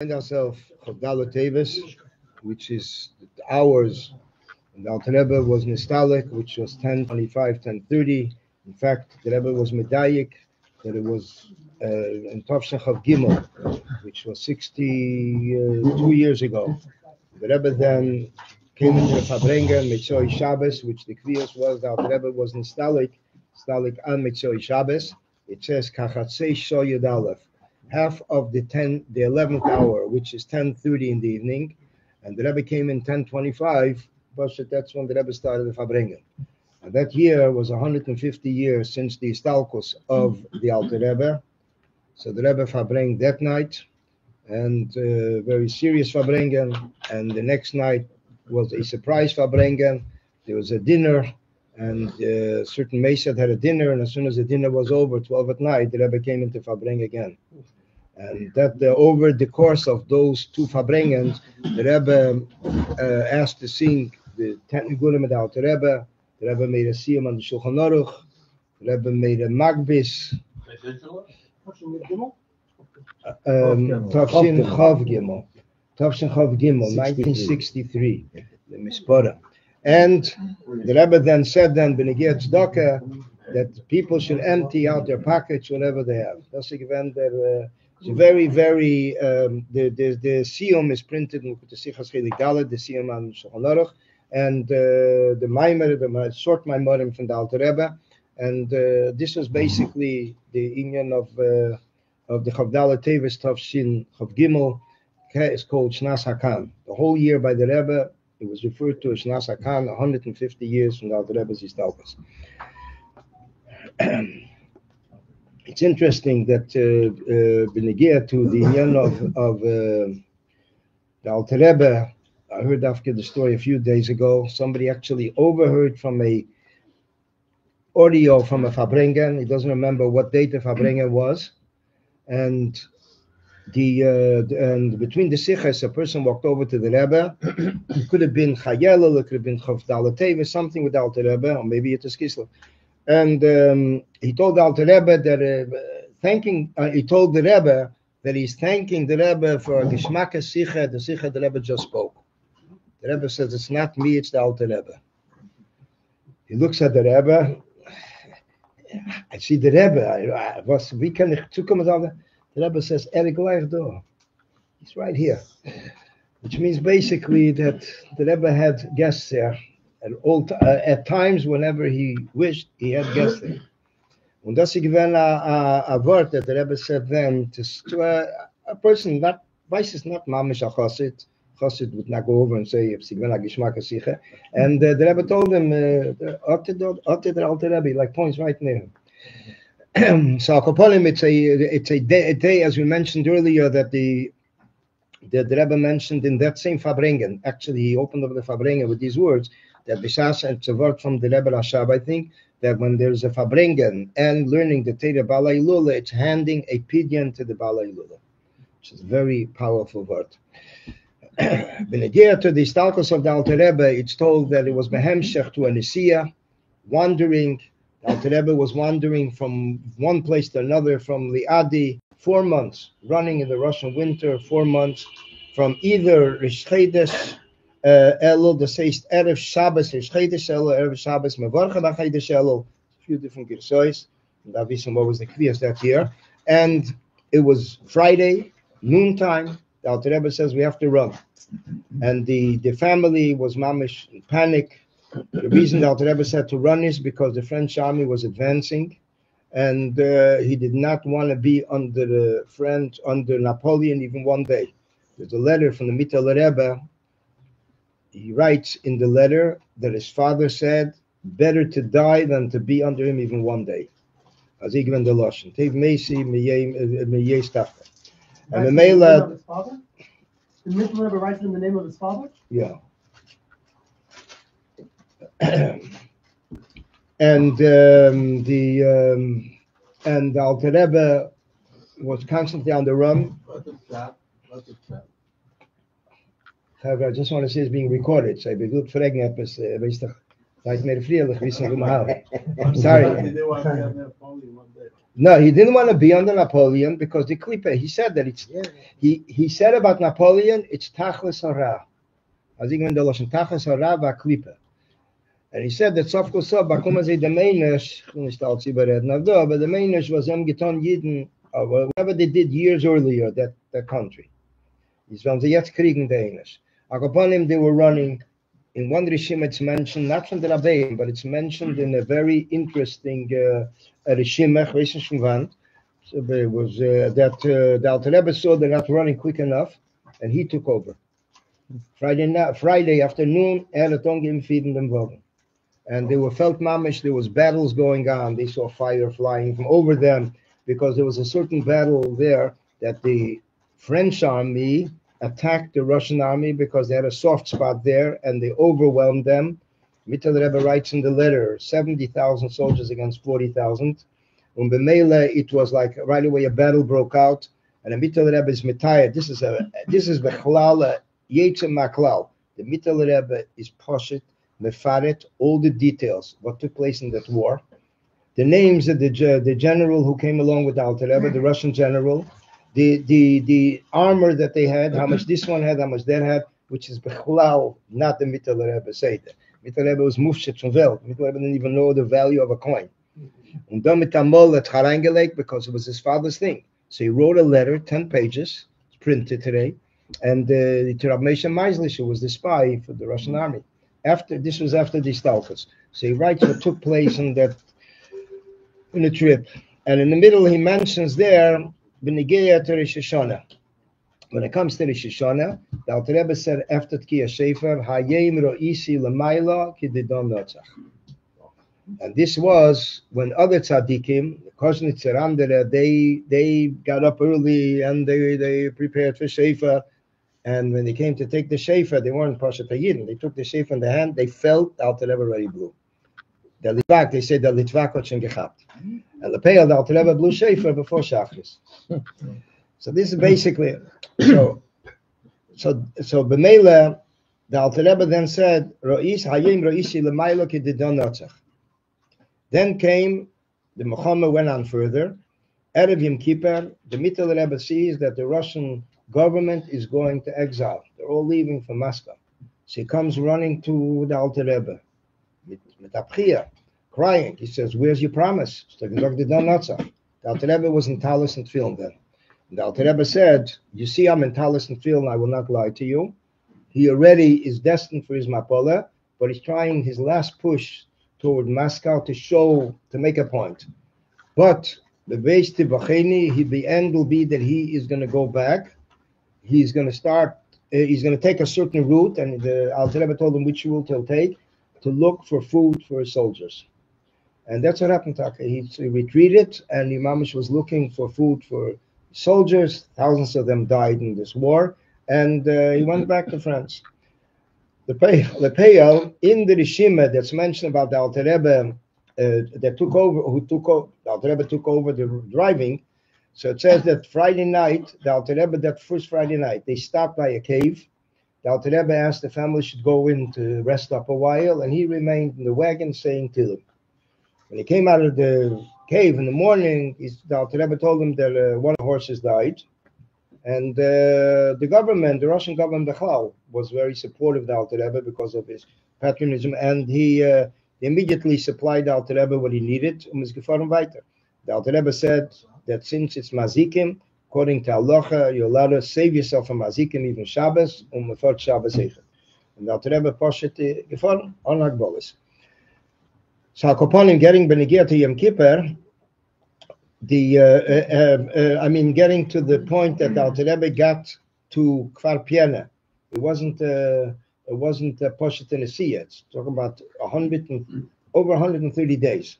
Find ourselves teves, which is hours. And the Alter Rebbe was Nistalik, which was 10:25, 10:30. In fact, the Rebbe was Medayik, that it was in Tovshin Chav Gimel, which was 62 years ago. The Rebbe then came into the Farbrengen, Michoel Shabbos, which the Kviyos was, the Alter Rebbe was Nistalik on Michoel Shabbos. It says, Kachatzei Sho Yud Aleph. Half of the 11th hour, which is 10:30 in the evening, and the Rebbe came in 10:25. But that's when the Rebbe started the Farbrengen. And that year was 150 years since the Istalkus of the Alter Rebbe. So the Rebbe Farbrengen that night, and very serious Farbrengen. And the next night was a surprise Farbrengen. There was a dinner, and certain Mesad had a dinner, and as soon as the dinner was over, 12 at night, the Rebbe came into Farbrengen again. And that over the course of those two Farbrengens, the Rebbe asked to sing the Ten Nigurim of the Alter Rebbe. The Rebbe made a siyum on the Shulchan Aruch. The Rebbe made a magbis. Tavshin Chav Gimel. 1963. The Mispora. And the Rebbe then said, B'negiyah Tzedakah, that people should empty out their pockets whenever they have. That's it's very, very. The siyum is printed in the Sichas Chelik Dalet, the siyum on Shulchan Aruch, and the Maimer, the short Maimerim from the Alter Rebbe, and this was basically the inyan of the Chavdala Teves Tavshin Chav Gimel. It's called Shnas Hakan. The whole year by the Rebbe, it was referred to as Shnas Hakan, 150 years from the Alter Rebbe's Istalkus. It's interesting that B'negiyah to the inyan of the Alter Rebbe, I heard after the story a few days ago. Somebody actually overheard from a audio from a Farbrengen. He doesn't remember what date the Farbrengen was, and and between the sichas, a person walked over to the Rebbe. It could have been Chayel, it could have been Chavdala Teves, something with the Alter Rebbe, or maybe it was Kislev. And he told the Alter Rebbe that he told the Rebbe that he's thanking the Rebbe for Geshmak Sicha, the Sicha the Rebbe just spoke. The Rebbe says, it's not me, it's the Alter Rebbe. He looks at the Rebbe. I see the Rebbe. The Rebbe says, he's right here. Which means basically that the Rebbe had guests there. At times, whenever he wished, he had guests there. And that's a word that the Rebbe said then to a person, not vice is not mamish a chassid. Chassid would not go over and say, and the Rebbe told him, the Alter Rebbe, like points right near him. So it's a day, as we mentioned earlier, that the Rebbe mentioned in that same Farbrengen. Actually, he opened up the Farbrengen with these words, that Bishas, and it's a word from the Rebbe Rashab, I think, that when there's a Farbrengen and learning the Torah Balei Lula, it's handing a pidyon to the Balei Lula, which is a very powerful word. B'negiyah to the Istalkus of the Alter Rebbe, it's told that it was behemshech to a Nisiya, wandering. The Alter Rebbe was wandering from one place to another, from Liadi, 4 months, running in the Russian winter, 4 months, from either Rish Chodesh Elul, the says Erev Shabbos, Rish Chodesh Elul, Erev Shabbos, Mevarcha B'Chodesh Elul, a few different Gersois, and Avisim, what was the Kviyas that year, and it was Friday, noontime. The Alter Rebbe says we have to run, and the family was mamish in panic. The reason the Alter Rebbe said to run is because the French army was advancing, and he did not want to be under Napoleon even one day. There's a letter from the Michoel Rebbe. He writes in the letter that his father said, better to die than to be under him even one day. As he given the Lashon. Tev Meisi Meyei Stafka. And the Mela. His father? The Michoel Rebbe writes in the name of his father? Yeah. And the Alter Rebbe was constantly on the run. However, I just want to say it's being recorded. So I be good fragen etwas, weißt du, seid mir frierlich wissen, I'm sorry. No, he didn't want to be under Napoleon because the klipa. He said that it's. He said about Napoleon, it's tachlis hara. As even the lashon tachlis hara va'klipa. And he said that Sof Kosov Bakuma Zay the Mainish, but the Mainish was Geton Yidden, whatever they did years earlier, that country. It's from the Yetz Kriegen Danish. Upon him, they were running. In one Rishim, it's mentioned, not from the Rabbeim, but it's mentioned in a very interesting Rishim, so there was that the Alter Rebbe saw they're not running quick enough, and he took over. Friday afternoon, Eretong feeding them Wogen. And they were felt mamish, there was battles going on. They saw fire flying from over them because there was a certain battle there that the French army attacked the Russian army because they had a soft spot there and they overwhelmed them. Michoel Rebbe writes in the letter, 70,000 soldiers against 40,000. On Bemele, it was like right away a battle broke out. And the Michoel Rebbe is metayed. This is Bechlal, Yetzem Maklal. The Michoel Rebbe is poshet. Mefaret, all the details, what took place in that war, the names of the general who came along with Alter Rebbe, the Russian general, the armor that they had, how much this one had, how much that had, which is Bechlal, not the Michoel Rebbe Seder. Michoel Rebbe was Mufshet from Welt. Michoel Rebbe didn't even know the value of a coin. And then mit Amol at Harangelek, because it was his father's thing. So he wrote a letter, 10 pages, it's printed today, and to Rav Moshe Meislish, who was the spy for the Russian army. This was after the Stalkers. So he writes what took place in the trip. And in the middle he mentions there B'negeya to Rosh Hashanah. When it comes to Rosh Hashanah, the Alter Rebbe said after Tkiya Shefer, Hayem ro'isi l'mayla ki didon notzach. And this was when other tzaddikim, Koznitzer Andere, they got up early and they prepared for Shefer. And when they came to take the Shefer, they weren't Pashat HaYidin. They took the Shefer in the hand. They felt Alter Rebbe already blew. The Litvak, they said the Litvak hat schon gehabt. And the Peil, the Alter Rebbe blew Shefer before Shachris. So this is basically, so B'meila, the Alter Rebbe then said, Ro'is hayim ro'isi l'maylo ki didon notzach. Then came, the Muhammad went on further. Erev Yom Kippur, the Michoel Rebbe sees that the Russian government is going to exile. They're all leaving for Moscow. So he comes running to the Alter Rebbe, crying. He says, "Where's your promise?" The Alter Rebbe was in Talis and Tefillin then. And the Alter Rebbe said, "You see, I'm in Talis and Tefillin. I will not lie to you. He already is destined for his Mapola, but he's trying his last push toward Moscow to make a point. But the end will be that he is going to go back. He's going to take a certain route, and the Alter Rebbe told him which route he'll take to look for food for his soldiers. And that's what happened. He retreated, and Imamish was looking for food for soldiers. Thousands of them died in this war, and he went back to France. The Peil in the Rishima that's mentioned about the Alter Rebbe the Alter Rebbe took over the driving. So it says that Friday night, the Alter Rebbe, that first Friday night, they stopped by a cave. The Alter Rebbe asked the family should go in to rest up a while, and he remained in the wagon saying Tehillim. When he came out of the cave in the morning, the Alter Rebbe told him that one of the horses died. And the Russian government, Bechlal, was very supportive of the Alter Rebbe because of his patriotism, and he immediately supplied the Alter Rebbe what he needed. The Alter Rebbe said that since it's mazikim, according to halacha, you're allowed to save yourself from mazikim even Shabbos, mefort Shabbos echet. And the Alter Rebbe poshet gefahren on Hagbolis. So Hakoponim getting Benegir to Yom Kippur, getting to the point that the Alter Rebbe got to Kfar Piena. It wasn't poshet in the sea. It's talking about over 130 days.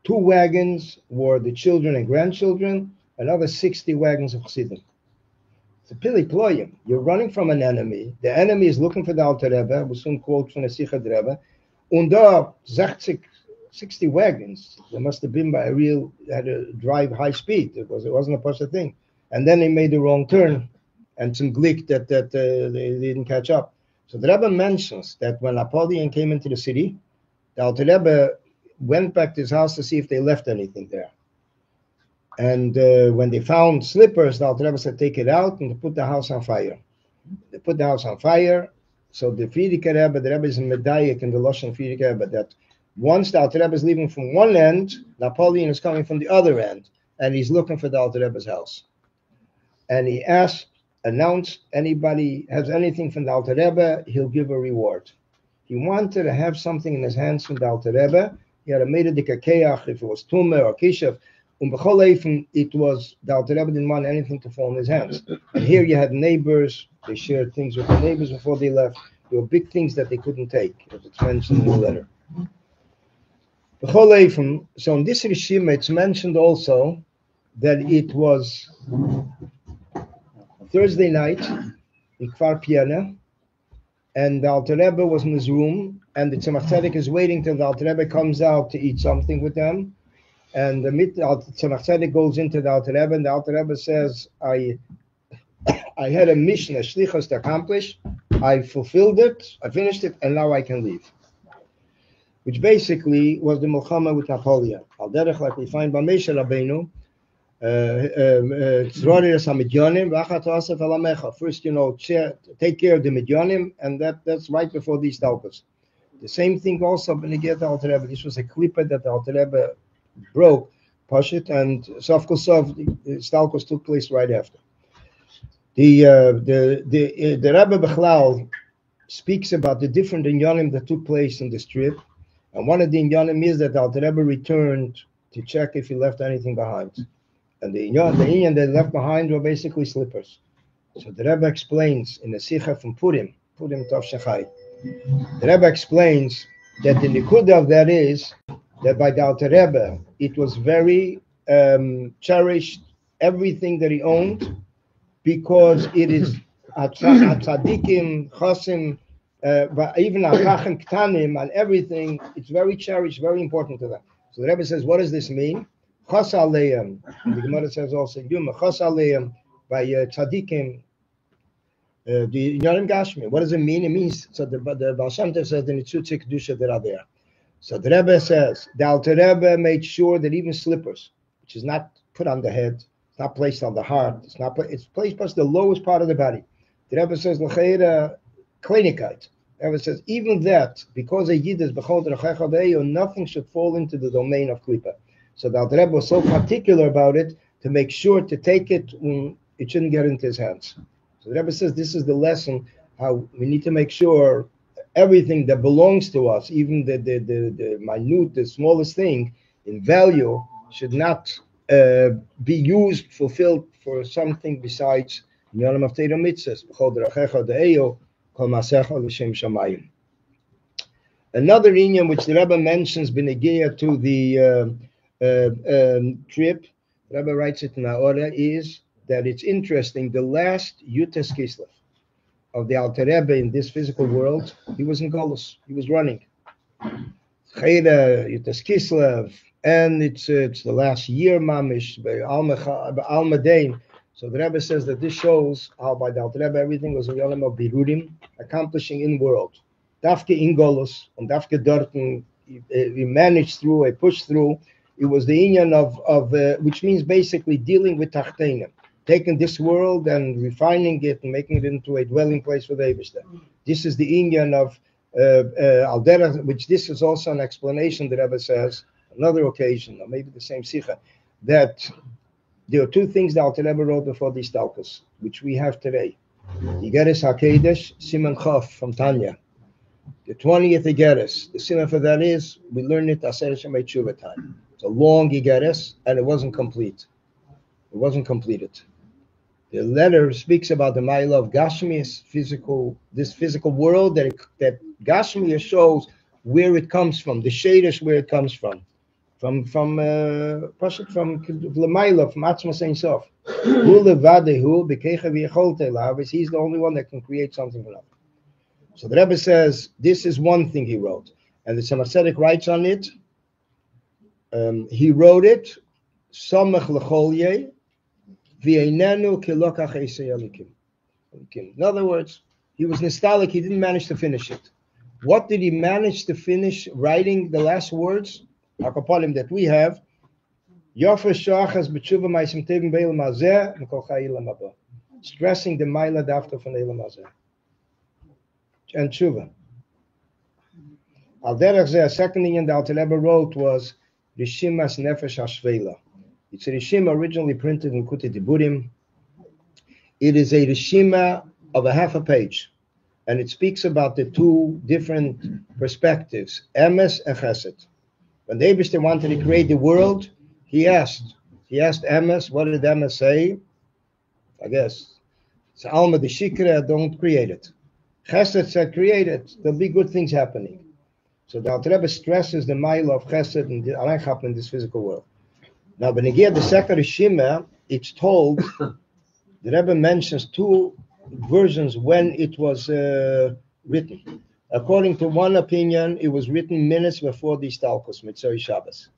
2 wagons were the children and grandchildren, another 60 wagons of Chassidim. It's a pili ployim. You're running from an enemy. The enemy is looking for the Alter Rebbe. We soon quote from the Sichad Rebbe. Und da 60 wagons. They must have been had to drive high speed. It wasn't a possible thing. And then they made the wrong turn, and some glick that they didn't catch up. So the Rebbe mentions that when Napoleon came into the city, the Alter Rebbe went back to his house to see if they left anything there. And when they found slippers, the Alter Rebbe said, take it out and put the house on fire. They put the house on fire. So the Frierdiker Rebbe, the Rebbe is in Medayik in the Lashon Frierdiker Rebbe, that once the Alter Rebbe is leaving from one end, Napoleon is coming from the other end, and he's looking for the Alter Rebbe's house. And he announced, anybody has anything from the Alter Rebbe, he'll give a reward. He wanted to have something in his hands from the Alter Rebbe. He had made a dikakeach, if it was tumah or kishav. It was, the Alter Rebbe didn't want anything to fall in his hands. And here you had neighbors, they shared things with the neighbors before they left. There were big things that they couldn't take, as it's mentioned in the letter. So in this Rishima, it's mentioned also that it was Thursday night in Kfar Piana, and the Alter Rebbe was in his room, and the Tzemach Tzedek is waiting till the Alter Rebbe comes out to eat something with them. And the Tzemach Tzedek goes into the Alter Rebbe, and the Alter Rebbe says, I had a mission, a shlichus to accomplish. I fulfilled it, I finished it, and now I can leave. Which basically was the Milchama with Napoleon. Al derech, like we find by Moshe Rabbeinu, first, take care of the Midyanim, and that's right before these Talkus. The same thing also when you get the Alter Rebbe. This was a klipa that the Alter Rebbe broke, Pashit, and Sof Kosov, the Talkus took place right after. The Rebbe Bechlal speaks about the different inyanim that took place in this trip, and one of the inyanim is that the Alter Rebbe returned to check if he left anything behind. And the inyan they left behind were basically slippers. So the Rebbe explains in the Sikha from Purim Tov Shechai, the Rebbe explains that the Nikuda of that is that by the Alter Rebbe, it was very cherished, everything that he owned, because it is Tzadikim, Chosim, even Achachim Ktanim, and everything, it's very cherished, very important to them. So the Rebbe says, what does this mean? Chas aleim. The Gemara says also, Chas aleim by tzadikim. The Yonim Gashmi. What does it mean? It means, so the Baal Shem Tov says the nitzutzik kedusha that are there. So the Rebbe says the Alter Rebbe made sure that even slippers, which is not put on the head, it's not placed on the heart, it's placed past the lowest part of the body. The Rebbe says l'cheira klinikite. The Rebbe says even that, because a yid is b'chol d'rechecha be'eyo, nothing should fall into the domain of klipa. So the Alter Rebbe was so particular about it to make sure to take it when it shouldn't get into his hands. So the Rebbe says this is the lesson, how we need to make sure everything that belongs to us, even the minute, the smallest thing in value, should not be used, fulfilled for something besides Yonim of Torah mitzvahs. Another inyan which the Rebbe mentions b'negeya to the trip, the Rebbe writes it in Aora, is that it's interesting. The last Yutas Kislev of the Alter Rebbe in this physical world, he was in Golus. He was running. Chayda Yutas Kislev, and it's the last year mamish by Almadein. So the Rebbe says that this shows how by the Alter Rebbe everything was a yolim of birudim, accomplishing in world. Dafke in Golus and Dafke Dorten, he managed through, he pushed through. It was the inyan of which means basically dealing with tachtenim, taking this world and refining it and making it into a dwelling place for the Eibishter. This is the inyan of Aldera, which this is also an explanation that Rebbe says, another occasion, or maybe the same sikha, that there are two things that Alter Rebbe wrote before these talkus, which we have today. Igeres HaKedesh, Siman Chof from Tanya. The 20th Igeres, the siman for that is, we learned it Aser Shemay Tshuva time. It's a long Igeres, and it wasn't complete. It wasn't completed. The letter speaks about the Ma'ila of Gashmias, this physical world, that Gashmias shows where it comes from, the Shadish where it comes from Lamaila, from Atzmas Ein Sof. He's the only one that can create something from nothing. So the Rebbe says this is one thing he wrote, and the Tzemach Tzedek writes on it. He wrote it, Samach L'Cholye, V'einenu Kilokach Eisei Elikim. In other words, he was nostalgic. He didn't manage to finish it. What did he manage to finish writing? The last words, Hakapalim, that we have, Stressing the Maila Dafta from Elam Hazeh. And Tshuva. Al derech zeh, a second thing the Alter Rebbe wrote was Rishimas Nefesh HaShveila. It's a Rishima originally printed in Kuti Diburim. It is a Rishima of a half a page. And it speaks about the two different perspectives, Emes and Chesed. When the Eibishter wanted to create the world, he asked Emes, what did Emes say? I guess, it's Alma de Shikra, don't create it. Chesed said, create it, there'll be good things happening. So the Alter Rebbe stresses the mile of Chesed and the Araychap in this physical world. Now, when again the second Rishima, it's told, the Rebbe mentions two versions when it was written. According to one opinion, it was written minutes before the Stalkos, Mitzvah Shabbos.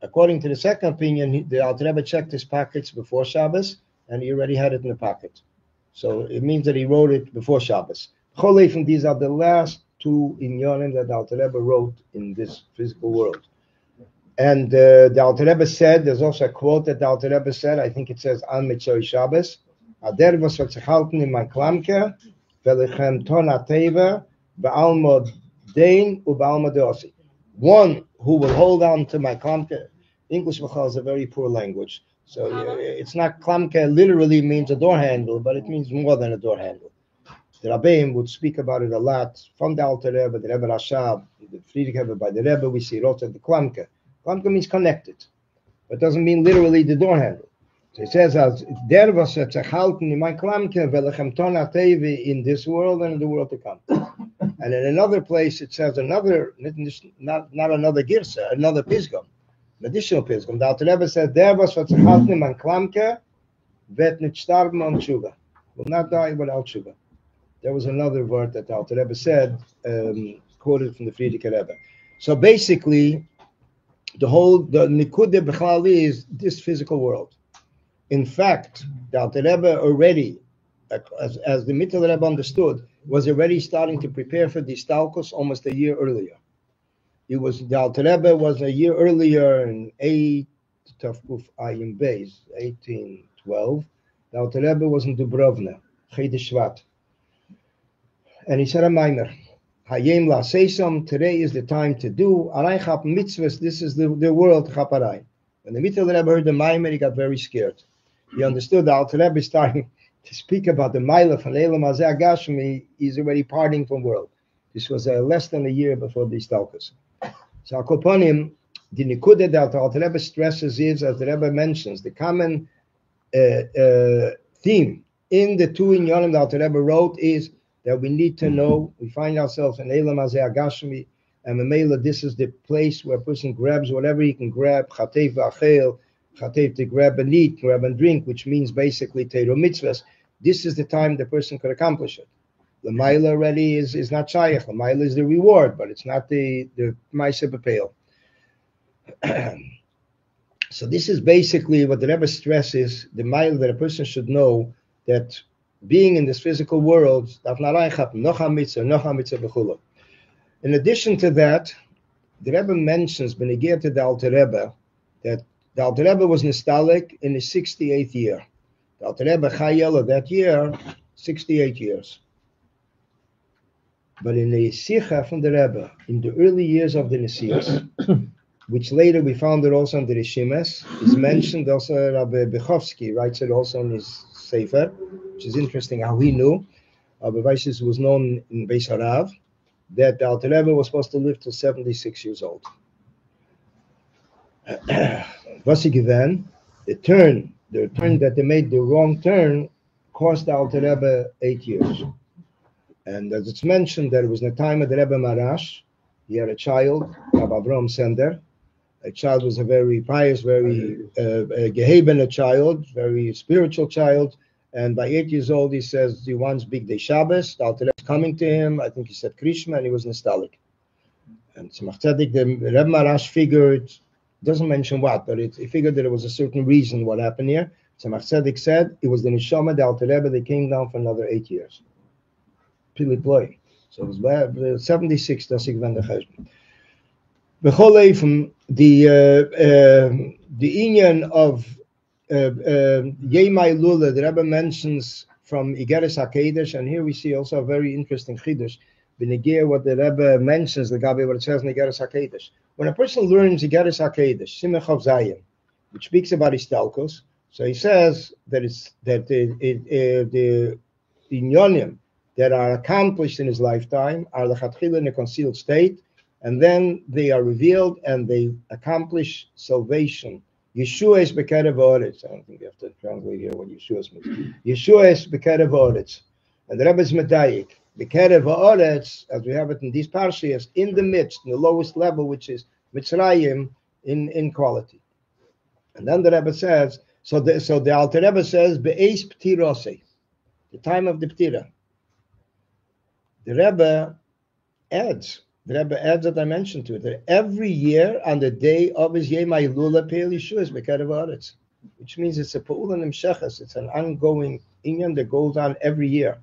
According to the second opinion, the Alter Rebbe checked his pockets before Shabbos, and he already had it in the pocket. So it means that he wrote it before Shabbos. Cholefim, these are the last two inyanim that the Alter Rebbe wrote in this physical world. And the Alter Rebbe said, there's also a quote that the Alter Rebbe said, I think it says, An Mitzvah Shabbos, Ader was verzuhalten in mein Klamke, velechem ton ateva, be'alma dein, u'be'alma deosi. One who will hold on to my Klamke. English is a very poor language. So it's not Klamke literally means a door handle, but it means more than a door handle. The Rabbeim would speak about it a lot from the Alter Rebbe, the Rebbe Rashab, the Friedrich Rebbe, by the Rebbe, we see Rota the Klamke. Klamke means connected, but doesn't mean literally the door handle. So it says, as there was a tzechalten in my Klamke, velechem ton atevi in this world and in the world to come. And in another place it says another, not another girsa, another pisgum, an additional pisgum. The Alter Rebbe says, there was a tzechalten in my Klamke, vet nit starben on tshuva. Will not die without tshuva. There was another word that the Alter Rebbe said, quoted from the Friedrich Rebbe. So basically, the Nikude B'chlali is this physical world. In fact, the Alter Rebbe already, as the Michoel Rebbe understood, was already starting to prepare for the Stalkos almost a year earlier. The Alter Rebbe was a year earlier in 1812. The Alter Rebbe was in Dubrovna, Chedesh Shvat. And he said a mimer, Hayem la seisam, today is the time to do Araychap mitzvahs, this is the world chaparai. When the Michoel Rebbe heard the mimer, he got very scared. He understood the Alter Rebbe starting to speak about the Maila from Elam Hazeh Gashmi, he's already parting from world. This was less than a year before the Stalkos. So upon him, the Nikude that the Alter Rebbe stresses is, as the Rebbe mentions, the common theme in the two inyanim the Alter Rebbe wrote is that we need to know, we find ourselves in Elam Hazeh Gashmi, and Mamela, this is the place where a person grabs whatever he can grab, Chatev v'achel, Chatev to grab and eat, grab and drink, which means basically Teiro mitzvahs. This is the time the person could accomplish it. The Maila already is not Shayach. The Maila is the reward, but it's not the Maisa B'Peil. So this is basically what the Rebbe stresses, the Maila that a person should know, that being in this physical world, in addition to that, the Rebbe mentions, Benegir to the Alter Rebbe, that the Alter Rebbe was nostalgic in his 68th year. The Alter Rebbe Chayel of that year, 68 years. But in the Sikha from the Rebbe, in the early years of the Nesias, which later we found it also in the Rishimes, is mentioned also. Rabbi Bechovsky writes it also in his Sefer, which is interesting how he knew. Rabbi Weisis was known in Beis Harav that the Alter Rebbe was supposed to live till 76 years old. Was he given? The turn that they made, the wrong turn, cost the Alter Rebbe 8 years. And as it's mentioned, that it was the time of the Rebbe Marash. He had a child, Rabbi Avram Sender. A child was a very pious, very geheben child, very spiritual child. And by 8 years old, he says he wants Big Day Shabbos. The Alter Rebbe is coming to him. I think he said Krishma, and he was nostalgic. And Tzemach Tzedek, the Rebbe Marash figured, doesn't mention what, but he figured that it was a certain reason what happened here. Tzemach Tzedek said it was the Neshama, the Alter Rebbe, they came down for another 8 years. Pili Ploi. So it was 76, that's the Cheshbon. The union of Yemai Lula, the Rebbe mentions from Igeres HaKodesh, and here we see also a very interesting Chidush. B'negea what the Rebbe mentions, the Gabi, what it says in Igeres HaKodesh. When a person learns Igeres HaKodesh, Simech of Zayin, which speaks about Istalkos, so he says that the inyonim that are accomplished in his lifetime are lechatchila in a concealed state, and then they are revealed and they accomplish salvation. Yeshua is bekerev haaretz. I don't think you have to translate here what Yeshua means. Yeshua is bekerev haaretz. And the Rebbe is medayik. Bekerev haaretz, as we have it in these parshas, in the midst, in the lowest level, which is Mitzrayim in quality. And then the Rebbe says, so the Alter Rebbe says, be'eis ptirose, the time of the ptira. The Rebbe adds that I mentioned to it, that every year on the day of his Yemai Lula Peil Yeshua is Bekerev Haaretz, which means it's a Pa'ula Nimsheches, it's an ongoing inyan that goes on every year.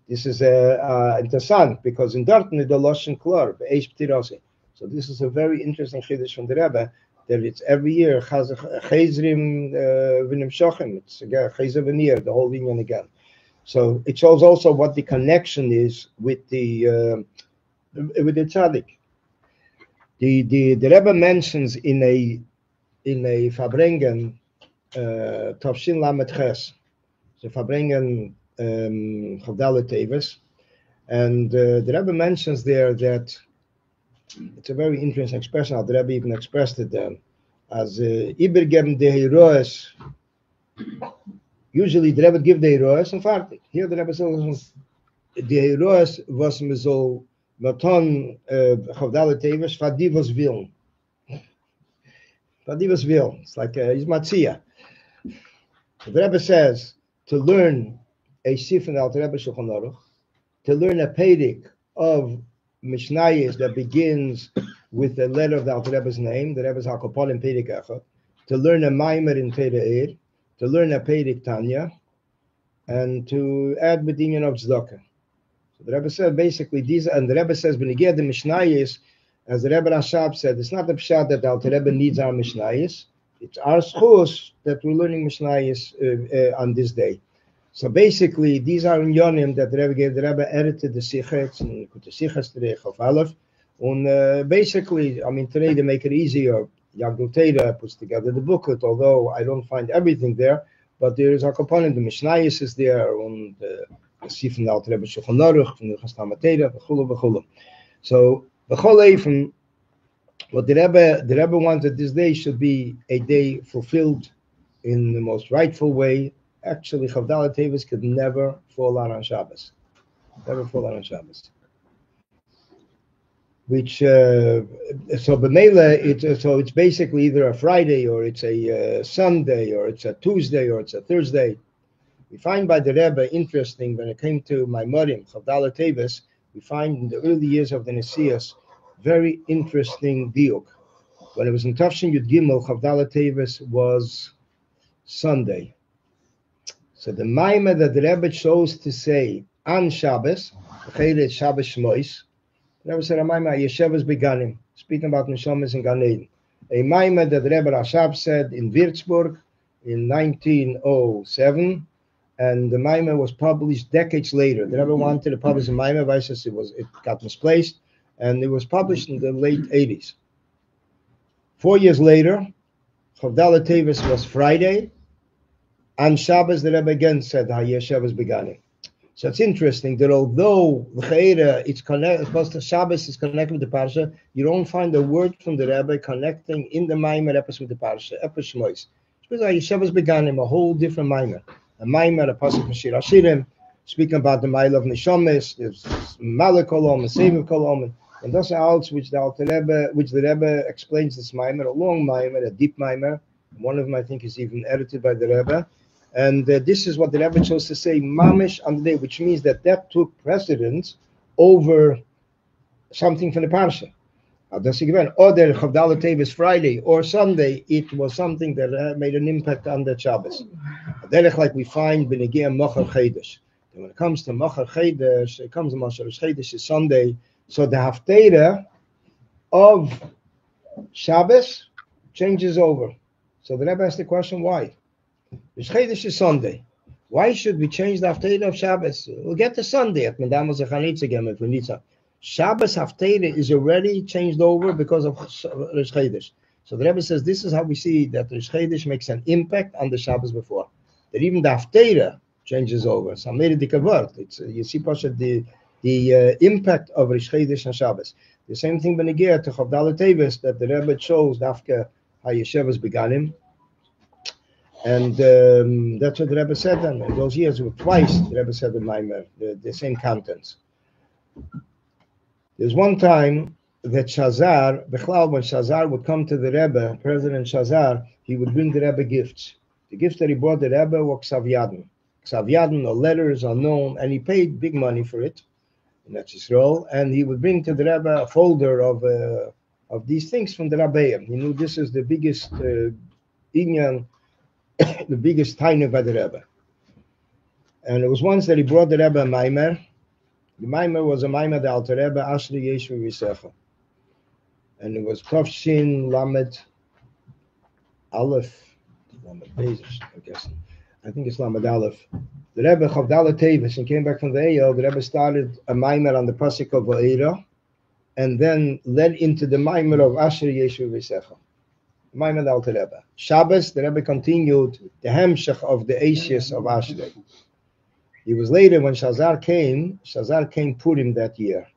This is interessant, because in Dortmund the Loshen Klor, Be'esh Ptirose. So this is a very interesting Chiddush from the Rebbe, that it's every year, Chezrim V'Nimshochim, it's Chezer V'Nir, the whole inyan again. So it shows also what the connection is with the tzaddik. The Rebbe mentions in a Farbrengen Tavshin Lamed Ches, so Farbrengen Chavdale Teves, and the Rebbe mentions there that it's a very interesting expression. The Rebbe even expressed it then as Ibergem de Heroes. Usually the Rebbe give the Heroes and fertig. Here the Rebbe says the Heroes was me so Maton Chavdale Teves Fadivos Viln. Fadivos Viln. It's like he's Matzia. The Rebbe says to learn a Sif in Alter Rebbe Shulchan Aruch, to learn a Pedic of Mishnayos that begins with the letter of the Alter Rebbe's name, the Rebbe's Hakopolim Pedic Echad, to learn a Maimer in Teda Eir, to learn a Pedic Tanya, and to add Bedinyan of Tzedakah. So the Rebbe said basically these, and the Rebbe says, B'negeh the Mishnayos, as the Rebbe Rashab said, it's not the pshat that the Alter Rebbe needs our Mishnayos, it's our schus that we're learning Mishnayos on this day. So basically, these are inyonim that the Rebbe gave. The Rebbe edited the Sichets and put the Sichets today, Chof Aleph. And basically, I mean, today to make it easier, Yagdul Teda puts together the booklet, although I don't find everything there, but there is a component, the Mishnayos is there, and the Sif from the Alter Rebbe Shulchan Aruch, from the Chastam Teda, v'chulu. So, from what the Rebbe wanted this day should be a day fulfilled in the most rightful way. Actually, Chavdale Teves could never fall out on Shabbos. Never fall out on Shabbos. Which so b'meila, it's basically either a Friday or it's a Sunday or it's a Tuesday or it's a Thursday. We find by the Rebbe interesting when it came to Maimorim Chavdale Teves, we find in the early years of the Nesias very interesting diuk. When it was in Tafshin Yud Gimel, Chavdale Teves was Sunday. So the Maimah that the Rebbe chose to say on Shabbos, Shabbos Shmois, the Rebbe said a Maimah Yeshevas Beganim, speaking about Neshamas and Gan Eden. A Maimah that the Rebbe Rashab said in Würzburg in 1907, and the Maimah was published decades later. The Rebbe wanted to publish a Maimah, but it got misplaced, and it was published in the late 80s. 4 years later, Chavdale Teves was Friday. On Shabbos, the Rebbe again said, Hayeshavas Beganim. So it's interesting that although it's connected, Shabbos is connected with the Parsha, you don't find a word from the Rebbe connecting in the Maimer Epis with the Parsha, Epis Shmois. It's Hayeshavas Beganim, a whole different Maimer. A Maimer, a Pasuk from Shir Hashirim, speaking about the Mail of Neshamis, there's Malek Kolom, and Seviv Kolom, and those are all which the Rebbe explains this Maimer, a long Maimer, a deep Maimer. One of them, I think, is even edited by the Rebbe. And this is what the Rebbe chose to say, mamish on the day, which means that took precedence over something from the Parsha. Oder Chavdale Teves Friday or Sunday, it was something that made an impact on the Shabbos. Like we find B'negea Mochar Chedesh. When it comes to Mochar Chedesh, it comes to Mochar Chedesh is Sunday. So the Haftarah of Shabbos changes over. So the Rebbe asked the question, why? Rosh Chodesh is Sunday. Why should we change the Haftarah of Shabbos? We'll get to Sunday at Medamos Echanitz again if we need some. Shabbos Haftarah is already changed over because of Rosh Chodesh. So the Rebbe says this is how we see that Rosh Chodesh makes an impact on the Shabbos before. That even the Haftarah changes over. So I made a dikah word. It's you see, Pasha, the impact of Rosh Chodesh and Shabbos. The same thing benegir to Chavdala Teves that the Rebbe chose Dafka HaYeshevas Beganim. And that's what the Rebbe said then. In those years, twice the Rebbe said the same contents. There's one time that Shazar, Bechlal, when Shazar would come to the Rebbe, President Shazar, he would bring the Rebbe gifts. The gifts that he brought the Rebbe were Ksav Yadin. Ksav Yadin, or letters, are known, and he paid big money for it. And that's his role. And he would bring to the Rebbe a folder of these things from the Rabbeim. He knew this is the biggest inyan, the biggest tainuk by the Rebbe. And it was once that he brought the Rebbe a maimer. The maimer was a maimer the Alter Rebbe, Ashri Yeshu V'Secha. And it was Tov Shin Lamed Aleph, Lamed Bezos, I guess. I think it's Lamed Aleph. The Rebbe Chavdala Teves and came back from the Eyal. The Rebbe started a maimer on the Pasuk of Va'era, and then led into the maimer of Ashri Yeshu V'Secha. Maimer the Alter Rebbe. Shabbos, the Rebbe continued the Hamshech of the Ashes of Ashrei. It was later when Shazar came Purim that year.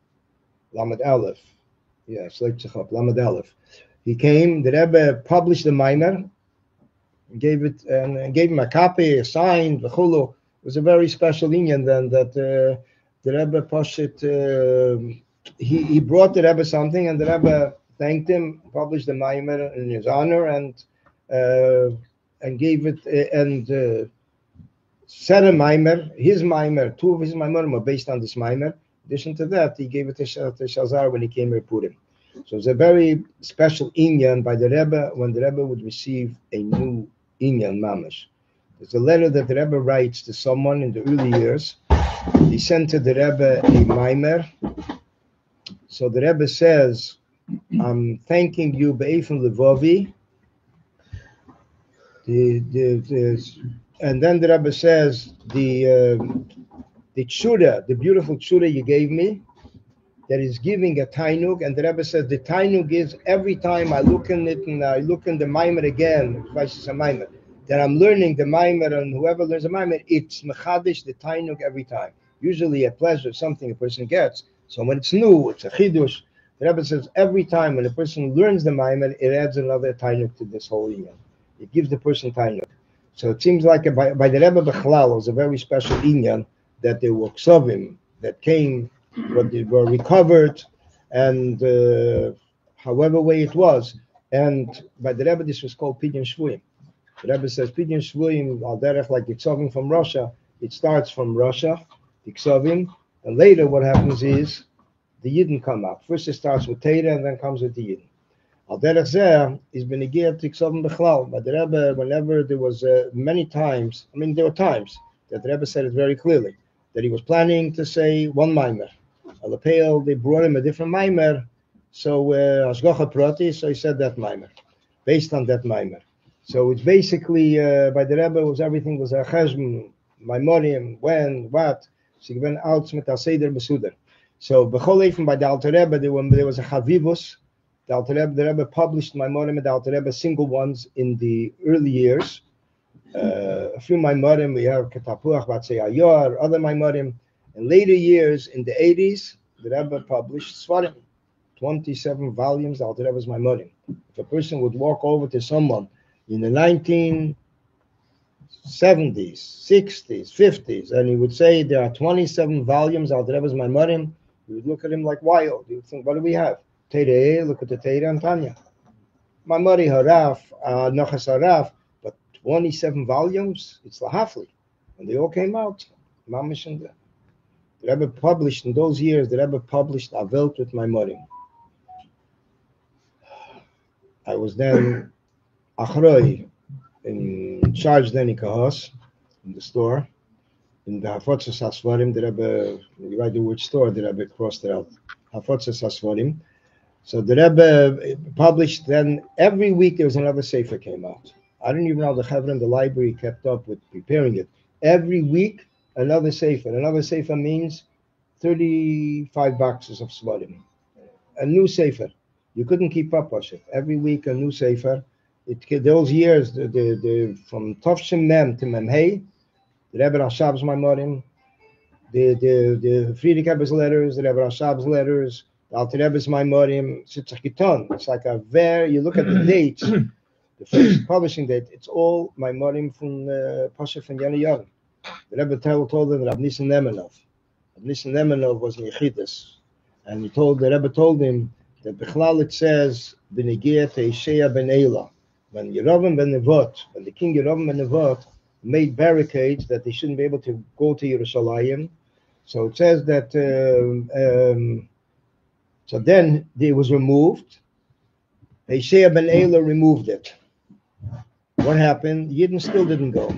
Lamed Aleph. Yes, Lamed Aleph. He came, the Rebbe published the Maimer, gave him a copy, signed, v'chulu. It was a very special inyan then that the Rebbe Pashit, he brought the Rebbe something, and the Rebbe thanked him, published the Maimer in his honor, and gave it, and said a Maimer, his Maimer, two of his Maimer were based on this Maimer. In addition to that, he gave it to Shazar when he came to Purim. So it's a very special inyan by the Rebbe when the Rebbe would receive a new inyan mamash. There's a letter that the Rebbe writes to someone in the early years. He sent to the Rebbe a Maimer. So the Rebbe says, I'm thanking you, Be'efim Levovi. And then the Rebbe says, the tshuda, the beautiful tshuda you gave me, that is giving a tainug. And the Rebbe says, the tainug is every time I look in it and I look in the Maimer again, that I'm learning the Maimer, and whoever learns the Maimer, it's mechadish, the tainug every time. Usually a pleasure, something a person gets. So when it's new, it's a chidush. The Rebbe says every time when a person learns the Maimer, it adds another tainuk to this whole inyan. It gives the person tainuk. So it seems like by the Rebbe Bechlal, it was a very special inyan that there were ksovim that came, but they were recovered, and however way it was. And by the Rebbe, this was called Pidyon Shvuyim. The Rebbe says Pidyon Shvuyim, al derech, like the ksovim from Russia. It starts from Russia, the ksovim, and later what happens is the Yidden come out. First it starts with Teda, and then comes with the Yidden. Al derech zeh is benegir to ksovim bechlal. But the Rebbe, whenever there was many times, there were times that the Rebbe said it very clearly that he was planning to say one Maimer. Alapel, they brought him a different Maimer, so Ashgacha Prati, so he said that Maimer, based on that Maimer. So it's basically by the Rebbe everything was a chesm, Maimorim, when, what. So he went out with Seder Besuder. So B'chol by the Alter Rebbe, there was a Chavivus. The Rebbe published Maimorim and the Alter Rebbe single ones in the early years. A few Maimorim, we have Ketapuach, Batzei Ayor, other Maimorim. In later years, in the 80s, the Rebbe published Svarim, 27 volumes, the Alter Rebbe's Maimorim. If a person would walk over to someone in the 1970s, 60s, 50s, and he would say there are 27 volumes, Alter Rebbe's Maimorim, you would look at him like wild. You would think, what do we have? Teireh, look at the Teireh and Tanya. Maimori Haraf, Nochas Haraf, but 27 volumes, it's Lahafli. And they all came out. Mamish and the Rebbe published, in those years, the Rebbe published Avelt with Maimorim. I was then Achroi, in charge then in Kahos, in the store. In the Hafotzes HaSvarim, the Rebbe, you write the word store, the Rebbe crossed it out. Hafotzes HaSvarim. So the Rebbe published. Then every week there was another sefer came out. I don't even know how the Chavra in the library kept up with preparing it. Every week another sefer. Another sefer means 35 boxes of svarim. A new sefer. You couldn't keep up with it. Every week a new sefer. Those years, the from Tovshim Mem to Mem Hey, the Rebbe Rashab's Maimorim, the Friedrich Rebbe's letters, the Rebbe Rashab's letters, the Alter Rebbe's Maimorim. It's like a you look at the dates, the first publishing date, it's all Maimorim from Pasha from Yana Yavim. The Rebbe told them Rab Nissen Nemenov. Rab Nissen Nemenov was in Yechidus. And the Rebbe told him that Bechlal it says, B'negiyah Teishea ben Eila. When Yerovim ben Nevot, when the king Yerovim ben Nevot made barricades that they shouldn't be able to go to Yerushalayim. So it says that, so then it was removed. Teishea ben Eila removed it. What happened? Yidden still didn't go.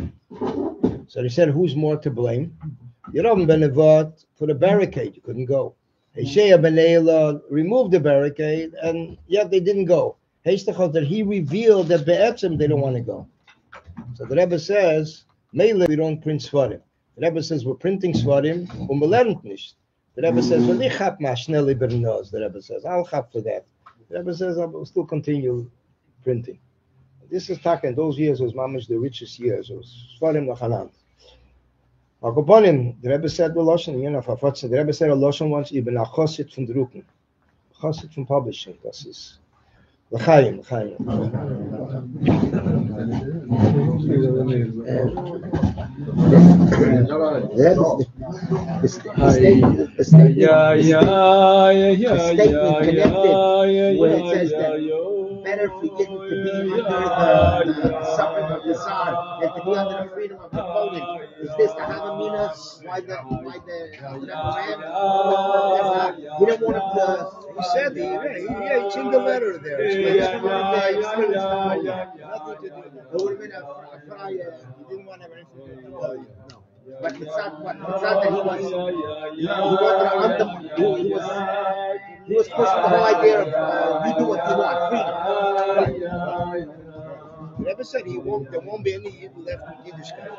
So they said, who's more to blame? Yerovim ben Nevot put a barricade, you couldn't go. Teishea ben Eila removed the barricade, and yet they didn't go. That he revealed that be'etzem they don't want to go. So the Rebbe says, Meile, we don't print Svarim. The Rebbe says, we're printing Svarim, we lernt nicht. The Rebbe says, well, ich hab ma schnell übernos. The Rebbe says, I'll have for that. The Rebbe says, I will still continue printing. This is Taka, in those years was mamish the richest years. It was Svarim Lachanan. The Rebbe said, the Rebbe said a Lashon once, Ibn a chosit from Drucken. Chosit from publishing, das ist. L'chaim. Better if we didn't to be under the suffering of the Tsar than to be under the freedom of Napoleon. Is this the Havaminas? Why the he didn't want to. He said it's in the letter there. He didn't want to have anything to do with Napoleon. No. But it's not that he was pushing the whole idea of you do what you want, freedom. The Rebbe said there won't be any Yid left in Yiddishkeit.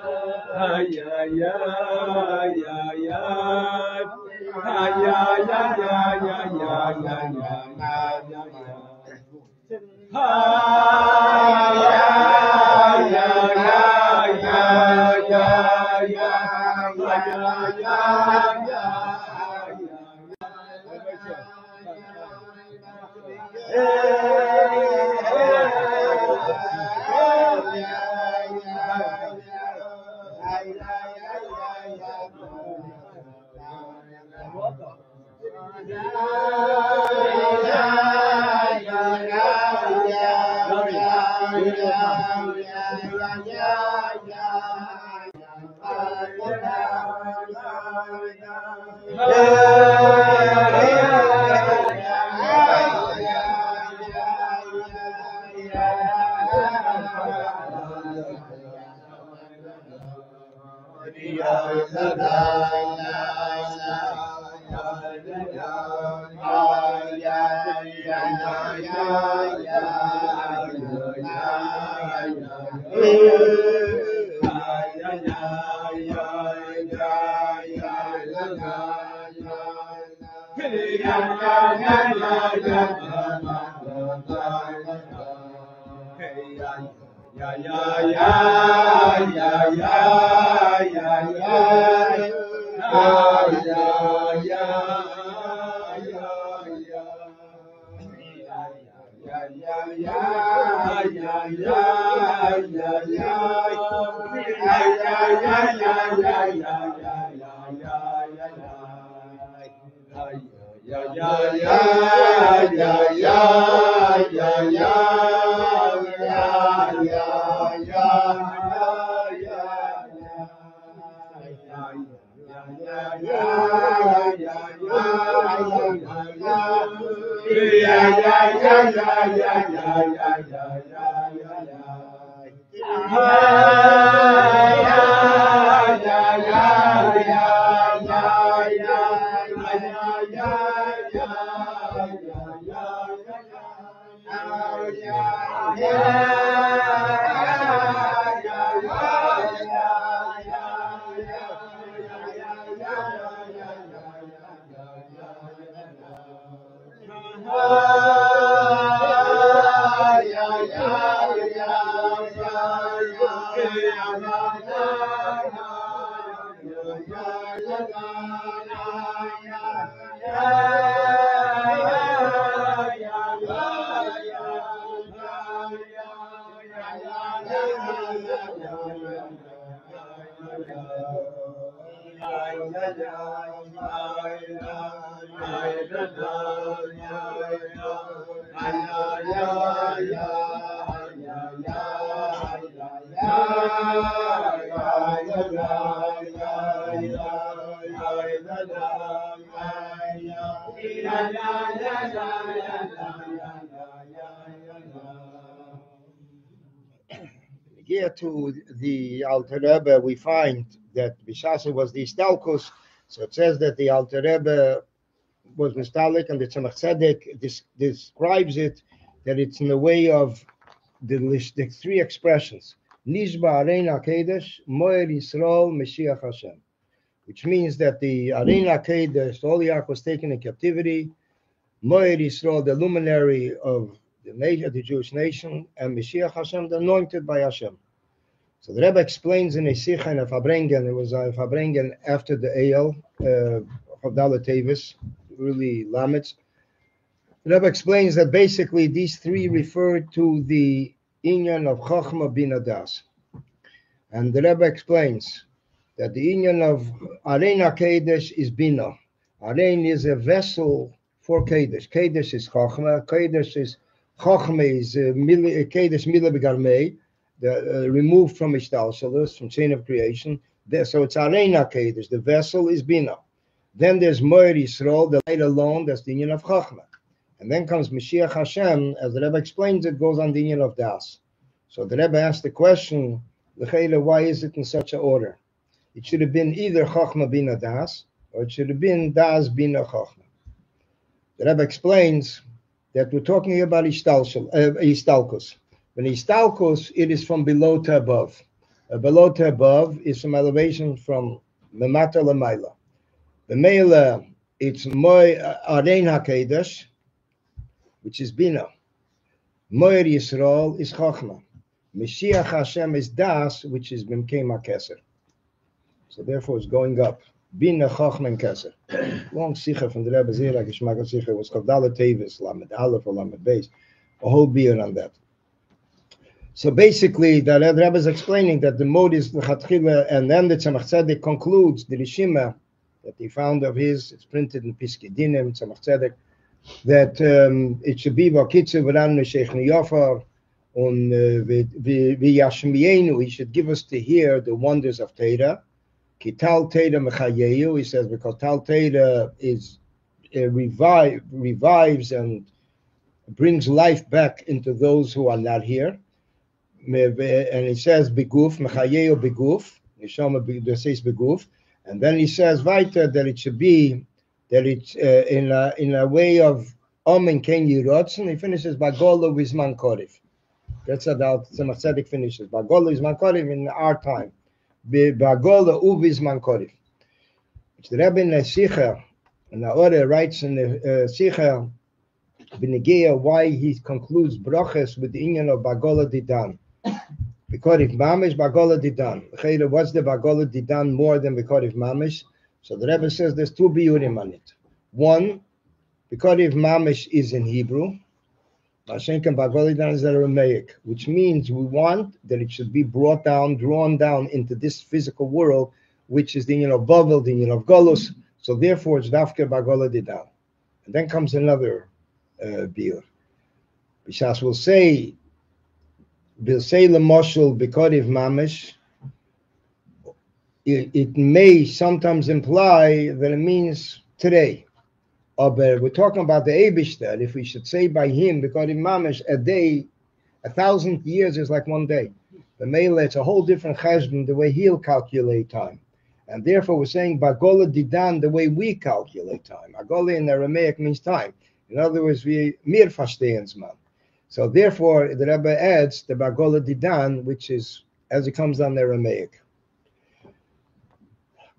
Here to the Alter Rebbe, we find that Bishasa was the Istalkus, so it says that the Alter Rebbe was Mistalik, and the Tzemach Tzedek describes it that it's in the way of the three expressions: Nishba Arena Kedesh, Moed Yisrael, Mashiach Hashem, which means that the Arena Kedesh, the Holy Ark, was taken in captivity. Moed Yisrael, the luminary of the nation, the Jewish nation, and Mashiach Hashem, the anointed by Hashem. So the Rebbe explains in a Sikha in a Farbrengen, it was a Farbrengen after the Eyal, Chavdala Teves, really Lametz. The Rebbe explains that basically these three refer to the inyan of Chachma Bina Das. And the Rebbe explains that the inyan of Arena Kedesh is Bina. Arena is a vessel for Kedesh. Kedesh is Chachma. Kedesh is Chachma is Kedesh Mila Begarmei, removed from Ishtalshalus, from chain of creation. So it's Arena Kedesh. The vessel is Bina. Then there's Moed Yisrael, the light alone, that's the union of Chachma. And then comes Mashiach Hashem, as the Rebbe explains, it goes on the union of Das. So the Rebbe asked the question, why is it in such an order? It should have been either Chachma Bina Das, or it should have been Das Bina Chachma. The Rebbe explains that we're talking about Istalkus. When Istalkus, it is from below to above. Below to above is from elevation from Lemata Lemaila. The Meila, it's Moed Arein HaKedesh, which is Bina. Moed Yisrael is Chachma. Mashiach Hashem is Das, which is Bimkei HaKeser. So therefore it's going up. Bina, Chachma, and Keser. Long Sikha from the Rebbe Zera, Geshmaga Sikha, was Chavdala Teves, Lamed Aleph, or Lamed Beis. A whole beer on that. So basically, the Rebbe is explaining that the mode is L'chatchila, and then the Tzemach Tzedek concludes the Rishima that he found of his, it's printed in Piskei Dinim, Tzemach Tzedek, that it should be Vakitzu V'ran Sheikh Niyofar, and V'yashmienu, he should give us to hear the wonders of Torah. Ki Tal Torah Mechayeyu, he says, because Tal Torah is revives and brings life back into those who are not here. And he says Beguf, Mechayeyu Beguf, Neshama says Beguf. And then he says weiter that it should be that it's in a way of and Ken Yirotzen. He finishes Bagolo Vizman Korif. That's how Tzemach Tzedek finishes. Bagolo Vizman Korif in our time. Bagolo Uvizman Korif. Which the Rebbe in the Sikha, and the Ore writes in the Sikha, B'negeya, why he concludes brachas with the inyan of Bagola Didan. Because if Mamish Bagola Didan. What's the Bagola Didan more than because if Mamish? So the Rebbe says there's two biurim on it. One, because if Mamish is in Hebrew, Mashenka Bagola Didan is Aramaic, which means we want that it should be brought down, drawn down into this physical world, which is the inyan of Bavel, the inyan of Golus. So therefore it's Dafke Bagola Didan. And then comes another biur. Bishas will say L'moshel B'kodev Mamish, it may sometimes imply that it means today. But we're talking about the Eibishter. If we should say by him, B'kodev Mamish, a day, 1,000 years is like one day. The Mele, it's a whole different cheshbon, the way he'll calculate time. And therefore we're saying Bagola Didan, the way we calculate time. Agola in Aramaic means time. In other words, we mir verstehen man. So therefore, the Rebbe adds the Bagola Didan, which is, as it comes down Aramaic.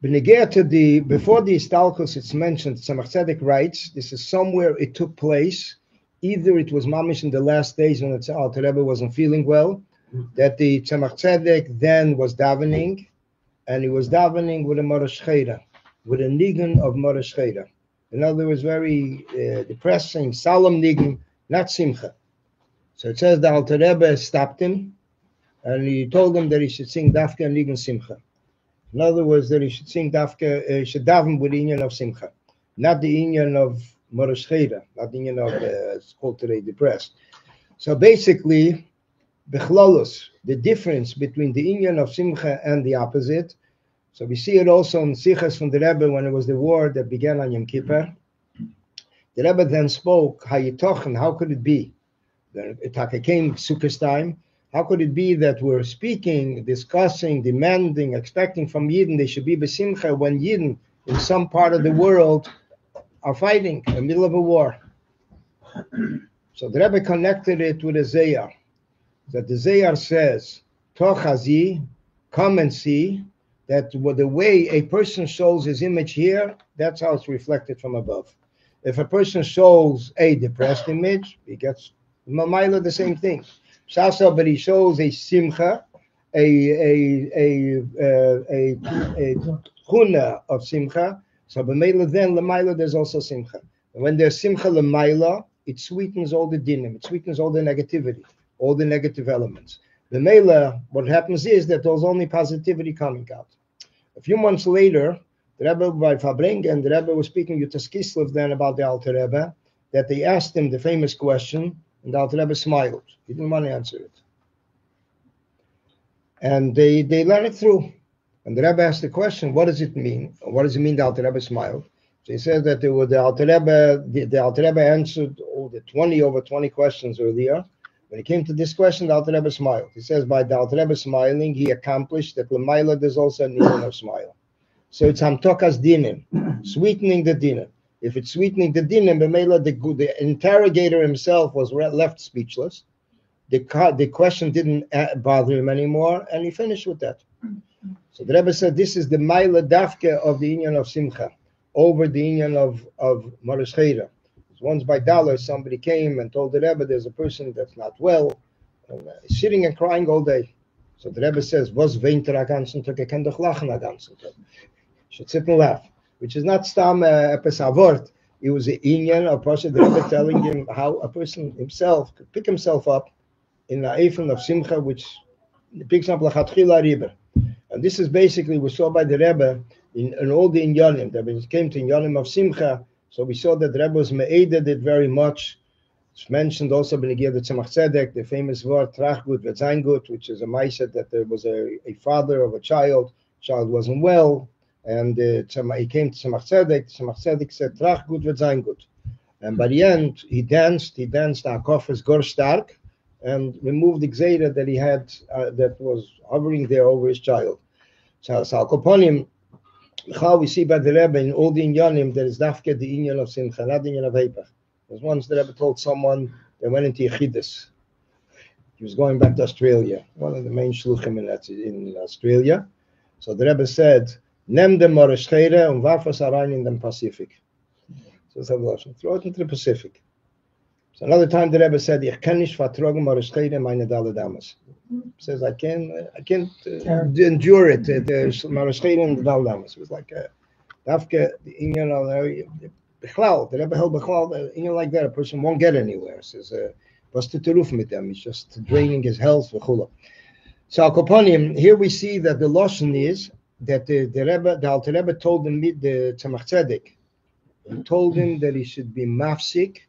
Before the Istalkos, it's mentioned, Tzemach Tzedek writes, this is somewhere it took place. Either it was mamish in the last days when the Alter Rebbe wasn't feeling well, that the Tzemach Tzedek then was davening, and he was davening with a Morosh Cheda, with a nigun of Morosh Cheda. In other words, very depressing, solemn nigun, not simcha. So it says the Alter Rebbe stopped him, and he told him that he should sing Dafka nigun simcha. In other words, that he should sing Dafka, should daven with the inyan of simcha, not the inyan of Morosh Cheda, not the inyan of, it's called today, depressed. So basically, Bechlolus, the difference between the inyan of simcha and the opposite. So we see it also in Sichas from the Rebbe when it was the war that began on Yom Kippur. The Rebbe then spoke, Hayitochen, how could it be? It came Sukkot time. How could it be that we're speaking, discussing, demanding, expecting from Yidden they should be besimcha when Yidden in some part of the world are fighting in the middle of a war? So the Rebbe connected it with a Zayar. That the Zayar says, Tochazi, come and see, that the way a person shows his image here, that's how it's reflected from above. If a person shows a depressed image, he gets Mamaila the same thing. Shasa, but he shows a simcha, a chuna of simcha. So b'meila then l'maila there's also simcha. And when there's simcha l'maila, it sweetens all the dinim, it sweetens all the negativity, all the negative elements. B'meila, what happens is that there's only positivity coming out. A few months later, the Rebbe by Farbrengen, the Rebbe was speaking to Kislev then about the Alter Rebbe, that they asked him the famous question, and the Alter Rebbe smiled. He didn't want to answer it. And they let it through. And the Rebbe asked the question, what does it mean? What does it mean the Alter Rebbe smiled? So he said that the Alter Rebbe answered over 20 questions earlier. When it came to this question, the Alter Rebbe smiled. He says by the Alter Rebbe smiling, he accomplished that l'mayla there's also a nigun of smile. So it's hamtokas dinim, sweetening the dinim. If it's sweetening the dinim, the interrogator himself was left speechless. The question didn't bother him anymore, and he finished with that. So the Rebbe said this is the maila dafke of the inyan of simcha over the inyan of Morosh Cheda. Once by dollar, somebody came and told the Rebbe there's a person that's not well, and sitting and crying all day. So the Rebbe says, "Was weint ganzen Tag? Kann doch lachen ganzen Tag." Should sit and laugh, which is not stam a pesavort. It was an inyan of Pasha the Rebbe telling him how a person himself could pick himself up in the eifel of simcha, which picks up lachatchila riber. And this is basically we saw by the Rebbe in all the inyanim that when it came to inyanim of simcha. So we saw that the Rebbe was me'eded it very much. It's mentioned also by the Tzemach Tzedek, the famous word trachgut v'zaingut, which is a ma'aseh that there was a father of a child wasn't well, and he came to Tzemach Tzedek said trachgut v'zaingut. And by the end, he danced Akofes Gor Stark, and removed the gzeira that he had that was hovering there over his child. So Al Koponim, how we see by the Rebbe in all the inyanim, there is dafke the inyan of simcha, not the inyan of heipach. Because once the Rebbe told someone they went into Yechidus. He was going back to Australia, one of the main shluchim in Australia. So the Rebbe said, "Nem dem Morosh Cheda und warf es rein in den Pacific." So throw it into the Pacific. So another time the Rebbe said, "Ich kann nicht vertragen Morosh Cheda meine Dalle Damas." Says I can't endure it. The Morosh Cheda and the Dalle Damas. It was like dafke the inyan of the Rebbe held bechlal. Inyan like that, a person won't get anywhere. Says was to teruf mit them. It's just draining his health. So Koponim, here we see that the lashon is that the Alter Rebbe told him the Tzemach Tzedek. He told him that he should be mafsik,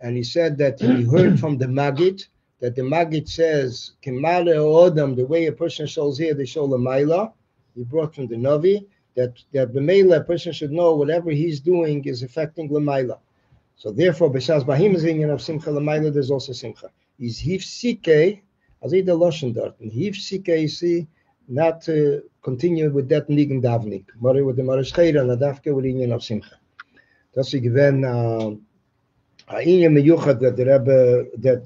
and he said that he heard from the Maggid that the Maggid says Kimale Odam, the way a person shows here, they show Lamaila. He brought from the Navi that the Mela person should know whatever he's doing is affecting Lamaila. So therefore, besides Bahim Zinyan of Simcha Lamaila, there's also Simcha. Is Hifsike, as he the Loshen dort, and Hifsike see not to continue with that Nigen Davnik, but with the Morosh Cheda and the Dafke with Inyan of Simcha. That's a given Inyan Meyuchat that the Rebbe, that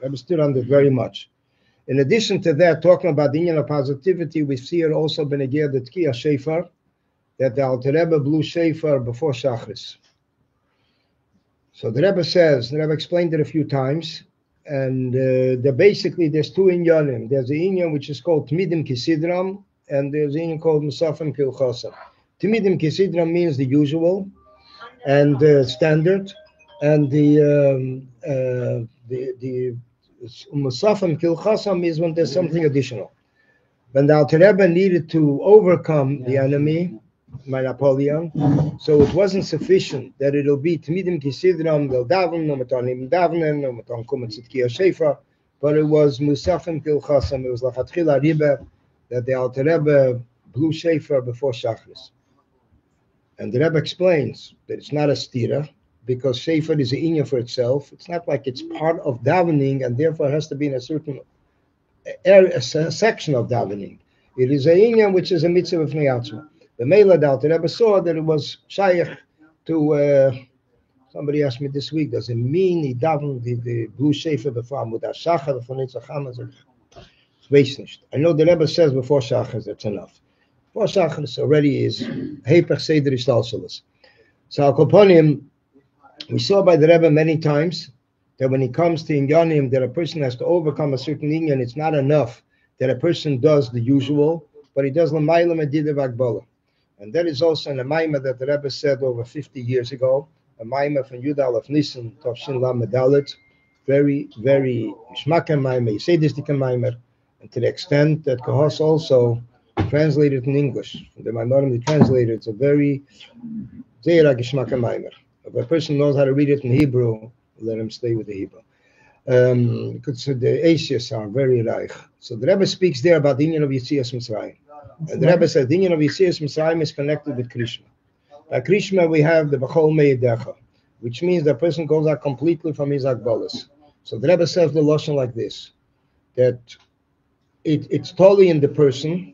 Rebbe stood on it very much. In addition to that, talking about the union of positivity, we see it also benegir the Tkiya Shofar, that the Alter Rebbe blew Shofar before Shachris. So the Rebbe says, the Rebbe explained it a few times, and basically there's two inyanim. There's the inyan which is called Tmidim Kisidram, and there's an inyan called Musafim Kilchasa. Tmidim Kisidram means the usual and standard, and the Musafim Kilchasa means when there's something additional. When the Alter Rebbe needed to overcome the enemy, my Napoleon, so it wasn't sufficient that it'll be Tmidim Kisidram, they'll daven, no matanim davenen, no matam kumet tzitkiya shefa, but it was Musafim Kilchasam, it was Lachatchila Ribe, that the Alter Rebbe blew shefa before Shachris. And the Rebbe explains that it's not a stira, because shefa is an inyan for itself. It's not like it's part of davening, and therefore it has to be in a certain area, a section of davening. It is a inyan which is a mitzvah of Neyatzma. The Mela Alter Rebbe saw that it was shaykh to, somebody asked me this week, does it mean he davened the blue shefa before Amudah Shachar, before Netzach Hamaz? I know the Rebbe says before Shachar, that's enough. Before Shachar already is Heipach Seder Ishtalshalas. So Al Koponim, we saw by the Rebbe many times that when it comes to Inyanim, that a person has to overcome a certain Inyan. It's not enough that a person does the usual, but he does L'mayla Medidah V'Agbola. And that is also in a Maimah that the Rebbe said over 50 years ago, a Maimah from Yudal of Nisan, Tavshin La Medalit, very, very Shmaka Maimah, Yisedistika Maimah, and to the extent that Kahos also translated in English. The Maimonim translated, it's a very Zeira Geshmaka Maimah. If a person knows how to read it in Hebrew, let him stay with the Hebrew. Because the Asias are very reich. So the Rebbe speaks there about the union of Yitzias Mitzrayim. And the Rebbe says the union of Yitzias Mitzrayim is connected with Krishma. By Krishma we have the B'chol Meidecha, which means the person goes out completely from his Agbolas. So the Rebbe says the Lashon like this, that it's totally in the person,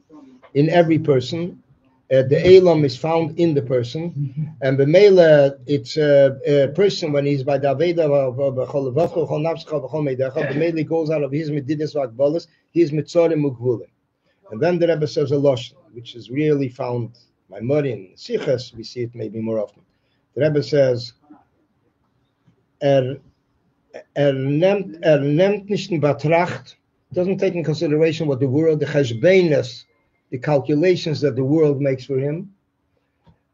in every person. The Elam is found in the person, and B'meila, it's a person when he's by the Aveda B'chol Vavcho B'chol Nafscha B'chol Meidecha. B'meila goes out of his Medidas V'Agbolas, his Mitzorim Ugvulim. And then the Rebbe says a Lashon, which is really found by Morin, Sichas, we see it maybe more often. The Rebbe says, nimmt nicht in Betracht, doesn't take in consideration what the world, the cheshbeinas, the calculations that the world makes for him,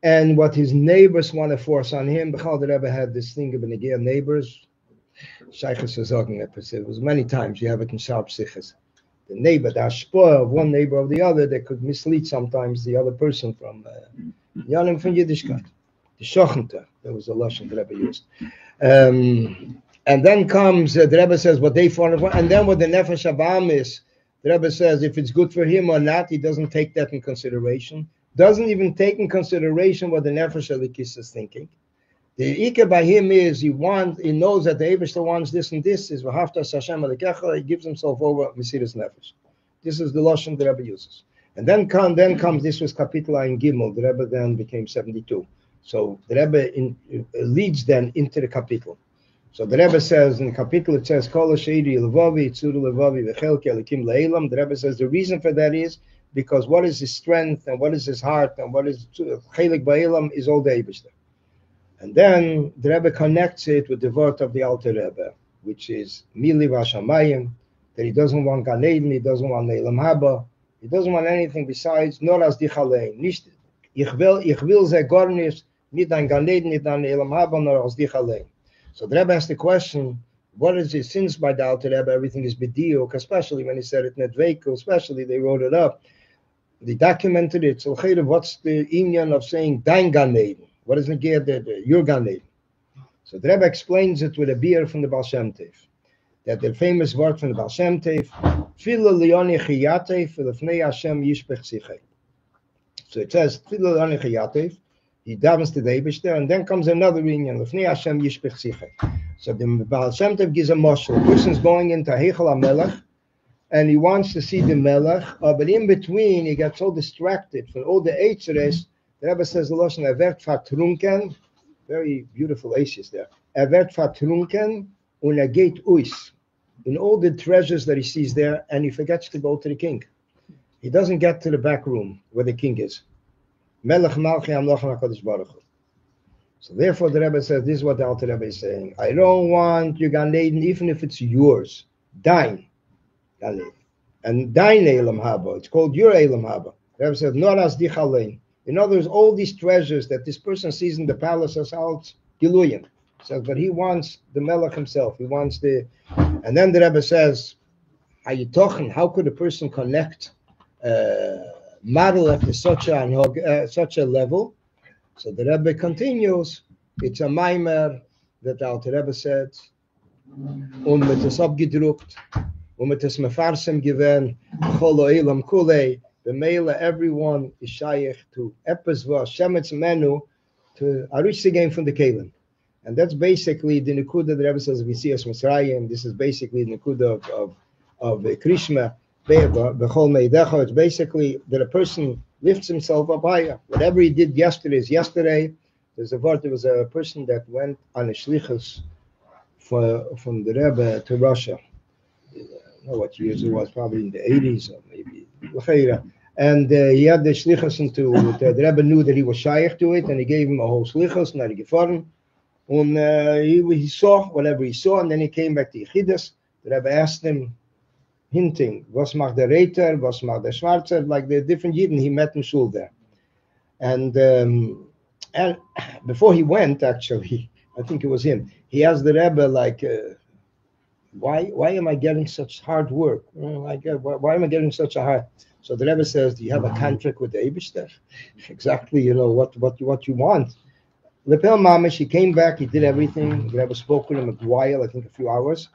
and what his neighbors want to force on him. B'chal the Rebbe had this thing of neighbors. Shaykhs is talking about it. It was many times you have it in sharp sichas. The neighbor, the ashpoah of one neighbor of the other, that could mislead sometimes the other person from Yanim from Yiddishkeit. The shochenta, that was the lashon the Rebbe used. And then comes, the Rebbe says what they found, and then what the nefesh habam is, the Rebbe says if it's good for him or not, he doesn't take that in consideration. Doesn't even take in consideration what the nefesh halikis is thinking. The ikar by him is he knows that the Eibishter wants this and this is v'haftas Hashem alikecha. He gives himself over mesiras nefesh. This is the lashon the Rebbe uses. And then comes this was Kapitla in Gimel. The Rebbe then became 72. So the Rebbe leads then into the Kapitel. So the Rebbe says in the Kapitel it says Kol Sheiri Levavi Tzuru Levavi V'Chelke Elikim Le'elam. The Rebbe says the reason for that is because what is his strength and what is his heart and what is Chelik Ba'elam is all the Eibishter. And then the Rebbe connects it with the word of the Alter Rebbe, which is Mili Vashamayim, that he doesn't want Gan Eden, he doesn't want Ne'elam Haba, he doesn't want anything besides Nor as dich allein. Nicht, ich will ze gar nicht, nicht an Gan Eden, nicht an Ne'elam Haba, nor as dich allein. So the Rebbe asked the question, what is it since by the Alter Rebbe everything is bediuk, especially when he said it in Nedveiku, especially they wrote it up, they documented it. So what's the inyan of saying Dein Gan Eden? What is the your Gan Eden? So the Rebbe explains it with a beer from the Baal Shem Tov, that the famous word from the Baal Shem Tov, Tfilah lioni chiyatev v'lefnei Hashem yishpech sichei. So it says Tfilah lioni chiyatev, he davens to the Eibishter, and then comes another inyan, lefnei Hashem yishpech sichei. So the Baal Shem Tov gives a mashal. The person's going into Heichal HaMelech, and he wants to see the Melech, but in between he got so distracted from all the Eitzeres. The Rebbe says the Lashon wird vertrunken, very beautiful Asias there. Wird vertrunken und geht aus. in all the treasures that he sees there, and he forgets to go to the king. He doesn't get to the back room where the king is. Melech Malchi Amloch HaKadosh Baruch Hu. So therefore the Rebbe says, this is what the Alter Rebbe is saying. I don't want your Gan Eden, even if it's yours. Dein Gan Eden. And dein Elam Haba. It's called your Elam Haba. The Rebbe says, Nor as dich allein. In other words, all these treasures that this person sees in the palace as out Giluyim. Says, but he wants the Melech himself. He wants the... And then the Rebbe says, how could a person connect Marlech to such a level? So the Rebbe continues, it's a Maimer that the Alter Rebbe said, mit es abgedruckt, mit es mefarsem given, cholo elam kulei, b'meila everyone is shaykh to epes va shemetz menu, to arish the game from the Kalim. And that's basically the Nekuda the Rebbe says, we see as Mitzrayim. This is basically the Nekuda of Krishma, Bechol Meidecha. It's basically that a person lifts himself up higher. Whatever he did yesterday is yesterday. There was a person that went on a shlichus from the Rebbe to Russia. I don't know what years it was, probably in the 80s or maybe. And he had the shlichus into the Rebbe knew that he was shaykh to it, and he gave him a whole shlichus, and he gefahren. And he saw whatever he saw, and then he came back to Yechidus. The Rebbe asked him, hinting, was macht der Reiter, was macht der Schwarzer, like the different Yidden he met in Shul there. And before he went, actually, I think it was him, he asked the Rebbe, like, why am I getting such hard work? Why am I getting such a hard... So the Rebbe says, do you have a contract with the Eibishter? Exactly, what you want. Lepel Mamish, he came back, he did everything. The Rebbe spoke with him a while, I think a few hours.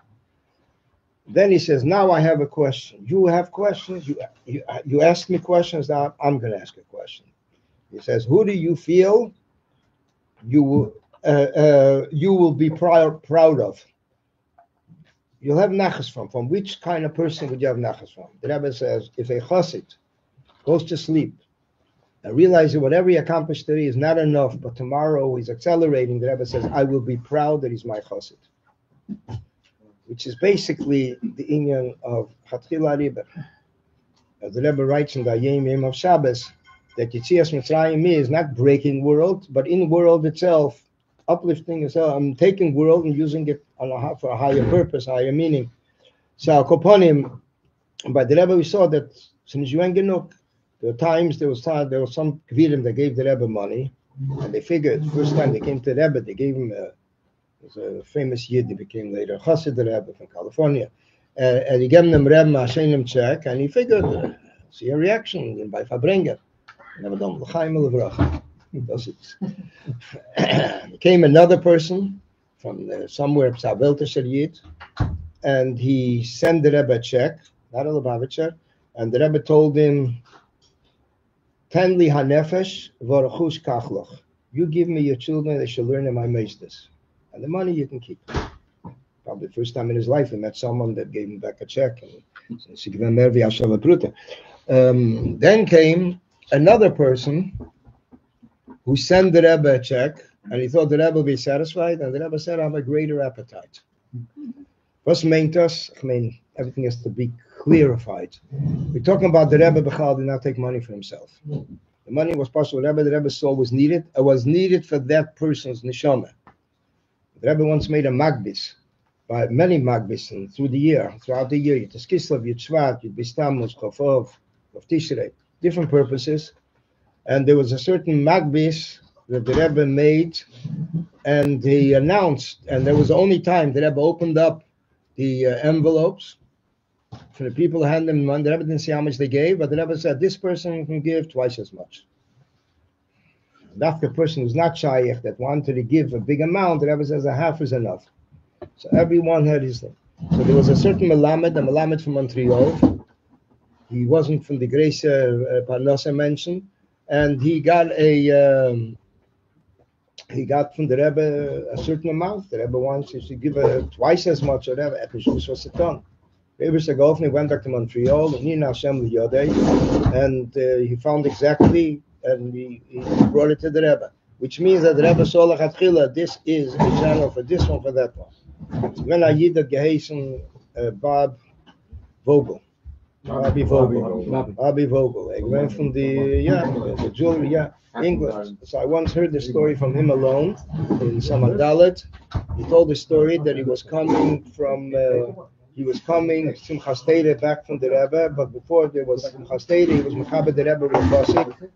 Then he says, now I have a question. You have questions? You ask me questions, now I'm going to ask a question. He says, who do you feel you will be proud of? You'll have nachas from. From which kind of person would you have nachas from? The Rebbe says, if a chassid goes to sleep, I realize that whatever he accomplished today is not enough, but tomorrow he's accelerating. The Rebbe says, I will be proud that he's my chassid. Which is basically the inyan of Chatchila Riber. As the Rebbe writes in the Yom of Shabbos, that Yetzias Mitzrayim is not breaking world, but in world itself, uplifting itself. I'm taking world and using it for a higher purpose, higher meaning. So, Koponim, by the Rebbe we saw that since you ain't genug, there was some Kvirim that gave the Rebbe money, and they figured the first time they came to the Rebbe, they gave him a famous Yid, he became later Chassid the Rebbe from California, and he gave him Rebbe a Shenim check, and he figured, see a reaction by Farbrengen. Never done L'chaim L'vracha. He does it. Came another person from somewhere, Psa Yid, and he sent the Rebbe a check, not a Lubavitcher, and the Rebbe told him, Ten li hanefesh v'arachush kachloch. You give me your children, they shall learn in my meistus. And the money you can keep. Probably the first time in his life he met someone that gave him back a check. Then came another person who sent the Rebbe a check, and he thought the Rebbe would be satisfied, and the Rebbe said, I have a greater appetite. What's meant us? Everything has to be clarified. We're talking about the Rebbe Bechal did not take money for himself. The money was possible. The Rebbe saw was needed. It was needed for that person's neshama. The Rebbe once made a magbis, by many magbis throughout the year, Yud Kislev, Yud Shvat, Yud Bistamuz, chof, of Tishrei, different purposes. And there was a certain magbis that the Rebbe made, and he announced, and there was the only time the Rebbe opened up the envelopes for the people to hand them money. The Rebbe didn't see how much they gave, but the Rebbe said, this person can give twice as much. That's the person who's not shaykh that wanted to give a big amount. The Rebbe says a half is enough. So everyone had his thing. So there was a certain Melamed from Montreal. He wasn't from the Grace Parnassa mentioned, and he got from the Rebbe a certain amount. The Rebbe wants to give twice as much or whatever. Was a ton. Rebbe Sagovni went back to Montreal, and he found exactly, and he brought it to the Rebbe, which means that the Rebbe saw lachatchila, this is a channel for this one, for that one. So when I Yid had geheißen Bob Vogel. Rabbi Vogel. Ik ben from the jewelry, England. So I once heard the story from him alone in Samadalit. He told the story that he was coming Simchas Torah back from the Rebbe, but before there was Simchas Torah, he was Mechaber the Rebbe with Pasik,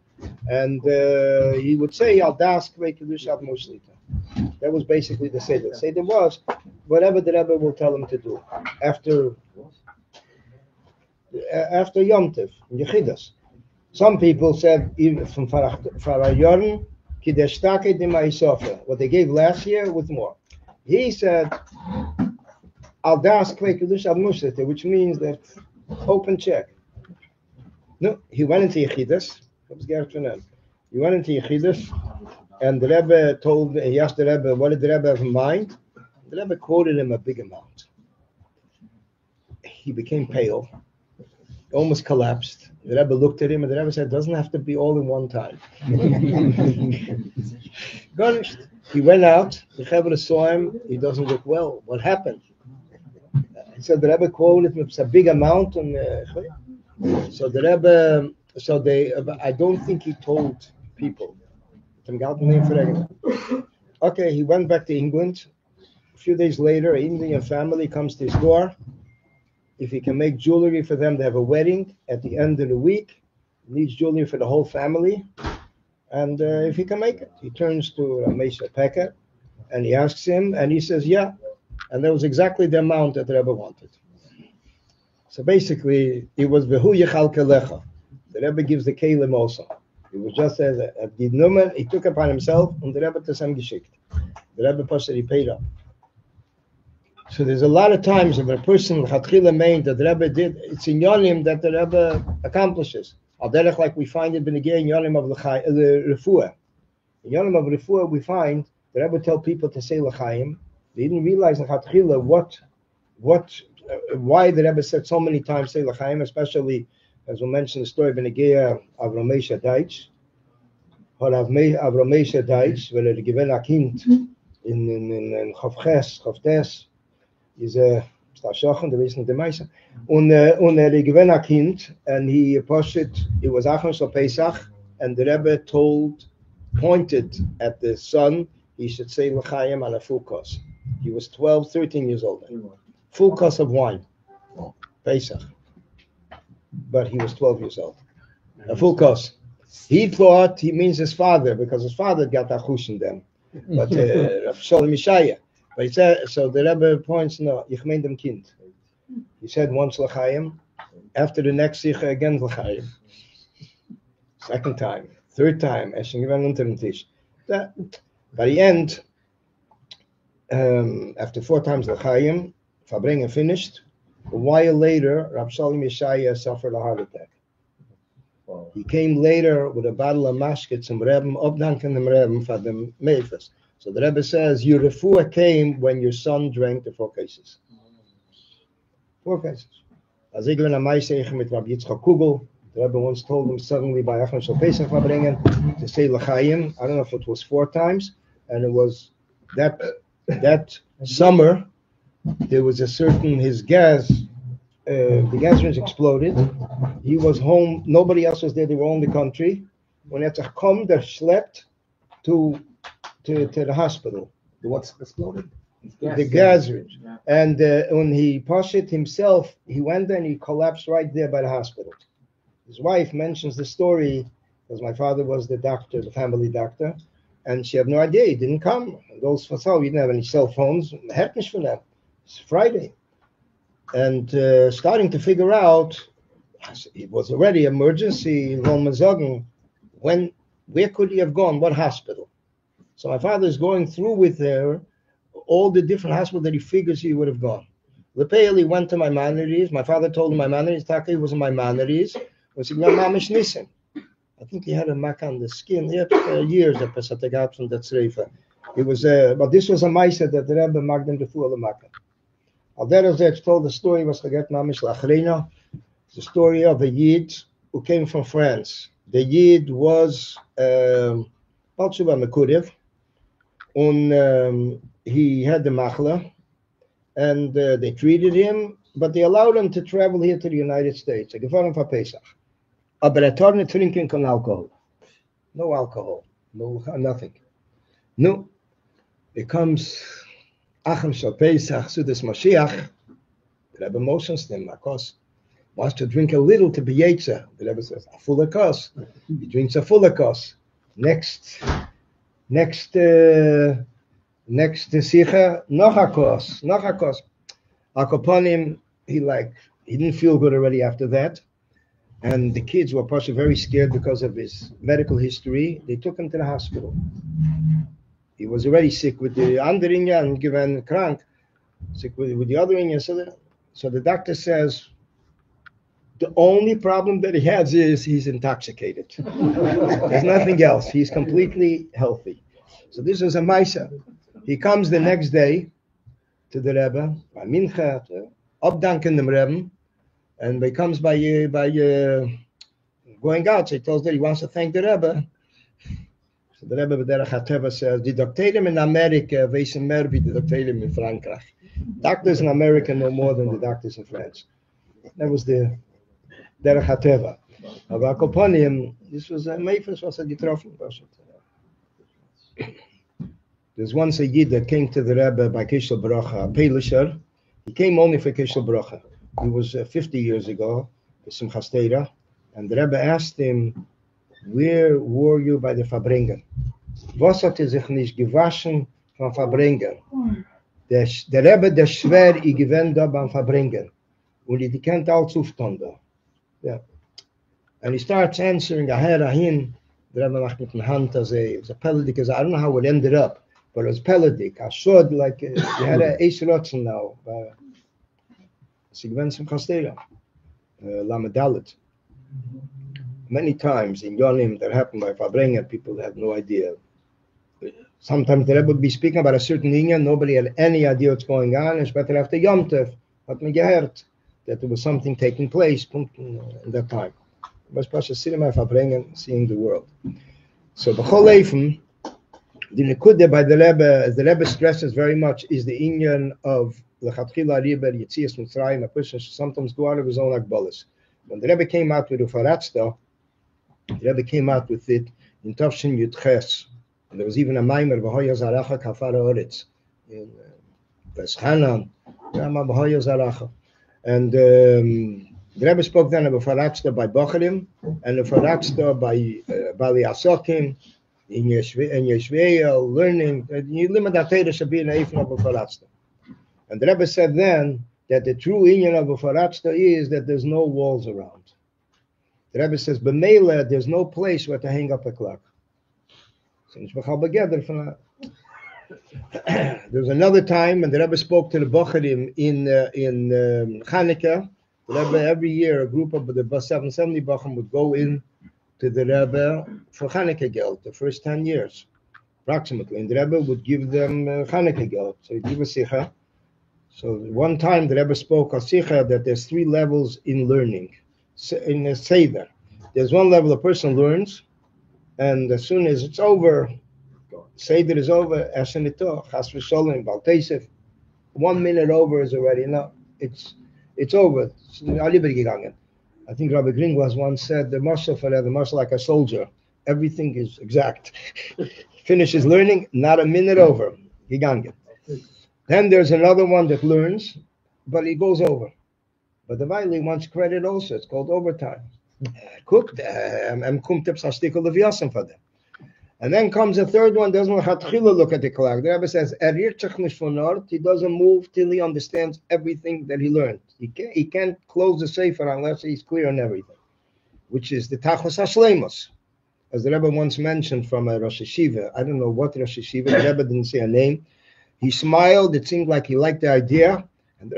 and he would say, Al das kvei kedush ad mushlita. That was basically the Seder. The Seder was whatever the Rebbe will tell him to do after Yom Tov, Yechidas. Some people said even from Farayorn, Kideshtake de Maisofa. What they gave last year with more. He said, Al das kvei kedush ad mushlita, which means that open check. No, he went into Yechidas. He went into Yechidas, and the Rebbe he asked the Rebbe, what did the Rebbe have in mind? The Rebbe quoted him a big amount. He became pale, almost collapsed. The Rebbe looked at him, and the Rebbe said, doesn't have to be all in one time. Garnished. He went out, the Rebbe saw him, he doesn't look well. What happened? He said, the Rebbe quoted him a big amount, and so the Rebbe, I don't think he told people. Okay, he went back to England. A few days later, an Indian family comes to his door. If he can make jewelry for them, they have a wedding at the end of the week. He needs jewelry for the whole family. And if he can make it, he turns to Ramesha Pekka and he asks him, and he says, yeah. And that was exactly the amount that the Rebbe wanted. So basically, it was Vehu Yechal Kelecha. The Rebbe gives the Kalim also. It was just as a number he took upon himself, and the Rebbe to some geschickt. The Rebbe Pasha, he paid up. So there's a lot of times when a person Chatchila meant that the Rebbe did, it's in Yonim that the Rebbe accomplishes. Al-Derech, like we find it in Yonim of the Refuah. In Yonim of Refuah, we find the Rebbe tell people to say L'chaim. They didn't realize in Chatchila why the Rebbe said so many times say L'chaim, especially as we mentioned the story of Benegea of Ramesha Deitch, or of Ramesha Deitch, where they given a kind in Choftes, is a Stashochen, the reason the Meise, and they given a kind, and he posted, it was Achon Shal Pesach, and the Rebbe pointed at the son, he should say L'chaim on a full course. He was 12, 13 years old. Full course of wine, Pesach. But he was 12 years old. A full course. He thought he means his father, because his father got a chush in them. But Shalom Yishaya. But he said, so the Rebbe points, no, ich mein dem Kind. He said once L'chaim, after the next Sikha again L'chaim. Second time, third time, Eschen gewann unter dem Tisch. By the end, after 4 times L'chaim, Farbrengen finished. A while later, Rab Shalom Yeshaya suffered a heart attack. Wow. He came later with a bottle of mashkit, some Rebbe, obdanken dem Rebbe for the meifes. So the Rebbe says, your refuah came when your son drank the 4 cases. 4 cases. As ik ben aan mij zeggen met Rabbi Yitzchak Kugel, the Rebbe once told him suddenly by Achon Shal Pesach Farbrengen to say L'chaim. I don't know if it was 4 times, and it was that summer. There was a certain, the gas range exploded. He was home, nobody else was there, they were all in the country. When it come, they slept to the hospital. What's exploded? The gas range. Yeah. And when he pushed it himself, he went there and he collapsed right there by the hospital. His wife mentions the story, because my father was the doctor, the family doctor, and she had no idea, he didn't come. And those for we didn't have any cell phones, happened for them. It's Friday, and starting to figure out, it was already emergency. Where could he have gone? What hospital? So my father is going through with all the different hospitals that he figures he would have gone. He went to Maimonides. My father told him Maimonides. Taki was in Maimonides. Was he Mamish Nissen? I think he had a mark on the skin. He had years that Pesatagat from that Sreifa. It was, but this was a Maisa that the Rebbe marked him to full Makkah. Al-Derech told the story was Chaget Mamish Lachrena, the story of a Yid who came from France. The Yid was Balshuva Mekurev, and he had the Machla, and they treated him, but they allowed him to travel here to the United States. Gefahren for Pesach. Aber tar nicht trinken kein alcohol. No alcohol. No, nothing. No. It comes Achem Shal Pesach, Sudas Mashiach. The Rebbe motions them, of course. Wants to drink a little to be Yetzer. The Rebbe says, a fuller kos. He drinks a fuller kos. Next Sicha, noch a kos. Akoponim, he didn't feel good already after that. And the kids were probably very scared because of his medical history. They took him to the hospital. He was already sick with the andere Inyan and given krank, sick with the other Inyan. So the doctor says, the only problem that he has is he's intoxicated. There's nothing else. He's completely healthy. So this was a Maisa. He comes the next day to the Rebbe, by Mincha, updanken dem Rebbe, and he comes by going out. So he tells that he wants to thank the Rebbe. So the Rebbe B'derech HaTeva says, the doctorum in America weisen mehr wie the doctorum in Frankreich. Doctors in America know more than the doctors in France. That was the Derech HaTeva. Aber Akoponim, this was a Meifers was a getroffen. There's once a Yid that came to the Rebbe by Kishel Bracha, a Pelisher. He came only for Kishel Bracha. It was 50 years ago, Simchas Torah, and the Rebbe asked him, where were you by the Farbrengen? Was hat sich nicht gewaschen von Farbrengen? Der Rebbe, der schwer, ich gewinnt da beim Farbrengen. Und die kennt alles aufstanden. Yeah. And he starts answering ahin. The Rebbe macht mit der Hand, as it was a Peladik, I don't know how it ended up, but it was Peladik. I showed like, you had a Eish Rotzen now. Sie gewinnt zum Chastera. Lamedalit. Many times in Yonim that happened by Farbrengen, people had no idea. Sometimes the Rebbe would be speaking about a certain Inyan, nobody had any idea what's going on, and especially after Yom Tov, hat man gehört that there was something taking place in that time. It was Pasha Sinema Farbrengen, seeing the world. So B'chol Leifen, the Nekude by the Rebbe, as the Rebbe stresses very much, is the Inyan of L'chatchila Riber Yetzias Mitzrayim. A person should sometimes go out of his own agbolas. When the Rebbe came out with the Faratzta, the Rebbe came out with it in Tavshin Yudches. And there was even a Maimer, V'hoya Zaracha Kafara Oretz, in Veschanan, Rama V'hoya Zaracha. And the Rebbe spoke then of a Faratzta by Bocharim, and a Faratzta by Bali Asokim, in Yeshveya, learning, you limit that Torah should be an Eifin of a Faratzta. And the Rebbe said then that the true union of a Faratzta is that there's no walls around. The Rebbe says, B'meila, there's no place where to hang up a clock. There's another time, and the Rebbe spoke to the Bocharim in Chanukah. The Rebbe, every year, a group of the 770 Bocharim would go in to the Rebbe for Chanukah Geld, the first 10 years, approximately. And the Rebbe would give them Chanukah Geld. So he'd give a Sicha. So one time, the Rebbe spoke on Sicha that there's 3 levels in learning. In a Seder, there's one level a person learns, and as soon as it's over, Seder is over, Ashenito, Chas v'Sholem, Baltesef, 1 minute over is already enough. It's over. I think Rabbi Gringwas once said, the marshal like a soldier. Everything is exact. Finishes learning, not a minute over. Gigangen. Then there's another one that learns, but he goes over. But the Vaili wants credit also. It's called overtime. Cooked, and then comes a third one, doesn't look at the clock. The Rebbe says, he doesn't move till he understands everything that he learned. He can't close the sefer unless he's clear on everything, which is the Tachos HaShlemos. As the Rebbe once mentioned from a Rosh Hashiva, I don't know what Rosh Hashiva, the Rebbe didn't say a name. He smiled, it seemed like he liked the idea, and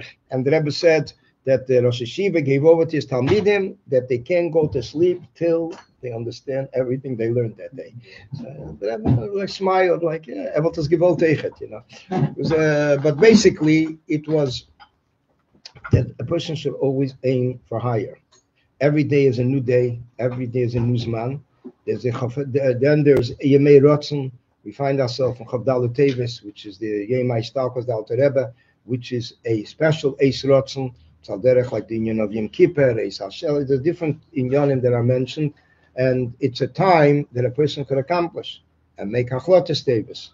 the Rebbe said, that the Rosh Hashiva gave over to his Talmidim, that they can't go to sleep till they understand everything they learned that day. So the Rebbe smiled, like, yeah, Eveltas Gevol Teichet, you know. It was, but basically, it was that a person should always aim for higher. Every day is a new day. Every day is a new Zman. Then there's Yemei Rotzen. We find ourselves in Chavdalu Teves, which is the Yemei Stalkos Dal Rebbe, which is a special Eis Rotzen, Tzalderech, like the union of Yom Kippur, Eis HaShel, the different inyanim that are mentioned, and it's a time that a person could accomplish and make achlotes teves.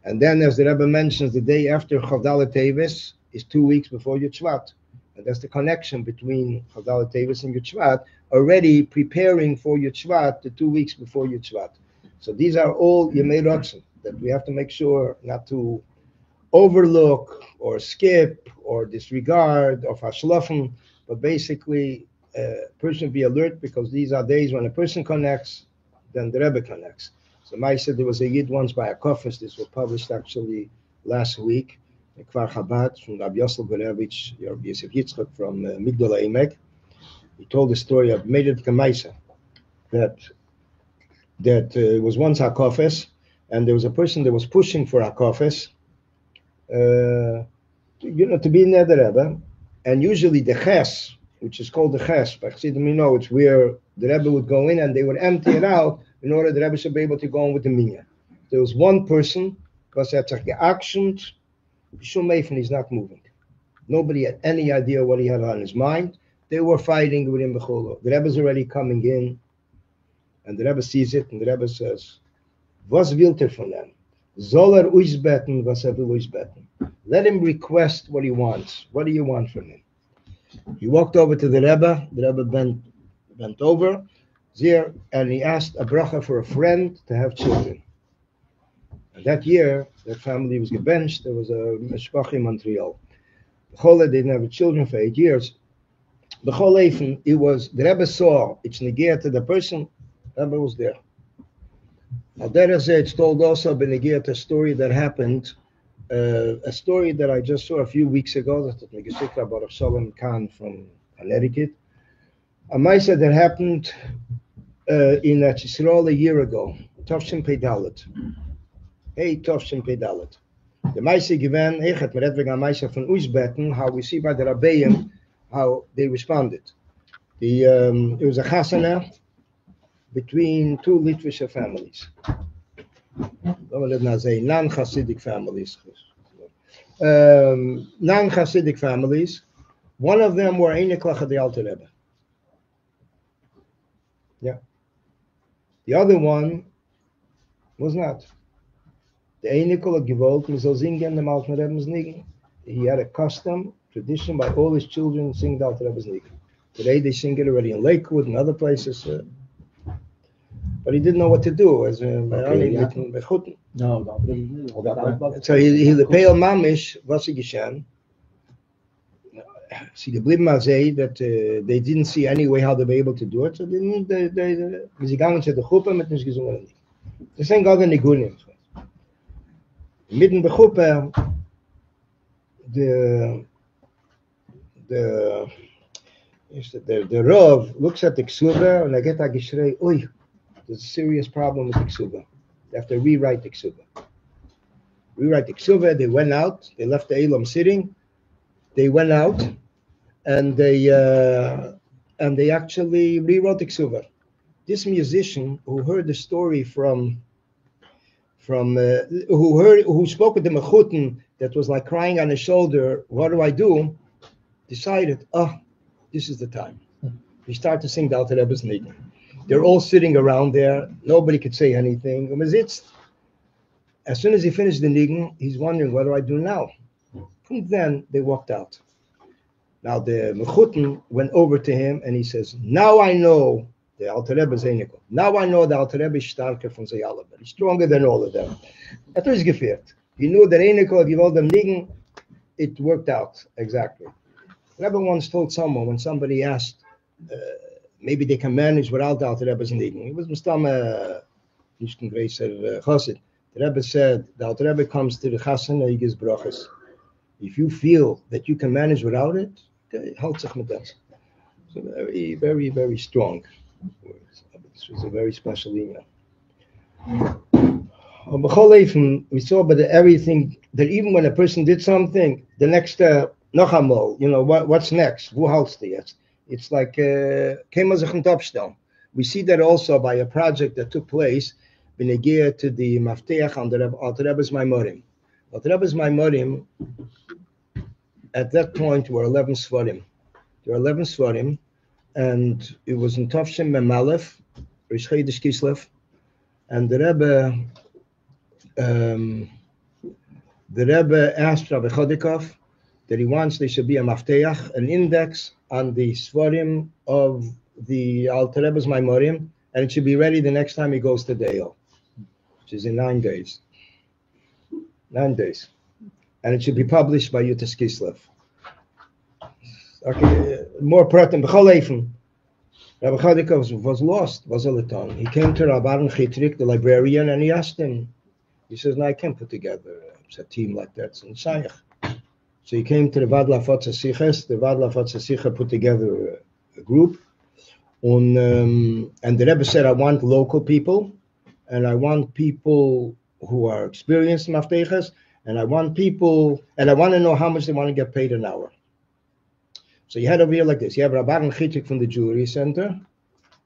And then, as the Rebbe mentions, the day after Chavdalet Teves is 2 weeks before Yud Shvat. And that's the connection between Chavdalet Teves and Yud Shvat, already preparing for Yud Shvat the 2 weeks before Yud Shvat. So these are all Yemei Ratzon that we have to make sure not to overlook or skip or disregard of Hashlofen, but basically a person be alert, because these are days when a person connects, then the Rebbe connects. So Mai said there was a Yid once by a chofes. This was published actually last week. Kvar Chabad from Rabbi Yosel Berevich, Rabbi Yosef Yitzchak from Migdal Emek. He told the story of Medet Kamaisa that was once a chofes, and there was a person that was pushing for a chofes, to be near the Rebbe, and usually the ches, which is called the ches, by Chassidim, it's where the Rebbe would go in and they would empty it out in order the Rebbe should be able to go on with the minyan. There was one person, was geactioned, he's not moving. Nobody had any idea what he had on his mind. They were fighting with him. The Rebbe's already coming in, and the Rebbe sees it, and the Rebbe says, "Was will von them? Soll ausbeten, was will ausbeten? Let him request what he wants. What do you want from him?" He walked over to the Rebbe. The Rebbe bent over there, and he asked a bracha for a friend to have children. And that year, that family was gebenched. There was a mishpacha in Montreal. The Chole didn't have children for 8 years. The Chole, it was, the Rebbe saw, it's negir to the person, the Rebbe was there. Al Derech it's told also benegir to a story that happened, a story that I just saw a few weeks ago, that's the Megasikra about Shalom Khan from Connecticut. A Maisa that happened in Yisrael a year ago, Tovshin Pedalet. Hey, Tovshin Pedalet. The Maisa given, Echet Meredvega Maisa von Usbeten, how we see by the Rabbeim, how they responded. It was a chasana between two Litvish families. Non-Hasidic families. Non-Hasidic families. One of them were Einik Lachad Alter Rebbe. Yeah. The other one was not. The Einik had gewollt, we soll singen dem Alter Rebbe's Nigen. He had a custom, tradition by all his children sing the Alter Rebbe's Nigen. Today they sing it already in Lakewood and other places. But he didn't know what to do. So he lepel mamish was geschehen. Sie geblieben als that they didn't see any way how they were able to do it. So they gegangen zu der Gruppe mit nicht gesungen. Das sind gar nicht gut. Mitten der Gruppe the Rav looks at the Ksuba and I get a gishrei, oi, there's a serious problem with the Ksuba. They have to rewrite the Ksuba. They went out, they left the Elam sitting, they went out and they actually rewrote the Ksuba. This musician who heard the story who spoke with the Mechutin that was like crying on his shoulder, what do I do? Decided, this is the time. We start to sing the Alter Rebbe's Nigen. They're all sitting around there. Nobody could say anything. As soon as he finished the Nigen, he's wondering, what do I do now? And then they walked out. Now the Mechutin went over to him and he says, now I know the Alter Rebbe is Einikol. Now I know the Alter Rebbe is starker from Zayalab. He's stronger than all of them. That was gefehrt. He knew that Einikol, if you all them Nigen, it worked out exactly. Rebbe once told someone, when somebody asked, maybe they can manage without the Alter Rebbe's Nigen. He was Mustama Nishkin Greiser Chassid. The Rebbe said, the Alter Rebbe comes to the Chassan and he gives brachas. If you feel that you can manage without it, halt sich mit das. So very, very, very strong words. This was a very special email. We saw but everything, that even when a person did something, the next Nochamol, what's next? Who halts the yes? It's like we see that also by a project that took place in a gear to the Mafteach on the Alter Rebbe's Maimorim. Alter Rebbe's Maimorim at that point were 11 Svarim. There are 11 Svarim, and it was in Tavshin Memalef, Rish Chodesh Kislev, and the Rebbe asked Rabbi Chodikov that he wants there should be a mafteach, an index on the Svarim of the Alter Rebbe's Maimorim, and it should be ready the next time he goes to Deo, which is in 9 days. 9 days. And it should be published by Yutas Kislev. Okay, more pratim. B'chol Eifen, Rabbi Chodikov was lost, was all the time. He came to Rabban Chitrik, the librarian, and he asked him, he says, no, I can't put together a team like that. It's in Shaykh. So he came to the Vad Lafot Siches. The Vad Lafot Sicha put together a group. And the Rebbe said, I want local people, and I want people who are experienced maftechas, and I want to know how much they want to get paid an hour. So you had over here like this. You have Rabban Chitrik from the Jewelry Center,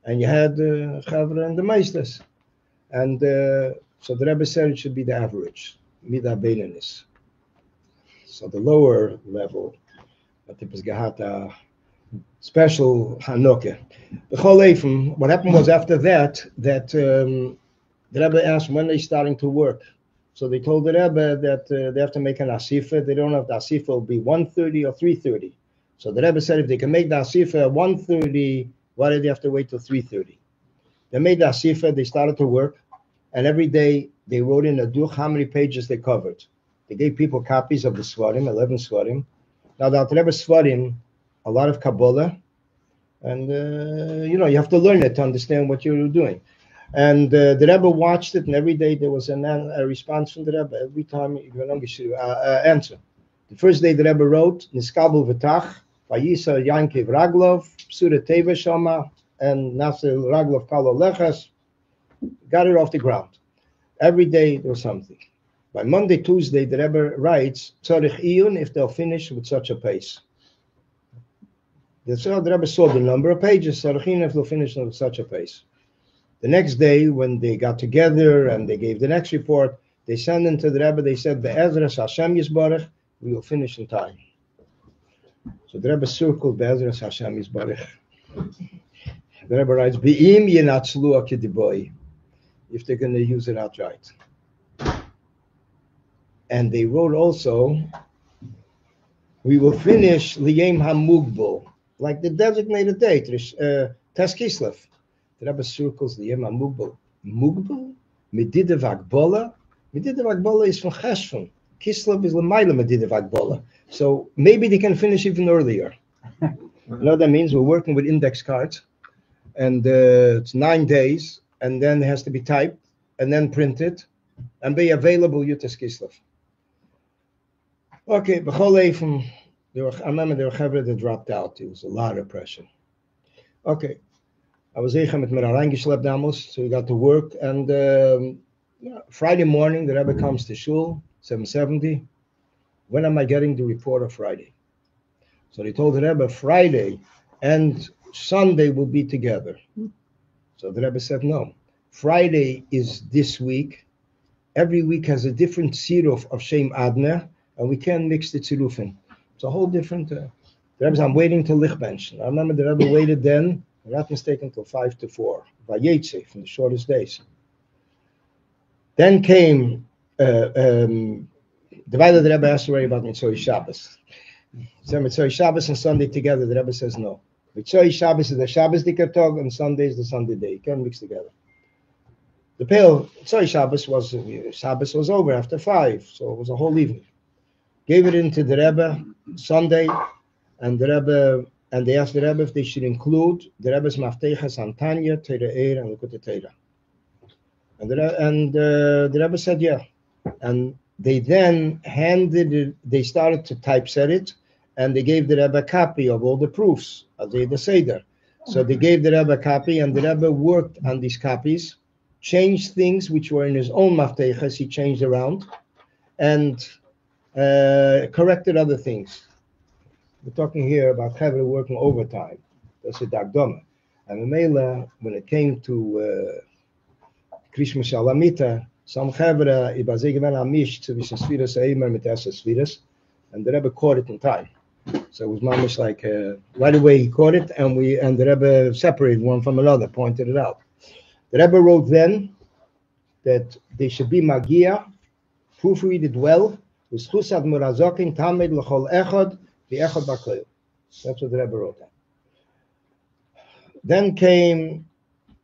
and you had Chavra and the Meisters. And so the Rebbe said it should be the average, Midah Beinanis. So the lower level, that it was Gehata special Hanukkah. What happened was after that the Rebbe asked when they're starting to work. So they told the Rebbe that they have to make an asifa. They don't know if the asifa will be 1:30 or 3:30. So the Rebbe said if they can make the asifa at 1:30, why did they have to wait till 3:30? They made the asifa, they started to work, and every day they wrote in a duch how many pages they covered. They gave people copies of the Svarim, 11 Svarim. Now the Alter Rebbe Svarim, a lot of Kabbalah, and you have to learn it to understand what you're doing. And the Rebbe watched it, and every day there was a response from the Rebbe. Every time you answer. The first day the Rebbe wrote Niskabel V'tach, Vayisa Yankiv Raglov, Psura Teves Shama, and Nasel Raglov Kalo Lechas. Got it off the ground. Every day there was something. By Monday, Tuesday, the Rebbe writes Tzorich Iyun if they'll finish with such a pace. The Rebbe saw the number of pages, Tzorich Iyun if they'll finish with such a pace. The next day, when they got together and they gave the next report, they sent into the Rebbe, they said, Be'ezras Hashem Yisbarach, we will finish in time. So the Rebbe circled Be'ezras Hashem Yisbarach. The Rebbe writes, Be'im yenatzlu akidiboi, if they're going to use it outright. And they wrote also, we will finish Liyem HaMugbal, like the designated date, Tes Kislev. The Rebbe circles Liyem HaMugbal. Mugbal? Medidav Agbola? Medidav Agbola is from Cheshvan. Kislev is Lamaila Medidav Agbola. So maybe they can finish even earlier. You know what that means? We're working with index cards, and it's 9 days, and then it has to be typed, and then printed, and be available Yutas Kislev. Okay, B'chol Eifen, I remember there were Chavre that dropped out. It was a lot of pressure. Okay, I was Eichem mit mir reingeschleppt damals, so we got to work, and Friday morning, the Rebbe comes to Shul, 7:70. When am I getting the report of Friday? So they told the Rebbe Friday and Sunday will be together. So the Rebbe said no. Friday is this week. Every week has a different siruf of Shem Adner, and we can't mix the tzirufin. It's a whole different. The Rebbe said, I'm waiting till Lichbench. I remember the Rebbe waited then, I'm not mistaken, till 5 to 4. Vayetze, from the shortest days. Then came, the Rebbe asked already about Mitzvah Shabbos. So Mitzvah Shabbos and Sunday together, the Rebbe says no. Mitzvah Shabbos is the Shabbos Dikar Tog, and Sunday is the Sunday day. You can't mix together. The pale Mitzvah Shabbos was over after 5, so it was a whole evening. Gave it into the Rebbe Sunday, and the Rebbe, and they asked the Rebbe if they should include the Rebbe's Maftechas on Tanya, Teira Eir, and Likutei Teira. And the Rebbe said yeah. And they then they started to typeset it, and they gave the Rebbe a copy of all the proofs of the Seder. So they gave the Rebbe a copy, and the Rebbe worked on these copies, changed things which were in his own Maftechas, he changed around, and corrected other things. We're talking here about Chavre working overtime. That's a Dagdoma. And Mela, when it came to Krishma Shalamita, some Chavre, Ibazegman Amish, zwischen Sfiras Eimer mit Essa Sfiras, and the Rebbe caught it in time. So it was mamish like right away he caught it, and the Rebbe separated one from another, pointed it out. The Rebbe wrote then that they should be magia, proofread it well, with chusad murazokin tamed l'chol echad v'echad b'koil. That's what the Rebbe wrote. Then came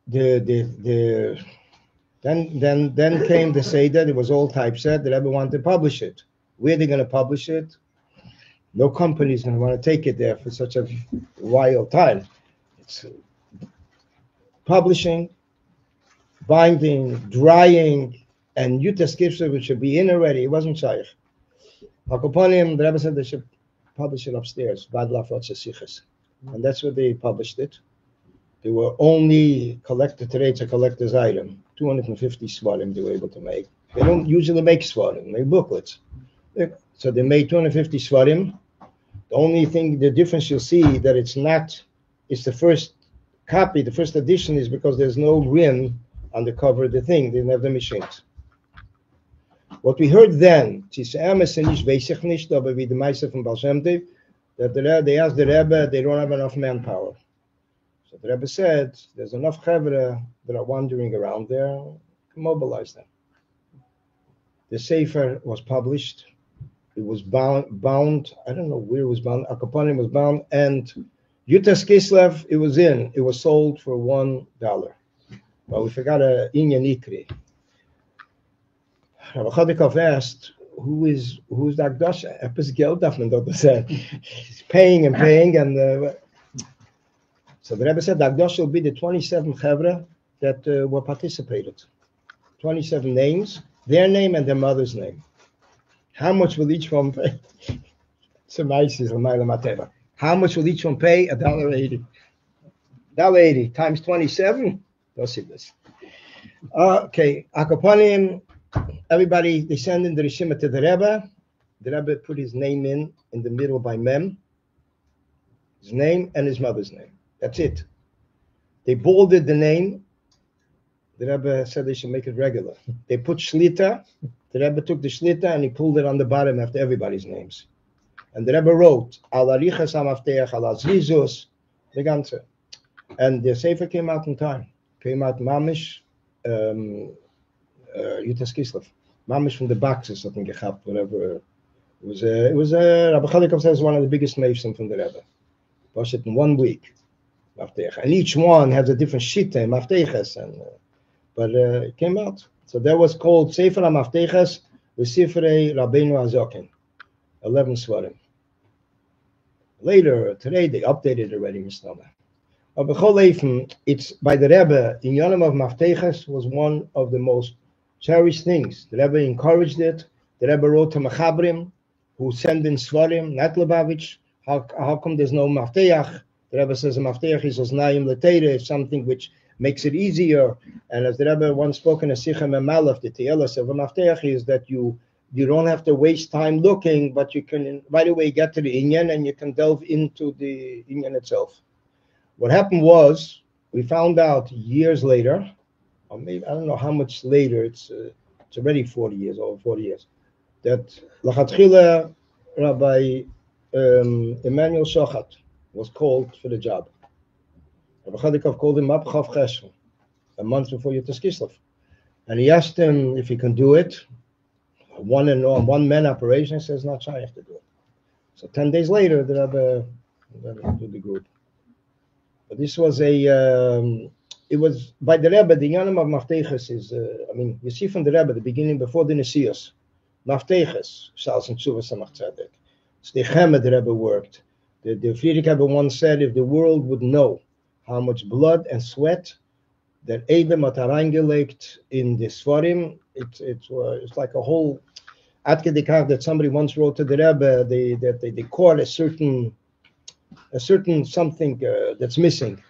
then came the Seder. It was all typeset. The Rebbe wanted to publish it. Where are they going to publish it? No company is going to want to take it there for such a wild time. It's publishing, binding, drying, and Yutas Kifsa, which should be in already. It wasn't shaykh. The Rebbe said they should publish it upstairs. And that's where they published it. They were only collected today. It's a collector's item. 250 svarim they were able to make. They don't usually make svarim, they make booklets. So they made 250 svarim. The only thing, the difference you'll see that it's the first copy, the first edition is because there's no rim on the cover of the thing. They didn't have the machines. What we heard then, that they asked the Rebbe, they don't have enough manpower. So the Rebbe said, there's enough chevra that are wandering around there, mobilize them. The Sefer was published. It was bound. I don't know where it was bound. Akapanim was bound. And Yutas Kislev, it was sold for $1. But we forgot a Inyan Ikri. Rabbi Chodikov asked, who's the Akdasha? Epis Geld darf man dort sagen. He's paying, and so the Rebbe said the Akdasha will be the 27 chevra that were participated. 27 names, their name and their mother's name. How much will each one pay? How much will each one pay? $1.80. $1.80 times 27. Don't see this. Okay, Akapanim. Everybody, they send in the Rishima to the Rebbe. The Rebbe put his name in the middle by Mem. His name and his mother's name. That's it. They bolded the name. The Rebbe said they should make it regular. They put Shlita. The Rebbe took the Shlita and he pulled it on the bottom after everybody's names. And the Rebbe wrote, Al Arichas HaMafteach, Al Azrizus, the Ganze. And the Sefer came out in time. Came out Mamish, Yutas Kislev. Mamish from the boxes, I think, whatever. It was Rabbi Chodikov says, one of the biggest meifsim from the Rebbe. Washed it in 1 week. And each one has a different shita, Mafteches, but it came out. So that was called Sefer HaMafteches V'Sifrei Rabbeinu Hazokin, 11 svarim. Later, today, they updated already, Mr. But it's by the Rebbe, in Yonam of Mafteches was one of the most cherished things. The Rebbe encouraged it. The Rebbe wrote to Machabrim, who send in svarim, not Lubavitch. How come there's no Mafteach? The Rebbe says a Mafteach is Oznayim L'Teire, something which makes it easier. And as the Rebbe once spoke in a Sichem Emalaf, the Tielas of a Mafteach is that you don't have to waste time looking, but you can right away get to the Inyan and you can delve into the Inyan itself. What happened was, we found out years later, or maybe, I don't know how much later, it's already over 40 years, that Lachatchila Rabbi Emmanuel Shochat was called for the job. Rabbi Chodikov called him up Chav Chesron, a month before Yutas Kislev. And he asked him if he can do it. One-man operation. He says, not shaykh to do it. So 10 days later, the Rebbe did the group. But this was it was by the Rebbe, the Yanim of Mafteches is, you see from the Rebbe, the beginning, before the Nesios, Mafteches, Shals and Tshuva Samach Tzedek. It's the Chemed the Rebbe worked. The Friedrich Rebbe once said, if the world would know how much blood and sweat that Eben had reingelegt in the Svarim, it's like a whole Ad Kedei Kach that somebody once wrote to the Rebbe, they caught a certain something that's missing.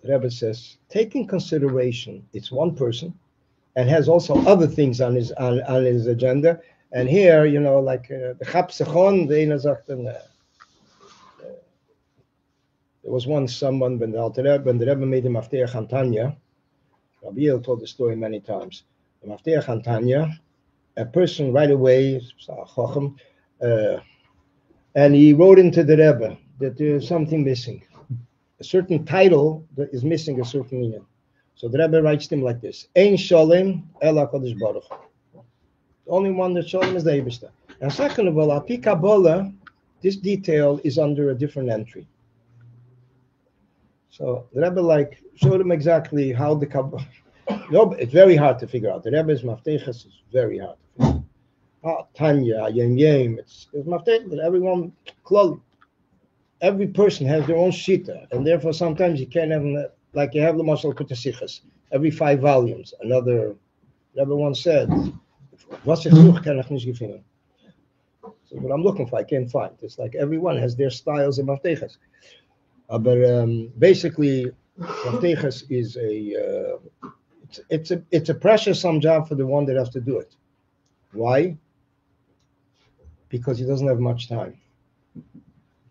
The Rebbe says, take in consideration it's one person and has also other things on his agenda. And here, like the Chap Sechon, the Eina Zachten, there was once someone when the Rebbe made him Mafteach Antanya. Rabbi Yel told the story many times. The Mafteach Antanya, a person right away, And he wrote into the Rebbe that there's something missing. A certain title that is missing a certain meaning. So the Rebbe writes to him like this: Ein Sholem El HaKadosh Baruch Hu. The only one that Sholem is the Eibishter. And second of all, Al Pi Kabbalah, this detail is under a different entry. So the Rebbe showed him exactly how the Kabbalah. No, it's very hard to figure out. The Rebbe's Mafteches is very hard to figure out. Tanya, Yem, it's Maftech, but everyone, every person has their own shita, and therefore sometimes you can't have, like you have the Mashal Kutasichas, every 5 volumes. Another Rebbe once said, was ich suche, kann ich nicht gefunden. So what I'm looking for, I can't find. It's like everyone has their styles of Mafteches. But basically, Mafteches is it's a precious some job for the one that has to do it. Why? Because he doesn't have much time.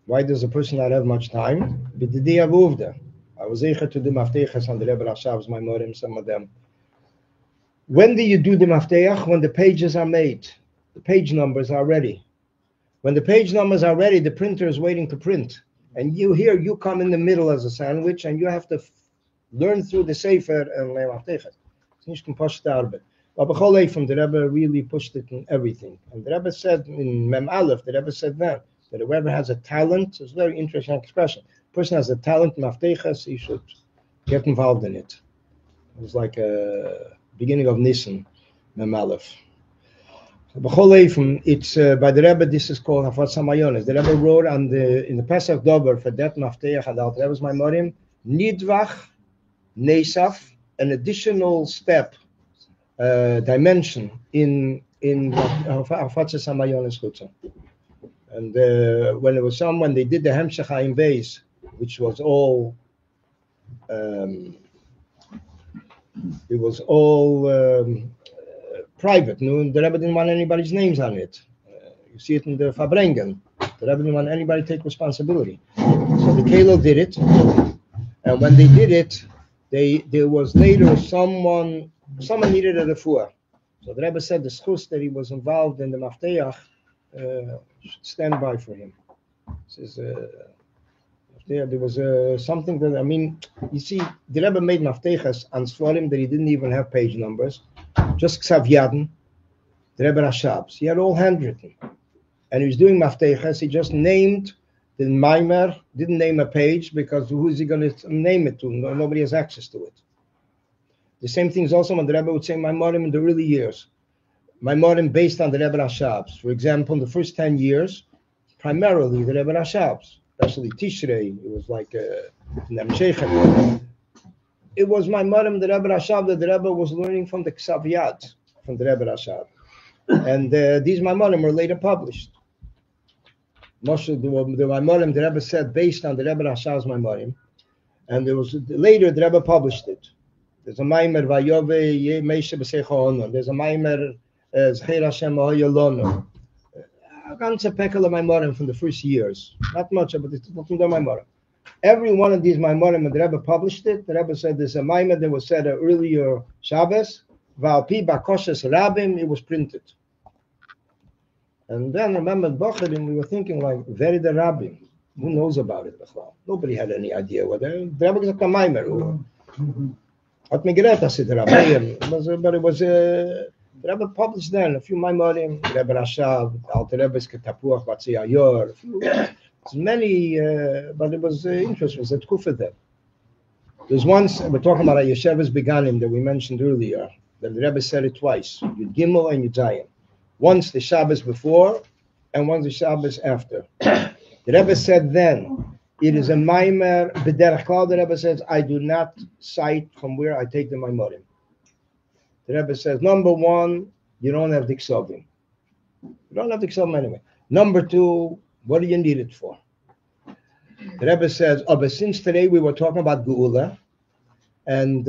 Why does a person not have much time? I was able to do Mafteches on the Rebbe Rashav's, my Morim, some of them. When do you do the Mafteach? When the pages are made. The page numbers are ready. When the page numbers are ready, the printer is waiting to print. And you come in the middle as a sandwich, and you have to learn through the Sefer and learn Mafteches. It's nicht push the arbeit. But the Rebbe really pushed it in everything. And the Rebbe said in Mem Aleph, the Rebbe said that whoever has a talent, it's a very interesting expression. A person has a talent, Mafteches, he should get involved in it. It was like a beginning of Nisan, Mem Aleph. It's by the Rebbe. This is called Hafat Samayonis. The Rebbe wrote in the Pesach Dover for that Mafteach and that was my Morim Nidvach Nesaf, an additional step, dimension in Hafat Samayonis Chutza. And when it was when they did the Hemshech in base, which was all private. No, the Rebbe didn't want anybody's names on it. You see it in the Farbrengen. The Rebbe didn't want anybody to take responsibility. So the Kelo did it, and when they did it, there was later someone needed a refuah. So the Rebbe said the schus that he was involved in the Mafteach should stand by for him. Says there was something that you see, the Rebbe made Mafteches on Sforim that he didn't even have page numbers. Just Ksav Yadin, the Rebbe Rashab's. He had all handwritten. And he was doing Mafteches. He just named the Maimer, didn't name a page because who is he going to name it to? Nobody has access to it. The same thing is also when the Rebbe would say Maimorim in the early years. Maimorim based on the Rebbe Rashab's. For example, in the first 10 years, primarily the Rebbe Rashab's, especially Tishrei, it was like Nemshech. It was Maimorim, the Rebbe Rashab, that the Rebbe was learning from the Ksav Yad, from the Rebbe Rashab. And these Maimorim were later published. Most of the Maimorim, the Rebbe said, based on the Rebbe Rashab's Maimorim. And later the Rebbe published it. There's a Maimer, Vayove, Meishe B'Secha Ono. There's a Maimer, Zcher Hashem Ahoyolono. A ganze pekel of Maimorim from the first years. Not much, but it's from the Maimorim. Every one of these Maimorim, the Rebbe published it. The Rebbe said there's a Maimer that was said earlier Shabbos, Valpi Bakoshes Rabbim, it was printed. And then remember Bocharim, we were thinking like, very the Rabbim. Who knows about it? Nobody had any idea whether the Rebbe was a Maimer. Hat me geredet, dass the Rabbim, but it was the Rebbe published then a few Maimorim, the Rebbe Rashav, the Alter Rebbe's Ketapuach, Batzi Ayor, many, but it was interesting. It was a tkufa there. There's once, we're talking about a Yeshevas Beganim that we mentioned earlier, that the Rebbe said it twice, Yud Gimel and Yud Zayin. Once the Shabbos before, and once the Shabbos after. The Rebbe said then, it is a Maimer, B'derech Klal, the Rebbe says, I do not cite from where I take the Maimorim. The Rebbe says, number one, you don't have the Ksovim. You don't have the Ksovim anyway. Number two, what do you need it for? The Rebbe says, but since today we were talking about Geula, and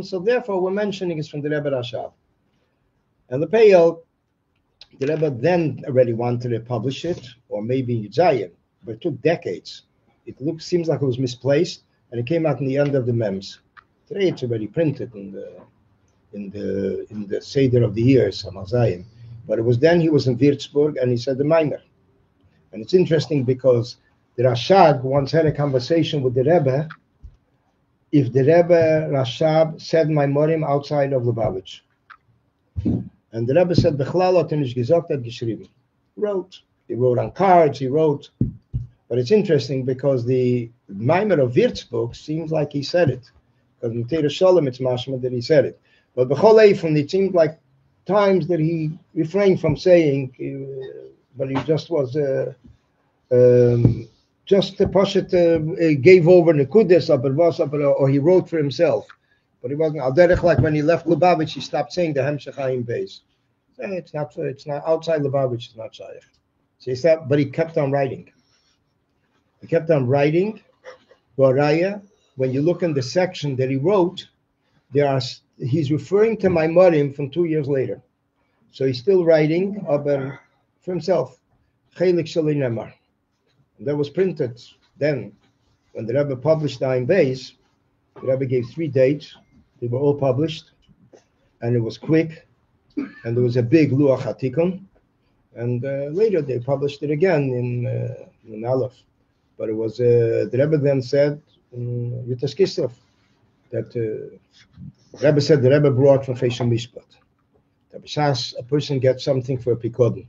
so therefore we're mentioning it from the Rebbe Rashab. And the Peyel, the Rebbe then already wanted to publish it, or maybe Zayin, but it took decades. It seems like it was misplaced, and it came out in the end of the Mems. Today it's already printed in the Seder of the years, Zayin. But it was then he was in Würzburg and he said the Maimer. And it's interesting because the Rashab once had a conversation with the Rebbe if the Rebbe Rashab said Maimorim outside of Lubavitch. And the Rebbe said, Bechlal hat nicht gesagt, hat geschrieben. He wrote on cards, he wrote. But it's interesting because the Maimer of Würzburg seems like he said it. Because in Teres Shalom it's mashma that he said it. But Bechol Eifon, it seemed like times that he refrained from saying, but he just was just the Pashat gave over Nekudes, or he wrote for himself. But he wasn't al derech like when he left Lubavitch, he stopped saying the Hemshechayim base. It's not outside Lubavitch, it's not Shaykh. So he stopped, but he kept on writing. He kept on writing. Baraya, when you look in the section that he wrote, he's referring to Maimorim from 2 years later. So he's still writing for himself. Chelik Shalei Nemar. That was printed then. When the Rebbe published the Ayin Beis, the Rebbe gave 3 dates. They were all published. And it was quick. And there was a big Luach HaTikun. And later they published it again in Aleph. But it was, the Rebbe then said, Yutas Kislev, that the Rebbe said the Rebbe brought from Chesham Mishpat. That B'shas a person gets something for a Pikodin,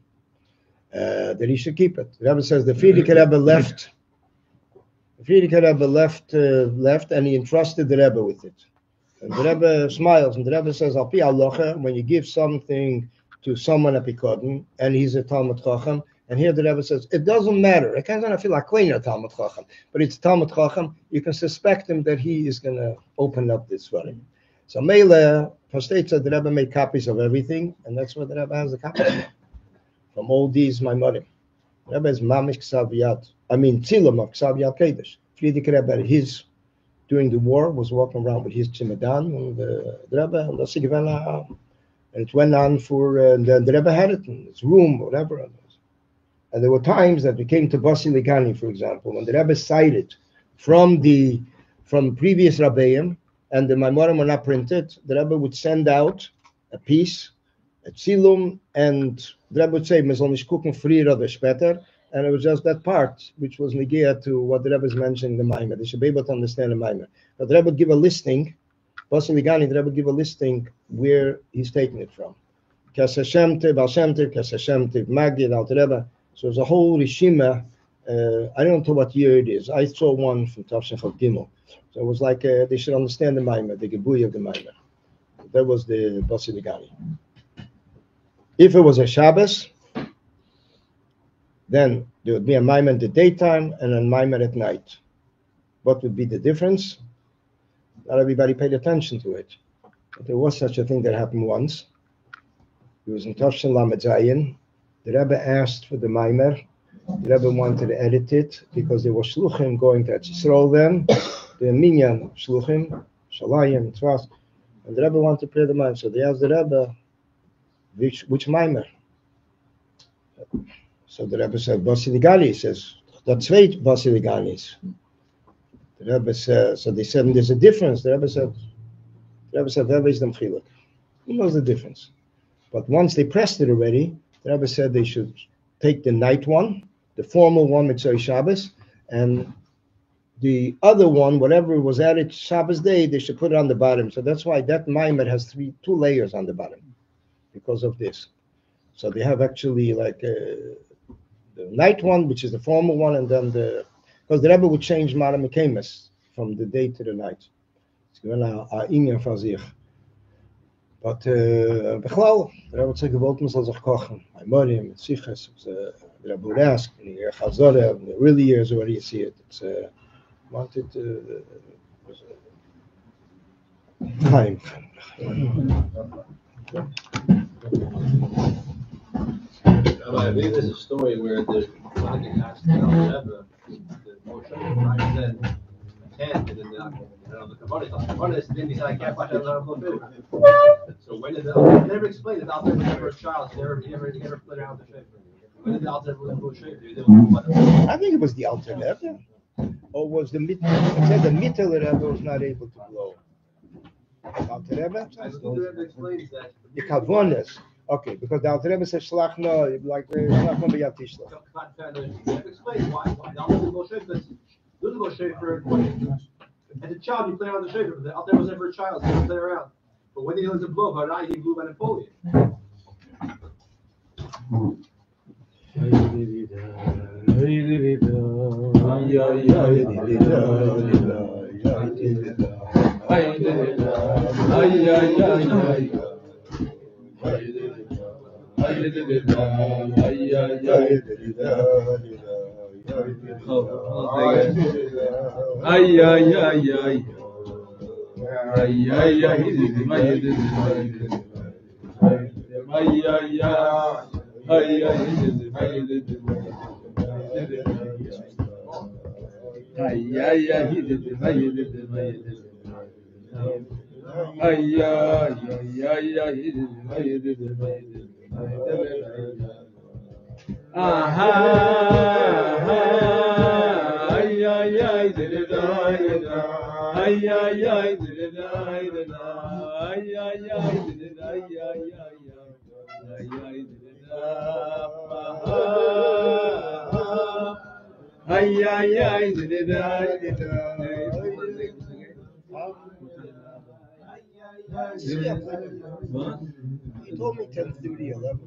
that he should keep it. The Rebbe says the Frierdiker Rebbe left. The Frierdiker Rebbe left, and he entrusted the Rebbe with it. And the Rebbe smiles, and the Rebbe says, Al Pi Halacha, when you give something to someone a Pikodin, and he's a Talmud Chacham, and here the Rebbe says, it doesn't matter. It can't feel like a Talmud Chacham, but it's Talmud Chacham. You can suspect him that he is going to open up this for him. So Mele, Pastate said the Rebbe made copies of everything, and that's what the Rebbe has the copies from all these Maimorim. The Rebbe is Mamish Ksav Yad. Tzilam of Ksav Yad Kodesh. Frierdiker Rebbe, during the war, was walking around with his Chimadan, and the Rebbe, and it went on for, the Rebbe had it in his room, whatever. And there were times that we came to Basi Ligani, for example, when the Rebbe cited from previous Rabbeim, and the Maimorim were not printed, the Rebbe would send out a piece, a tzilum, and the Rebbe would say, "Man soll nicht gucken früher oder später," and it was just that part, which was negea to what the Rebbe is mentioning in the Maimer. They should be able to understand the Maimer. But the Rebbe would give a listing, Basi Ligani, the Rebbe would give a listing where he's taking it from. Kes Hashem Tev, Al Shem Tev, Kes Hashem Tev, Magid, Al Rebbe. So there's a whole Rishima. I don't know what year it is. I saw one from Tavshin Chal Gimel. So it was like they should understand the Maimer, the Gebuy of the Maimer. That was the Basi Ligani. If it was a Shabbos, then there would be a Maimer in the daytime and a Maimer at night. What would be the difference? Not everybody paid attention to it. But there was such a thing that happened once. It was in Tavshin Lamed Zayin. The Rebbe asked for the Maimer. The Rebbe wanted to edit it because there were shluchim going to Yisrael then, the minyan shluchim, shalayim, tzvas, and the Rebbe wanted to pray the Maimer. So they asked the Rebbe, which Maimer? So the Rebbe said, Basi Ligani. He says, that's right, Basi Liganis. The Rebbe said, so they said, there's a difference. The Rebbe said, Rebbe is the mchiluk. Who knows the difference? But once they pressed it already, the Rebbe said they should take the night one, the formal one, Mitzvah Shabbos, and the other one, whatever was added Shabbos day, they should put it on the bottom. So that's why that Maimer has 2 layers on the bottom, because of this. So they have actually like the night one, which is the formal one, and then because the Rebbe would change Mara Mekemes from the day to the night. But Bechlal, the Rebbe would say, gewollt man soll sich kochen. Maimorim, mit Siches, the Rebbe would ask, in the Chazorah, in the early years where you see it, it's wanted time. I believe there's a story where the Tzaddik asked the Rebbe, the Moshe Rabbeinu said, and then the Kabbalah didn't decide, I can't watch another food. So when did the never explained that the Alter was never a child, he never put out the shape. When did the Alter was shape? I think it was the Alter Rebbe, or was the Mittel? It said the Mittel Rebbe was not able to blow. Alter Rebbe? I think the Rebbe explains that The Kavonas. Okay, because the Alter Rebbe says Shlach no, like Shlach no b'yad tishlach. Explain why. The Alter Rebbe goes shofar because there's no shofar. As a child, you play around the shofar, but the Alter Rebbe was never a child, so he didn't play around. But when he was a blow, but he blew by Napoleon. He told me 10:30, 11.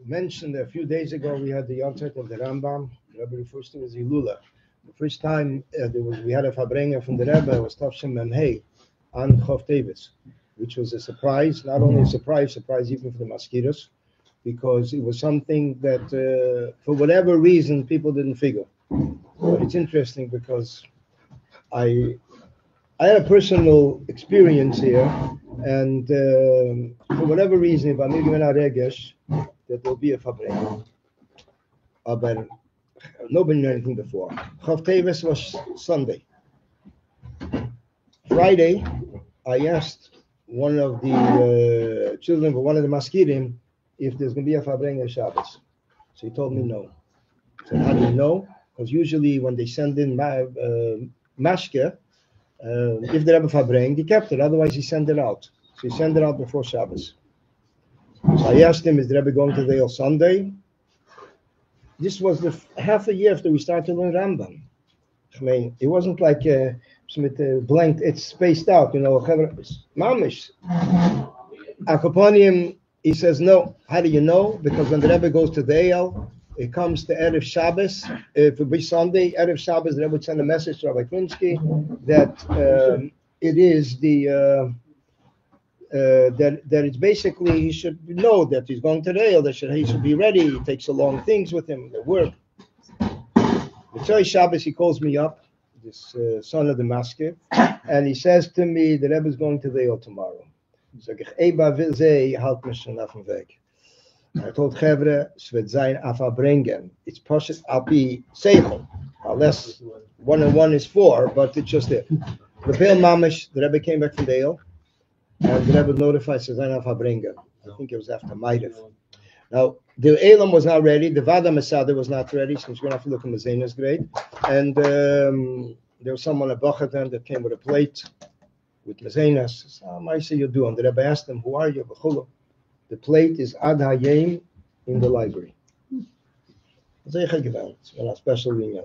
Mentioned a few days ago we had the yahrzeit of the Rambam. The Rebbe refers to it as Hilula. The first time we had a Farbrengen from the Rebbe was Tavshem Memhei on chof teves, which was a surprise. Not only a surprise even for the mosquitoes, because it was something that for whatever reason people didn't figure. But it's interesting because I had a personal experience here, and for whatever reason, if I'm given a regesh, that will be a Farbrengen. But nobody knew anything before. Chof teves was Sunday. Friday, I asked one of the children for one of the maskirim if there's going to be a Farbrengen Shabbos. So he told me no. I said, how do you know? Because usually when they send in mashke, if they have a Farbrengen, he kept it. Otherwise, he sent it out. So he sent it out before Shabbos. So I asked him, is the Rebbe going to the Sunday? This was the half a year after we started to learn Rambam. I mean, it wasn't like blank, it's spaced out, mamish. Akaponim, he says, no. How do you know? Because when the Rebbe goes to the Eyal, it comes to Erev Shabbos. If it be Sunday, Erev Shabbos, the Rebbe would send a message to Rabbi Klinsky that it is the that it's basically he should know that he's going to the Eyal, that he should be ready. He takes along things with him, the work. The Shabbos, he calls me up, this son of the masker, and he says to me, the Rebbe is going to the Eyal tomorrow. So Eba will say, halt mich schon auf dem Weg. I told Chevre, es wird sein auf Farbrengen. It's poshet api seichel. Unless 1 and 1 is 4, but it's just it. The Pale Mamish, the Rebbe came back from the Eyal, and the Rebbe notified es sein auf Farbrengen. I think it was after Maidev. Now, the Elam was not ready, the Vada Masada was not ready, so we're going to have to look at Mazena's grade. And there was someone at Bachatan that came with a plate. with Mezenas. How I say you do? And the Rebbe asked him, who are you? The plate is Ad Hayim in the library. It's a special thing.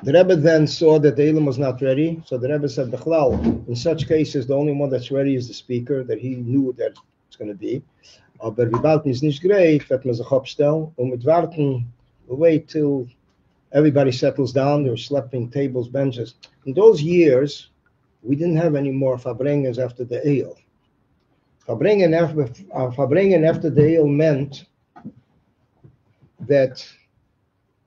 The Rebbe then saw that the Elam was not ready, so the Rebbe said, in such cases, the only one that's ready is the speaker, that he knew that it's going to be. Aber wir warten ist nicht great, wird man sich abstellen, und mit warten, we'll wait till everybody settles down. There were sleeping tables, benches. In those years, we didn't have any more Farbrengens after the ale. Farbrengen after the ale meant that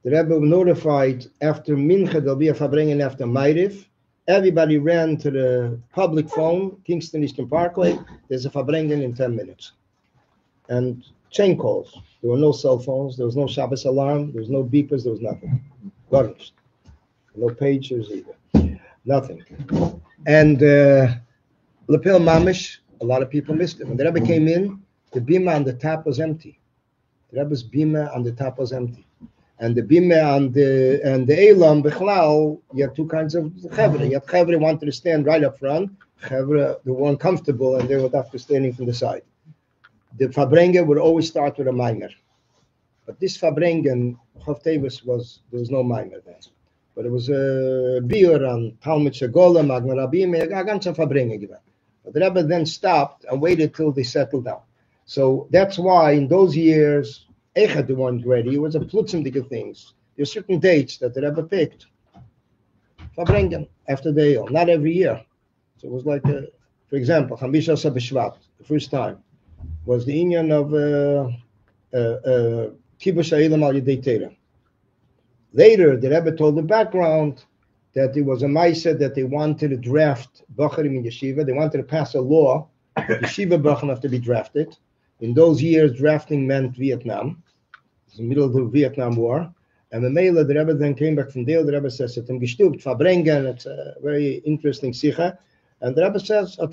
the Rebbe notified after Mincha there'll be a Farbrengen after Ma'ariv. Everybody ran to the public phone, Kingston Eastern Parkway. There's a Farbrengen in 10 minutes. And chain calls. There were no cell phones. There was no Shabbos alarm. There was no beepers. There was nothing. Garnished. No pagers either. Nothing. And Lapel Mamish, a lot of people missed it. When the Rebbe came in, the bima on the top was empty. The Rebbe's bima on the top was empty. And the bima on the Elam, Bechlal, you had two kinds of chevre. You had chevre wanted to stand right up front. Chevre, they were uncomfortable and they were after standing from the side. The Farbrengen would always start with a maimer. But this Farbrengen, chof teves, there was no maimer then. But it was a beer on Talmud Shegola, Magna Rabim, a ganze Farbrengen given. But the Rebbe then stopped and waited till they settled down. So that's why in those years, Echad the one ready. It was a plutzendige things. There are certain dates that the Rebbe picked. Farbrengen after the ale, not every year. So it was like, for example, Chamisha Sabeshvat, the first time, was the union of Kibush Ha'elam Al Yedei Torah. Later, the Rebbe told the background that it was a Maisa that they wanted to draft Bacharim in Yeshiva. They wanted to pass a law that Yeshiva Bachrim have to be drafted. In those years, drafting meant Vietnam. It was the middle of the Vietnam War. And the Mela, the Rebbe then came back from there. The Rebbe says, it's a very interesting sikha. And the Rebbe says, the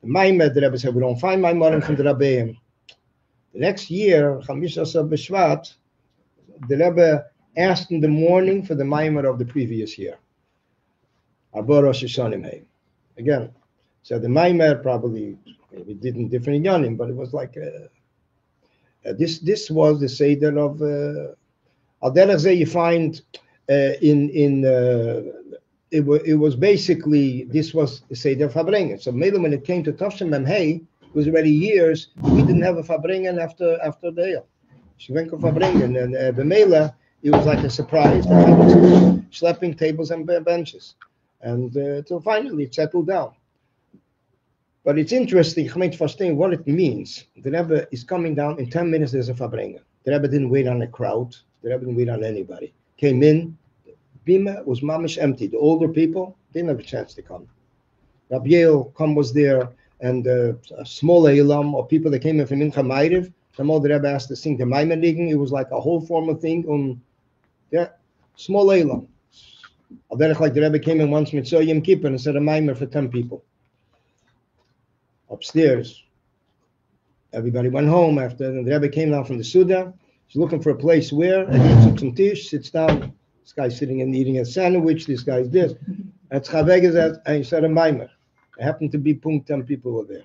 Maimed, the Rebbe said, we don't find Maimarim from the Rabbeim. The next year, Chamisha B'Shvat, the Rebbe asked in the morning for the Maimer of the previous year. Again, so the Maimer probably maybe didn't different Yanim, but it was like this was the Seder of Al Derech you find it was basically, this was the Seder of Farbrengen. So maybe when it came to Tavshin Mem Hey, it was already years, we didn't have a Farbrengen after the Ale. She went to Farbrengen, and B'Mela, it was like a surprise. Schlepping tables and benches. And till finally it settled down. But it's interesting, you might understand what it means. The Rebbe is coming down, in 10 minutes there's a Farbrengen. The Rebbe didn't wait on a crowd. The Rebbe didn't wait on anybody. Came in, Bima was mamish empty. The older people didn't have a chance to come. Rabbi Yael was there, and a small Elam, or people that came in from Mincha Ma'ariv, some older Rebbe asked to sing the Maimer Ligen. It was like a whole formal thing. Small Elam. Like the Rebbe came in once with Yom Kippur and said a Maimer for 10 people. Upstairs, everybody went home after, and the Rebbe came down from the Suda. He's looking for a place where, and he eats some tish, sits down. This guy's sitting and eating a sandwich. This guy's this. And he said a Maimer. It happened to be 10 people were there.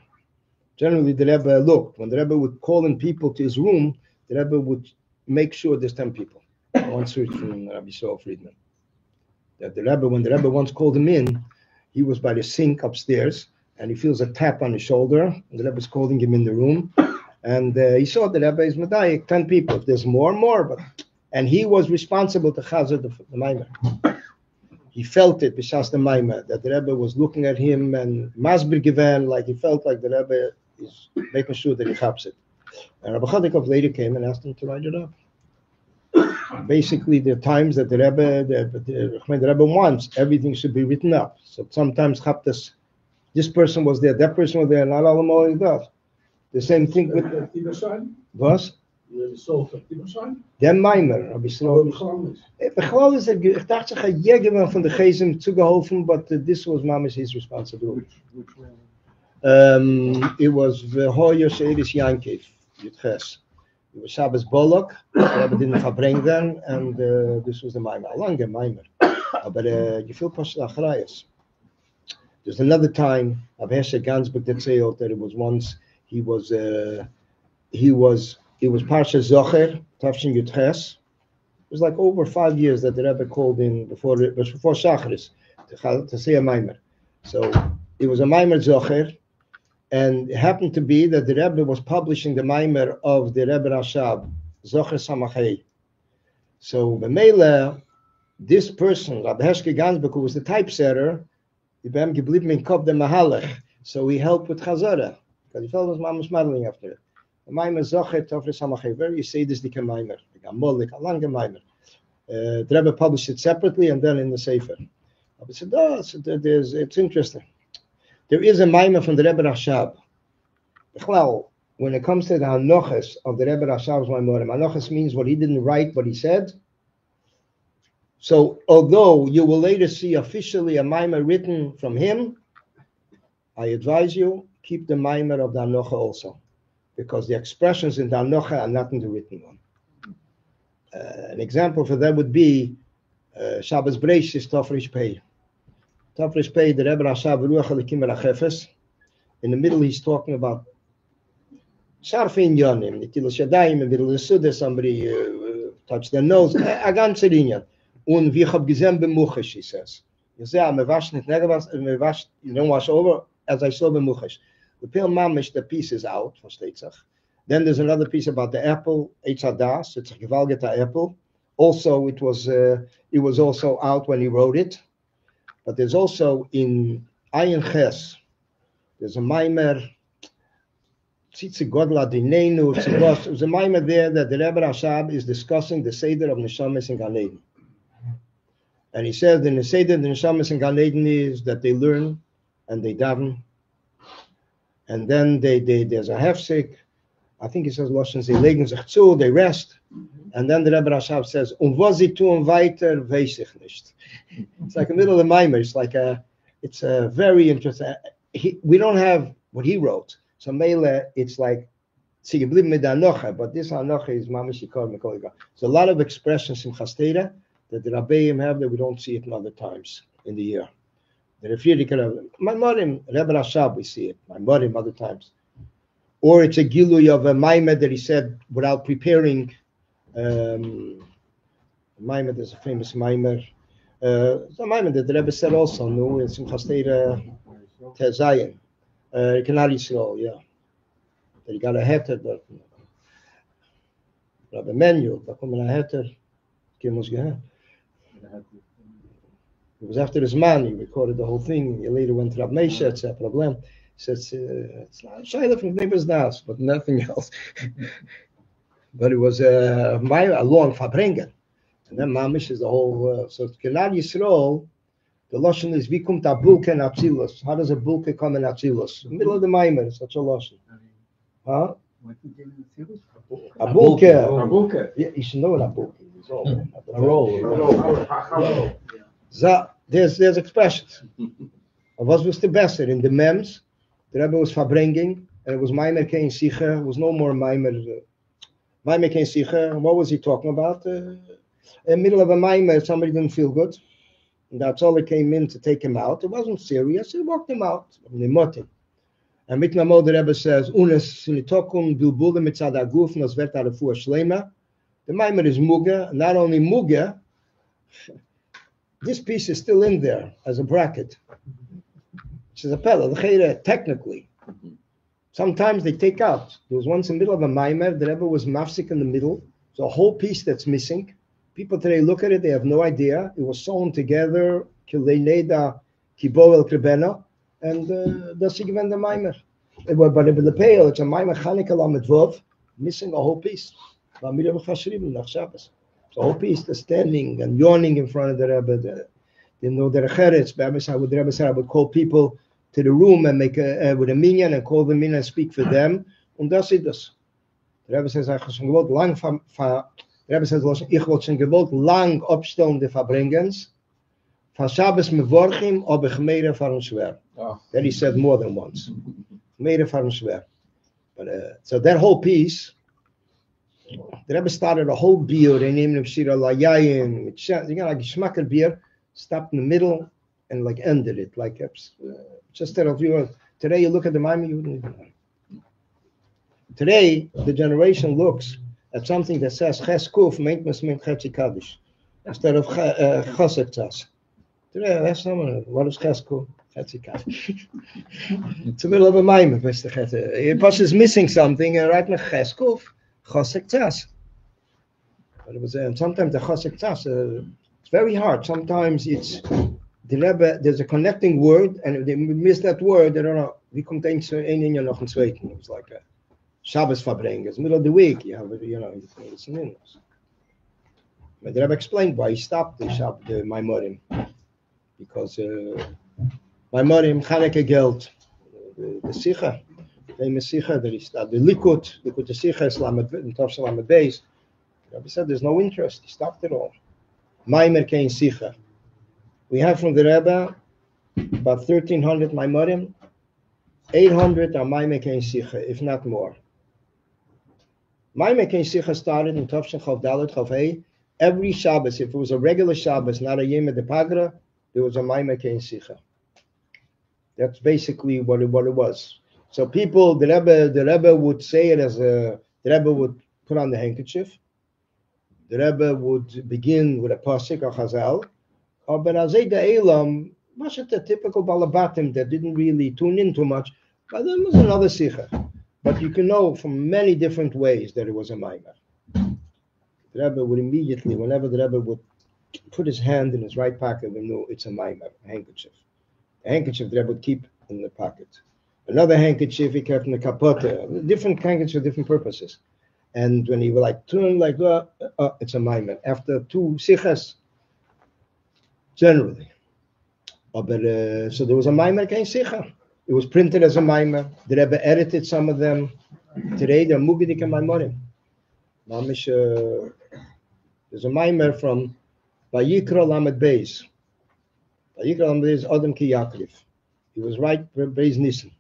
Generally, the Rebbe looked. When the Rebbe would call in people to his room, the Rebbe would make sure there's 10 people. One search from Rabbi Saul Friedman. That the Rebbe, when the Rebbe once called him in, he was by the sink upstairs, and he feels a tap on his shoulder. And the Rebbe's calling him in the room. And he saw the Rebbe is Medayik, 10 people. If there's more, but... And he was responsible to Chazar the Maimer. He felt it, b'shas the Maimer, that the Rebbe was looking at him and Masbir given, like he felt like the Rebbe is making sure that he chaps it. And Rabbi Chadikov later came and asked him to write it up. Basically, the times that the Rebbe wants, everything should be written up. So sometimes chaptas, this person was there, that person was there, not all them always does. The same thing with the was. Der Maimer, Rabbi Sloan. Bechlal is ich dachte sich jeder von der Geisem zugeholfen, but this was Mamish his responsibility. Which one? It was the Hoyer Sheiris Yankev, Yitches. It was Shabbos Bolok. The Rebbe didn't Farbrengen then, and this was the Maimer. A longer Maimer. But you feel Pasha Achrayas. There's another time, I've Heshe Gansberg that it was once, he was Parsha Zocher, Tafshin Yutches. It was like over 5 years that the Rebbe called in before Shacharis to say a Maimer. So it was a Maimer Zocher, and it happened to be that the Rebbe was publishing the Maimer of the Rebbe Rashab, Zocher Samachei. So B'meila, this person, Rabbi Heshke Gansberg, who was the typesetter, so he helped with Chazara, because he felt his mom was modeling after it. The Maimer Zocher Tofre Samachei, very Sadistic Maimer, a longer Maimer. The Rebbe published it separately and then in the Sefer. I said, it's interesting. There is a Maimer from the Rebbe Rashab. Well, when it comes to the Hanoches of the Rebbe Rashab's Maimer, Hanoches means what he didn't write, what he said. So, although you will later see officially a Maimer written from him, I advise you, keep the Maimer of the Hanocha also, because the expressions in the Hanocha are not in the written one. An example for that would be Shabbos Breishis Tofrish Pei. Tofrish Pei, the Rebbe Rashab Ruach Elikim Rachefes. In the middle, he's talking about Sharfin Yonim, Nitilas Yadayim, in the middle of the Suda, somebody touched their nose, a ganze Linyan. Und wie ich hab gesehen bemuchish, he says. You say, I'm a wash, you don't wash over, as I saw bemuchish. The pale mamish, the piece is out, versteht sich. Then there's another piece about the apple, Eitz Hadas, it's a Gewalgeta apple. Also, it was also out when he wrote it. But there's also in Ayin Ches, there's a Maimer, Tzitzi Godla Dinenu, there's a Maimer there that the Rebbe Rashab is discussing the Seder of Neshames in Gan Eden. And he says in the Seder of the Neshames in Gan Eden is that they learn and they daven. And then there's a hefsek. I think he says, sie legen sich zu, they rest. And then the Rebbe Rashab says, was sie tun weiter, weiß ich nicht. It's like a middle of the Maimer. It's a very interesting. We don't have what he wrote. So Mele, it's like, sie geblieben mit der Anocha, but this Anocha is mamish yikor mekol yikor. So a lot of expressions in Chastera that the Rabbeim have that we don't see it in other times in the year. The Refriedika, my Morim, Rebbe Rashab, we see it. My Morim other times. Or it's a gilui of a Maimer that he said without preparing. Maimer, there's a famous Maimer. It's a Maimer that the Rebbe said also, no, it's in Chastera Tezayin. Canal Yisrael, yeah. That he got a heter, but Rabbi Menu, da kommen a heter, Kimmos gehört. It was after his man, he recorded the whole thing. He later went to Rav Meisha, it's a problem. He says, it's not Shaila from neighbor's house, but nothing else. But it was a long Farbrengen. And then Mamish is the whole, so Canal Yisrael, the Lashon is, wie kommt a Bulke in Atzilus? How does a Bulke come in Atzilus? In the middle of the Maimer, such a Lashon. Huh? A Bulke. Yeah, you should know what a Bulke is. A roll. So, there's expressions. Was the best? In the Mems, the Rebbe was Farbrengen, and it was Maimer Kein Sicher. There was no more Maimer. Maimer Kein Sicher. What was he talking about? In the middle of a Maimer, somebody didn't feel good. And that's all that came in to take him out. It wasn't serious. He walked him out. And mit Namo, the Rebbe says, Unes sinitokum bilbule mitzad aguf nos vet arefua shlema. The Maimer is Muga. Not only Muga, this piece is still in there as a bracket. Which is a pella, technically. Sometimes they take out. There was once in the middle of a Maimer, the Rebbe was mafsik in the middle. It's a whole piece that's missing. People today look at it, they have no idea. It was sewn together, kileineda kibo el krebena, and that's given the Maimer. But in the pale, it's a Maimer Chanukah Lamed, missing a whole piece. It's a whole piece, the standing and yawning in front of the Rebbe. You know, the Rebbe said, I would call people to the room and make with a minyan and call them in and speak for them. And that's it. The Rebbe says, the Rebbe says, ich wollte schon gewollt lang opstellen de Farbrengens. Van Shabbos mevorchim ob ich meire fahren schwer. Then he said more than once. Meire fahren schwer. But so that whole piece, The Rebbe started a whole beer. They named him Shira Layayin. Like Shmakel beer, stopped in the middle and like ended it. Like just that of you. Today you look at the Maimon, you wouldn't even know. Today the generation looks at something that says Ches Kuf Meintmas Meint Chetzi Kaddish instead of Chosek Tzas. Today that's someone. What is Ches Kuf? Chetzi Kaddish. It's the middle of a Maimon. It is missing something. Right now Ches Kuf Chosek Tzas. But it was sometimes the Chosek Tzas. It's very hard. Sometimes it's the Rebbe. There's a connecting word, and if they miss that word, they don't know. Wie kommt ein Jahr noch ein zweiten? It was like a Shabbos Farbrengen. It's middle of the week. You have it's an illness. But the Rebbe explained why he stopped the Maimorim, because Maimorim Chaneke Geld, the Sicha, the famous Sicha, there is the Likut the Sicha, Islamet and Tov Shalamet Beis. The Rebbe said there's no interest. He stopped it all. Maimer Kein Sicha. We have from the Rebbe about 1,300 Maimorim. 800 are Maimer Kein Sicha, if not more. Maimer Kein Sicha started in Tov Shalamet Dalet Chav Hei. Every Shabbos, if it was a regular Shabbos, not a Yom de Pagra, there was a Maimer Kein Sicha. That's basically what it was. So people, the Rebbe would say it as the Rebbe would put on the handkerchief. The Rebbe would begin with a pasuk or chazal, but Azay Elam wasn't a typical balabatim that didn't really tune in too much. But there was another sicha. But you can know from many different ways that it was a maimer. The Rebbe would immediately, whenever the Rebbe would put his hand in his right pocket, we knew it's a maimer, a handkerchief. A handkerchief the Rebbe would keep in the pocket. Another handkerchief he kept in the kapota. Different handkerchiefs for different purposes. And when he would like turn like it's a maimer. After two sichas, generally. But so there was a maimer kein sicha. It was printed as a maimer. The Rebbe edited some of them. Today they're mugidik and maimorim. There's a maimer from Vayikra Lamed Beis. Vayikra Lamed Beis Adam Ki Yaakov. He was right by Beis Nissen.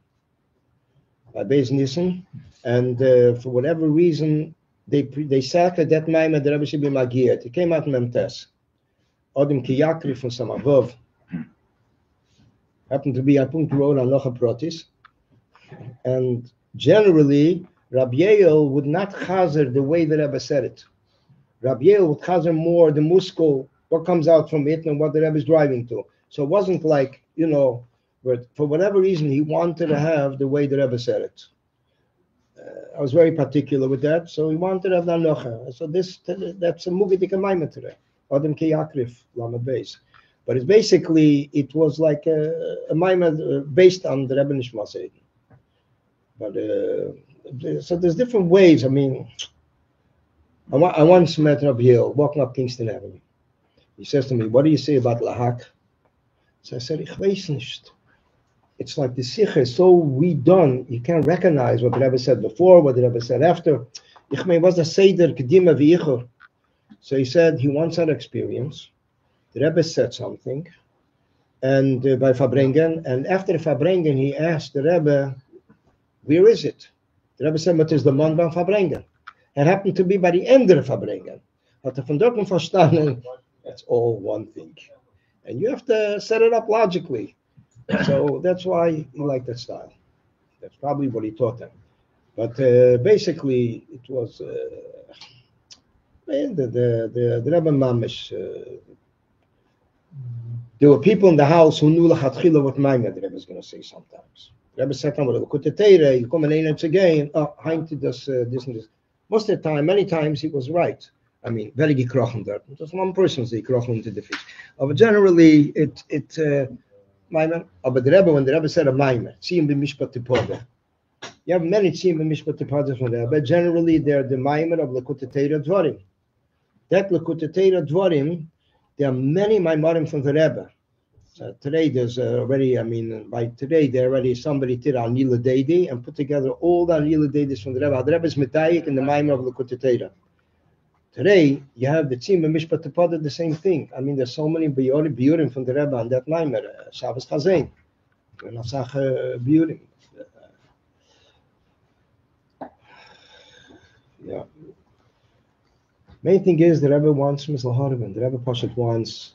By Beis Nissen. And for whatever reason, they said that maimer the Rebbe should be magiyat. It came out in Memtes. Adam Ki Yaakov from Samavov. Happened to be a punkt road on Nocha Protis. And generally, Rabbi Yael would not chazer the way the Rebbe said it. Rabbi Yael would chazer more the muskel, what comes out from it and what the Rebbe is driving to. So it wasn't like, but for whatever reason, he wanted to have the way the Rebbe said it. I was very particular with that, so he wanted to have the Nocha. So that's a mugidik maimer today. Adam Ki Yaakov, Lamed Beis. But it's basically, it was like a maimer based on the Rebbe Nishma Seid. But so there's different ways. I mean, I once met Rabbi Hill walking up Kingston Avenue. He says to me, "What do you say about Lahak?" So I said, "Ich weiß nicht." It's like the Sikha is so redone, you can't recognize what the Rebbe said before, what the Rebbe said after. Ich mein, was the Seder Kedima v'Ichur? So he said he once had experience. The Rebbe said something, and by Farbrengen, and after the Farbrengen, he asked the Rebbe, "Where is it?" The Rebbe said, "What is the man van Farbrengen?" It happened to be by the end of the Farbrengen. Hat von dort verstanden, that's all one thing. And you have to set it up logically. So that's why he liked that style. That's probably what he taught them. But basically, it was the Rebbe Mamish. There were people in the house who knew Lachatchila what Maimer the Rebbe was going to say sometimes. The Rebbe said, you come and it's again, Heinte does this and this. Most of the time, many times, he was right. I mean, very gekrochen there. Just one person's gekrochen into the fish. But generally, Maimer. But the Rebbe, when the Rebbe said a Maimer, Tziyim b'mishpat tipode. You have many Tziyim b'mishpat tipode from there, but generally, they're the Maimer of Lekutei Torah Dvarim. That Lekutei Torah Dvarim, there are many Maimarim from the Rebbe. So today there's already, by today there already somebody did Al Nila Deidi and put together all the Al Nila Deidis from the Rebbe. The Rebbe is Medayik and the Maimar of Lekutei Torah. Today you have the Tzim and Mishpat Tepada, the same thing. There's so many Biurim from the Rebbe on that Maimar. Shabbos Chazain. Nasach Biurim. Yeah. Main thing is the Rebbe wants Misl Harvin. The Rebbe Pashat wants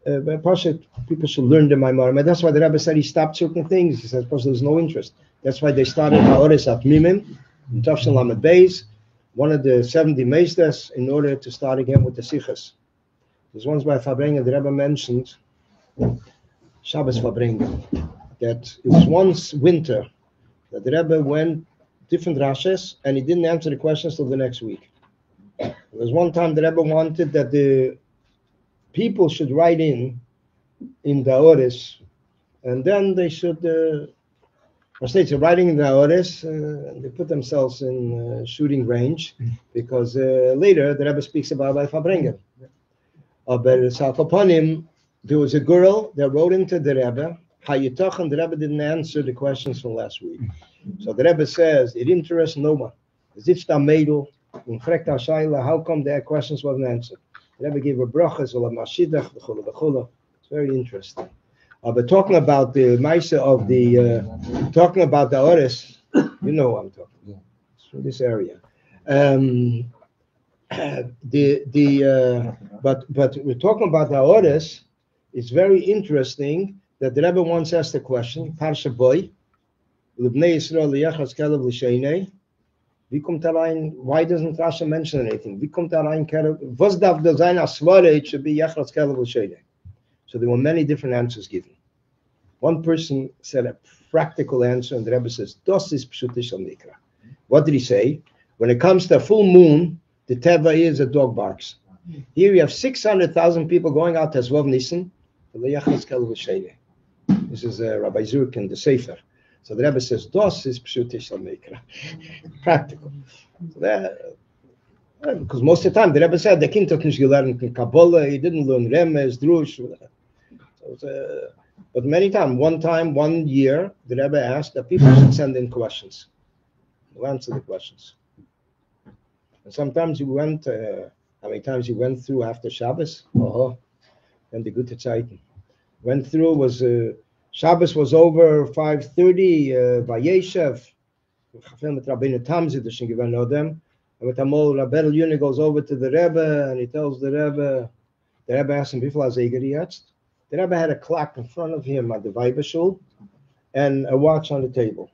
Pashat, people should learn the Maimar. That's why the Rebbe said he stopped certain things. He said Pashat there's no interest. That's why they started Ha'oris at Mimim in Tafshin Lamed Beis, one of the 70 Meistas, in order to start again with the Sichas. There's once by Farbrengen, the Rebbe mentioned Shabbos Farbrengen, that it was once winter that the Rebbe went different Rashes and he didn't answer the questions till the next week. There was one time the Rebbe wanted that the people should write in the Ha'oris, and then they should states writing in the Ha'oris, they put themselves in shooting range, because later the Rebbe speaks about by Farbrengen. But upon him, there was a girl that wrote into the Rebbe, Hayitach, and the Rebbe didn't answer the questions from last week. So the Rebbe says, it interests no one. How come their questions wasn't answered? The Rebbe gave a brachas, it's very interesting. But talking about the Maisa of the, talking about the Ha'oris, you know what I'm talking about. It's from this area. But we're talking about the Ha'oris. It's very interesting that the Rebbe once asked a question, Parsha Boy, L'bnei Yisrael liyachas kelev l'sheinei. Why doesn't Rasha mention anything? Was darf da sein asvare, it should be yachas kelev l'sheinei. So there were many different answers given. One person said a practical answer, and the Rebbe says, "Das is pshutish al mikra." What did he say? When it comes to a full moon, the teva is a dog barks. Here you have 600,000 people going out to Zvov Nissen. This is Rabbi Zurk in the Sefer. So the Rebbe says, "Das is pshutish al mikra." Practical. Because most of the time the Rebbe said the kind of nicht gelernt in Kabbalah, he didn't learn Remes, Drush. But many times, one year, the Rebbe asked that people should send in questions. We'll answer the questions. And sometimes he went, how many times he went through after Shabbos? And the Gute Zeiten. Went through, Shabbos was over 5:30, Vayeshev, mit Rabbeinu Tamzi, the Shingivan Odem. And with Amol, Rabbi Yuni goes over to the Rebbe, and he tells the Rebbe asked him, before the Rebbe had a clock in front of him at the Weibeshul and a watch on the table.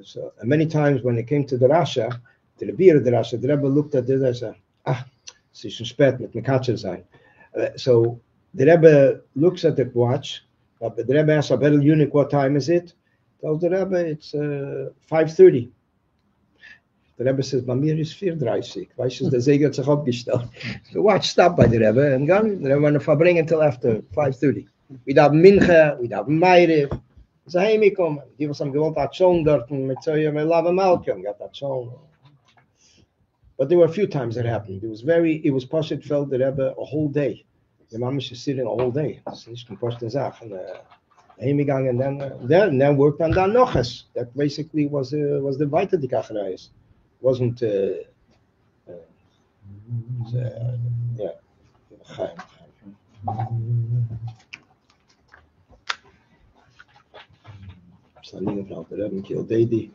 So, and many times when it came to the Rasha, to the beer of the Rasha, the Rebbe looked at this and said, es ist schon spät, mit Mekatscher sein. So the Rebbe looks at the watch, but the Rebbe asks Rabbi Yuni, what time is it? Tells the Rebbe, it's 5:30. The Rebbe says, Mamir is 4:30. Weißt du, der Segen hat sich abgestellt. The watch stopped by the Rebbe and gone. The Rebbe went to Farbrengen until after 5:30. We have Mincha, we have Meirev. So hey, me come. Die was am gewohnt hat schon dort mit so ihr Lava Malcolm got that schon. But there were a few times that happened. It was Pashat felt the Rebbe a whole day. The Mamish is sitting a whole day. It's nicht eine Kosten Sache. And heimgegangen and then worked on Dan Noches. That basically was the Weiter die Kachereis. Wasn't standing in front of the Rebbe Kiel Deidi.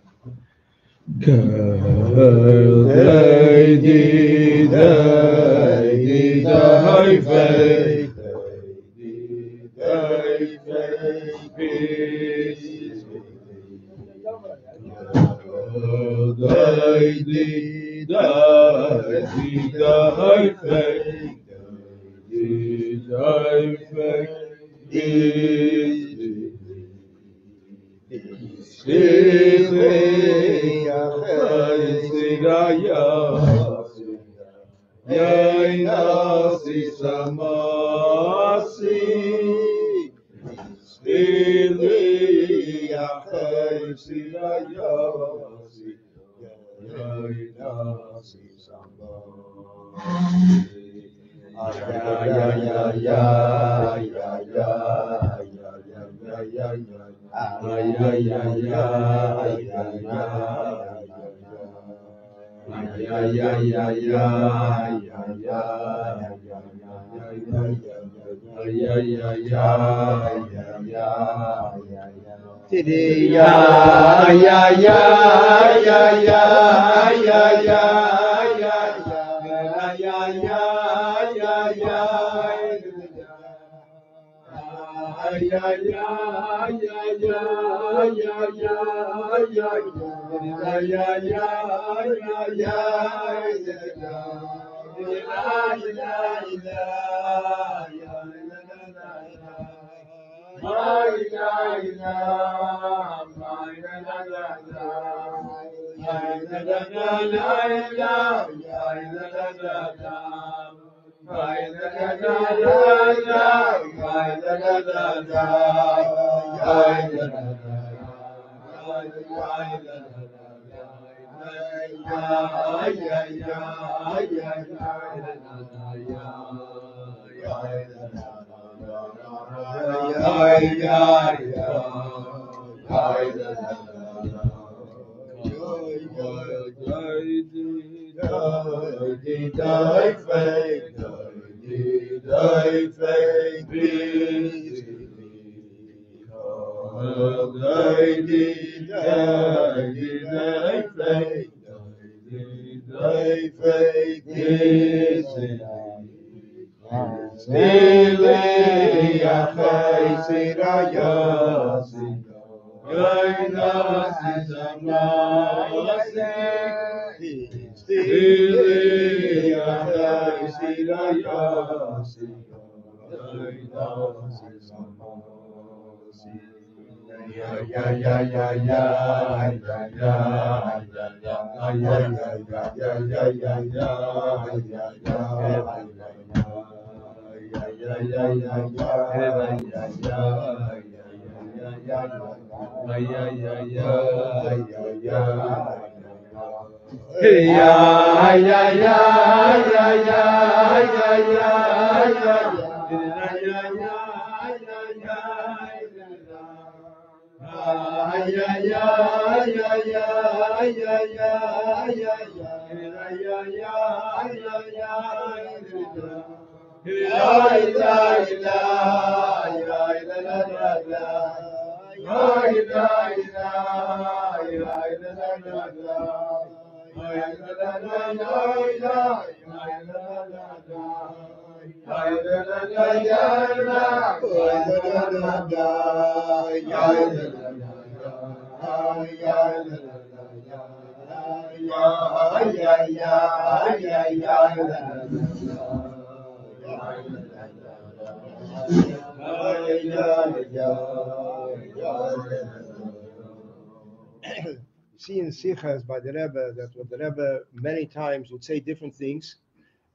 See in Sichas by the Rebbe that the Rebbe many times would say different things,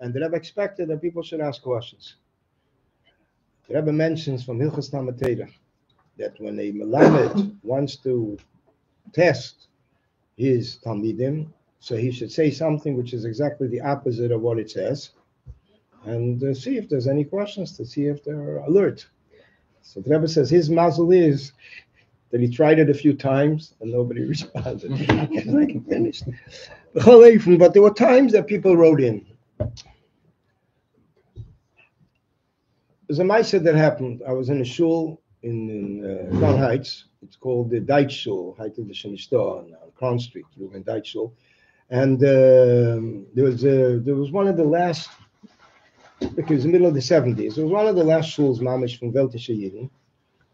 and the Rebbe expected that people should ask questions. The Rebbe mentions from Hilchos Talmud Torah that when a Melamed wants to test his Talmidim, so he should say something which is exactly the opposite of what it says, and see if there's any questions, to see if they're alert. So the Rebbe says his mazel is that he tried it a few times and nobody responded. He's like, finished. But there were times that people wrote in. There's a Maisa that happened. I was in a shul in Crown Heights. It's called the Deutsch Shul, Height of the Shenishto on Crown Street, in Deutsch Shul. And there was one of the last, because it was the middle of the 70s, it was one of the last shuls, Mamish, from Weltische Yidden.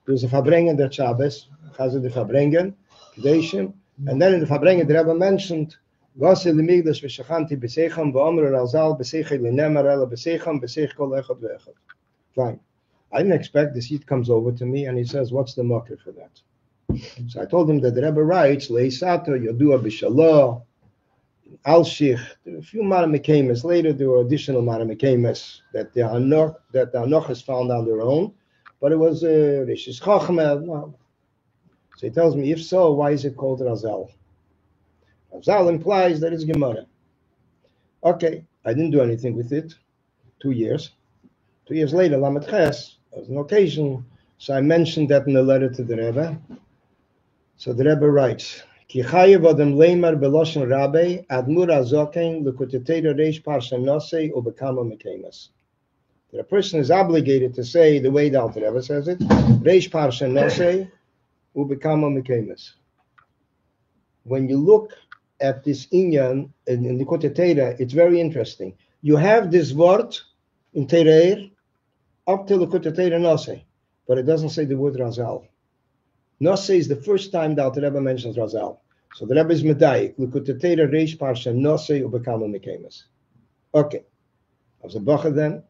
There was a Farbrengen der Shabbos, Chazar the Farbrengen, Kedeshim, and then in the Farbrengen the Rebbe mentioned, Vasel Lemigdash v'shachanti b'seicham v'omer Razal b'seichel l'nemer ela b'seicham b'seich kol echad v'echad. Fine. I didn't expect this. He comes over to me and he says, what's the marker for that? So I told him that the Rebbe writes, Leisato, Yodua b'shalah, Alshich, there were a few Maramikemes. Later there were additional Maramikemes that the Anoch has found on their own, but it was Rishis Chachmel. No. So he tells me, if so, why is it called Razal? Razal implies that it's Gemara. Okay, I didn't do anything with it. 2 years. 2 years later, Lamed Ches, there was an occasion, so I mentioned that in the letter to the Rebbe. So the Rebbe writes, Ki chayev adam leimar beloshen rabbi admur azoken l'kutetera reish parsha nosei ubekama mekemas. That a person is obligated to say the way the Alter Rebbe says it, reish parsha nosei ubekama mekemas. When you look at this inyan in the kutetera, it's very interesting. You have this word in Tereir up till the kutetera nosei. but it doesn't say the word Razal. Nosei is the first time that the Rebbe mentions Razal. So the Rebbe is Medayik. Look at the Torah Reish Parsha Nosei ubekama mekemes. Okay. Als een bacher dan,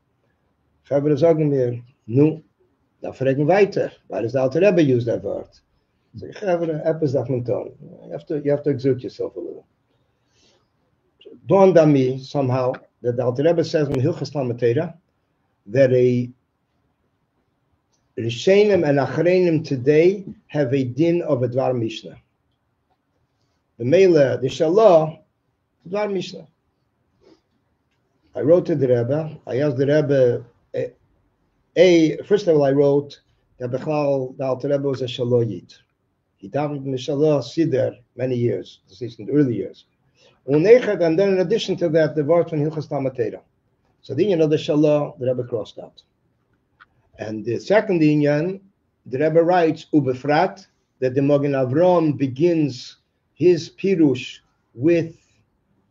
gaan we zeggen meer, nu, dan vragen weiter. Waar is de Alte Rebbe use that word? So you have to exert yourself a little. Dawned on me somehow that the Alter Rebbe says in Hilchos Talmud Torah that a Rishonim and Achreinim today have a din of a Dvar Mishnah. The Mele, the Shalah, Dvar Mishnah. I wrote to the Rebbe. I asked the Rebbe. First of all, I wrote that Bechlal the Alter Rebbe was a Shaloyit. He davened in the Shalah Siddur many years, at least in the early years. And then in addition to that, the word from Hilchos Talmud Torah. So the Inyan of the Shalah, the Rebbe crossed out. And the second Inyan, the Rebbe writes, Ubefrat, that the Magen Avram begins his Pirush with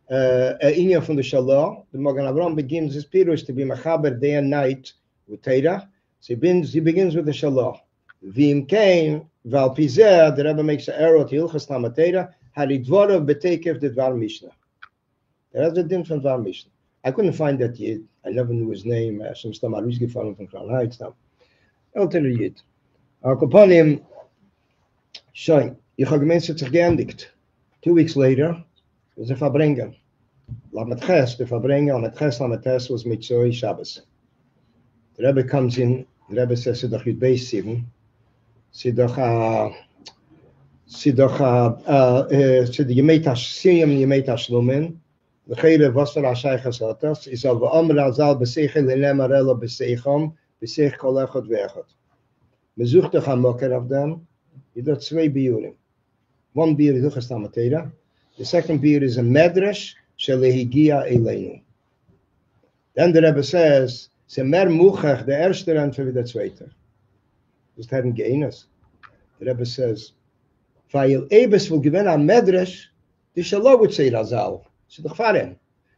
an Inyan from the Shalah. The Magen Avram begins his Pirush to be Mechaber day and night with Torah. So he begins with the Shalah. V'im came, Val Pizer, the Rebbe makes an arrow to Hilchos Talmud Torah, Haridvorov betekef the Dvar Mishnah. That's the din from Dvar Mishnah. I couldn't find that yet. I never knew his name. Some stam Arizgi from Crown Heights now. I'll tell you yet. I'll upon him, Shine, ich habe gemeint, sich geendigt. 2 weeks later, was a Farbrengen. Lamet Ches, the Farbrengen, Lamet Ches, Lamet Ches was Michoel Shabbos. The Rebbe comes in, the Rebbe says, Sidach Yud Beis 7. Sidach Yemei Tashlumin, the Chere Vasar Ashai Chasatas, is of Amr Azal Besechel Lemarella Besechom, Besech Kolechot Vechot. Besuchte Hamoker of them, you got 2 biurim. 1 biur is Hilchos Talmud Torah, the second biur is a Medrash, Shelehigia Eleinu. Then the Rebbe says, Se mer Muchach, the erste Rentfer wie der zweite. Just hadn't geeines. The Rebbe says, Weil Ebes will gewinnen an Medrash, the Shalah would say Razal. So the Chfarim.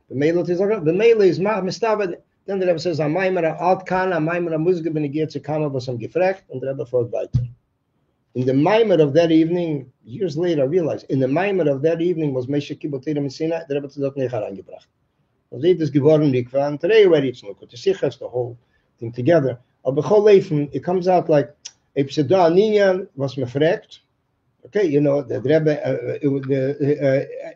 The Mele is Mistavet. Then the Rebbe says, a Maimera Alt Kana, Maimera Muzge ben Igir Tzikama was some gefragt, and the Rebbe fought weiter. In the Maimer of that evening, years later, I realized, in the Maimer of that evening was Meshach Kibbutz Messina, the Rebbe said, not Nechar angebracht. Was it is geworden Likva, and today already it's not good to see the whole thing together. But it comes out like, Epseda Ninyan was mefragt. Okay, you know, the Rebbe,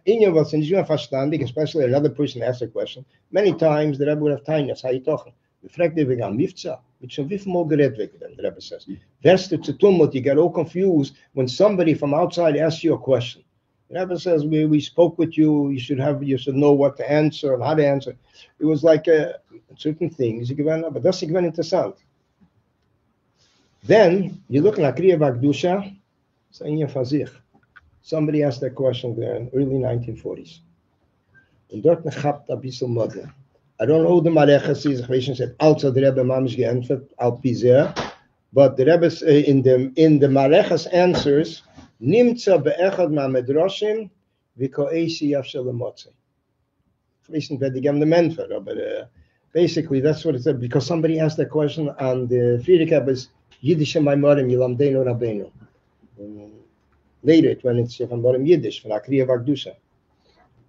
Inyan was in Juma verstandig, especially another person asked a question. Many times the Rebbe would have tainas, how you talking? The fragt wegen am Mifza, mit schon wieviel Mal geredet wegen dem, the Rebbe says. Wärst du zu tumult, you get all confused when somebody from outside asks you a question. The Rebbe says, we spoke with you, you should know what to answer and how to answer. It was like certain things, but that's interessant. Then, you look at Kriya Vakdusha, somebody asked that question there in early 1940s. And dort gehabt a bissel modern. I don't know who the Malechas is, ich said, also the Rebbe Mamish geantwortet, al Pizer, but the Rebbe in the Malechas answers, nimtza be'echad ma medrashim, v'ko eisi yafshel emotzei. Ich weiß the Menfer, but basically that's what it said, because somebody asked that question on the Friedrich Rebbe's Yiddish Maimorim Yilamdeinu Rabbeinu. Later, when it's from Borim Yiddish, from Akriya Vakdusha.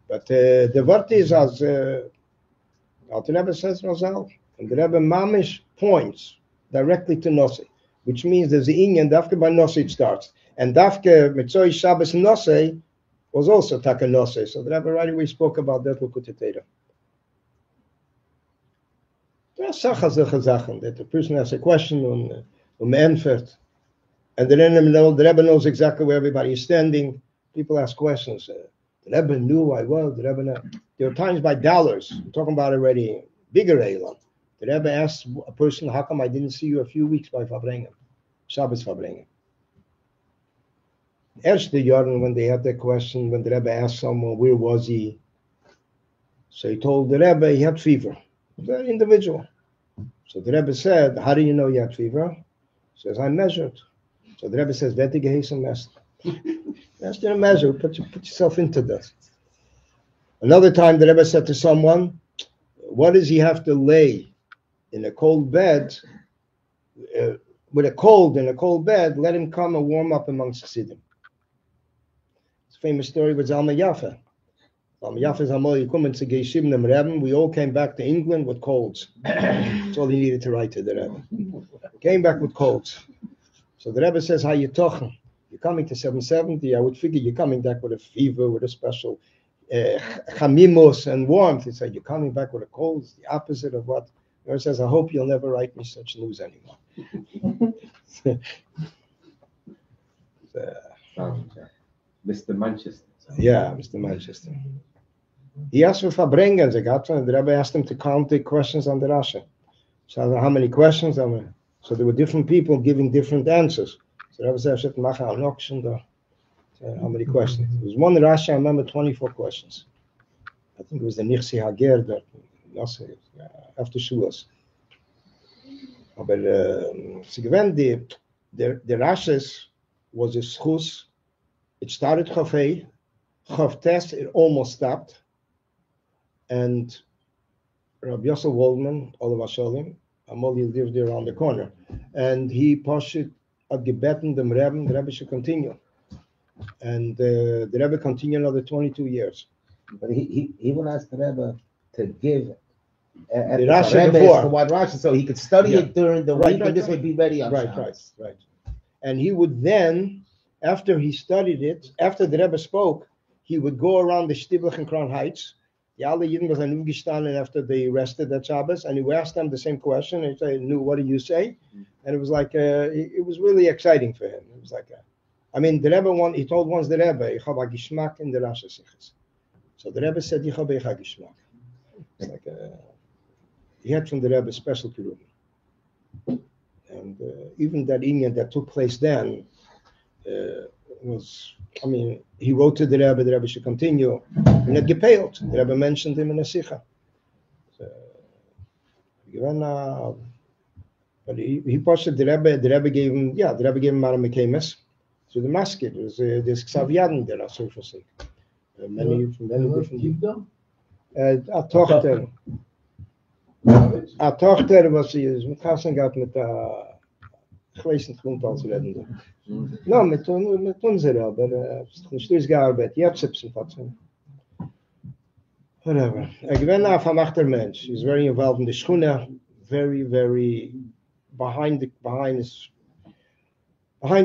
But the word is as Alter Rebbe says Razal, and the Rebbe Mamish points directly to Nosei, which means there's the Inyan, Dafke by Nosei it starts. And Dafke Mitzvah Shabbos Nosei was also Taka Nosei. So the Rebbe right away spoke about that Lukutetera. There are Sachen that the person asks a question Entfert. And the Rebbe knows exactly where everybody is standing. People ask questions. The Rebbe knew I was. The Rebbe knew. There are times by dollars. I'm talking about already bigger Elam. The Rebbe asked a person, how come I didn't see you a few weeks by Farbrengen? Shabbos Farbrengen. Erste Jordan, when they had that question, when the Rebbe asked someone, where was he? So he told the Rebbe he had fever. Very individual. So the Rebbe said, how do you know you had fever? He says, I measured. So the Rebbe says, "Wette geheißen mest." That's the measure. Put yourself into this. Another time, the Rebbe said to someone, "What does he have to lay in a cold bed with a cold in a cold bed, let him come and warm up amongst Chassidim. It's a famous story with Zalman Yaffa. Zalman Yaffa Zamal Yikumen to Geishim them Rebbe. We all came back to England with colds. That's all he needed to write to the Rebbe. Came back with colds. So the Rebbe says, how you talking? You're coming to 770. I would figure you're coming back with a fever, with a special chamimos and warmth. He said, you're coming back with a cold. It's the opposite of what. The Rebbe says, I hope you'll never write me such news anymore. Mr. Manchester. Yeah, Mr. Manchester. He asked for Farbrengen. The Rebbe asked him to count the questions on the Rasha. So how many questions? So there were different people giving different answers. So the Rebbe said, I should make an auction. How many questions? There was one Rasha, I remember 24 questions. I think it was the Nixi Hager that after Shuas. But the Rashas was a schus. It started chof, chof tes, it almost stopped. And Rabbi Yosef Waldman, all of Asholim, Amoli lived there around the corner. And he pushed it at gebeten the Rebbe should continue. And the Rebbe continued another 22 years. But he would ask the Rebbe to give the Rasha before. One Rasha, so he could study it during the week, and this would be ready on Shabbos. Right. And he would then, after he studied it, after the Rebbe spoke, he would go around the Shtiblach in Crown Heights. The alle Yidden was aufgestanden after they rested that Shabbos, and he would ask them the same question, and he said, what do you say? And it was like, it was really exciting for him. It was like, the Rebbe, he told once the Rebbe, ich habe Geschmack in der Rasha Sichos. So the Rebbe said, ich habe Geschmack. It's like, he had from the Rebbe special to him. And even that inyan that took place then was, he wrote to the Rebbe should continue, and it gepaled. The Rebbe mentioned him in a sikha. But he posted the Rebbe gave him Mara Mekemes. So the masket was this Xaviaden there, so to say. Many different. A Tochter was sie mit Kassen gehabt mit der Gleisen Grund als reden. No, mit unserer, aber nicht gearbeitet. Jetzt hab's verstanden. Whatever. Again, a vermachter Mensch. He's very involved in the Schuna, very, very behind the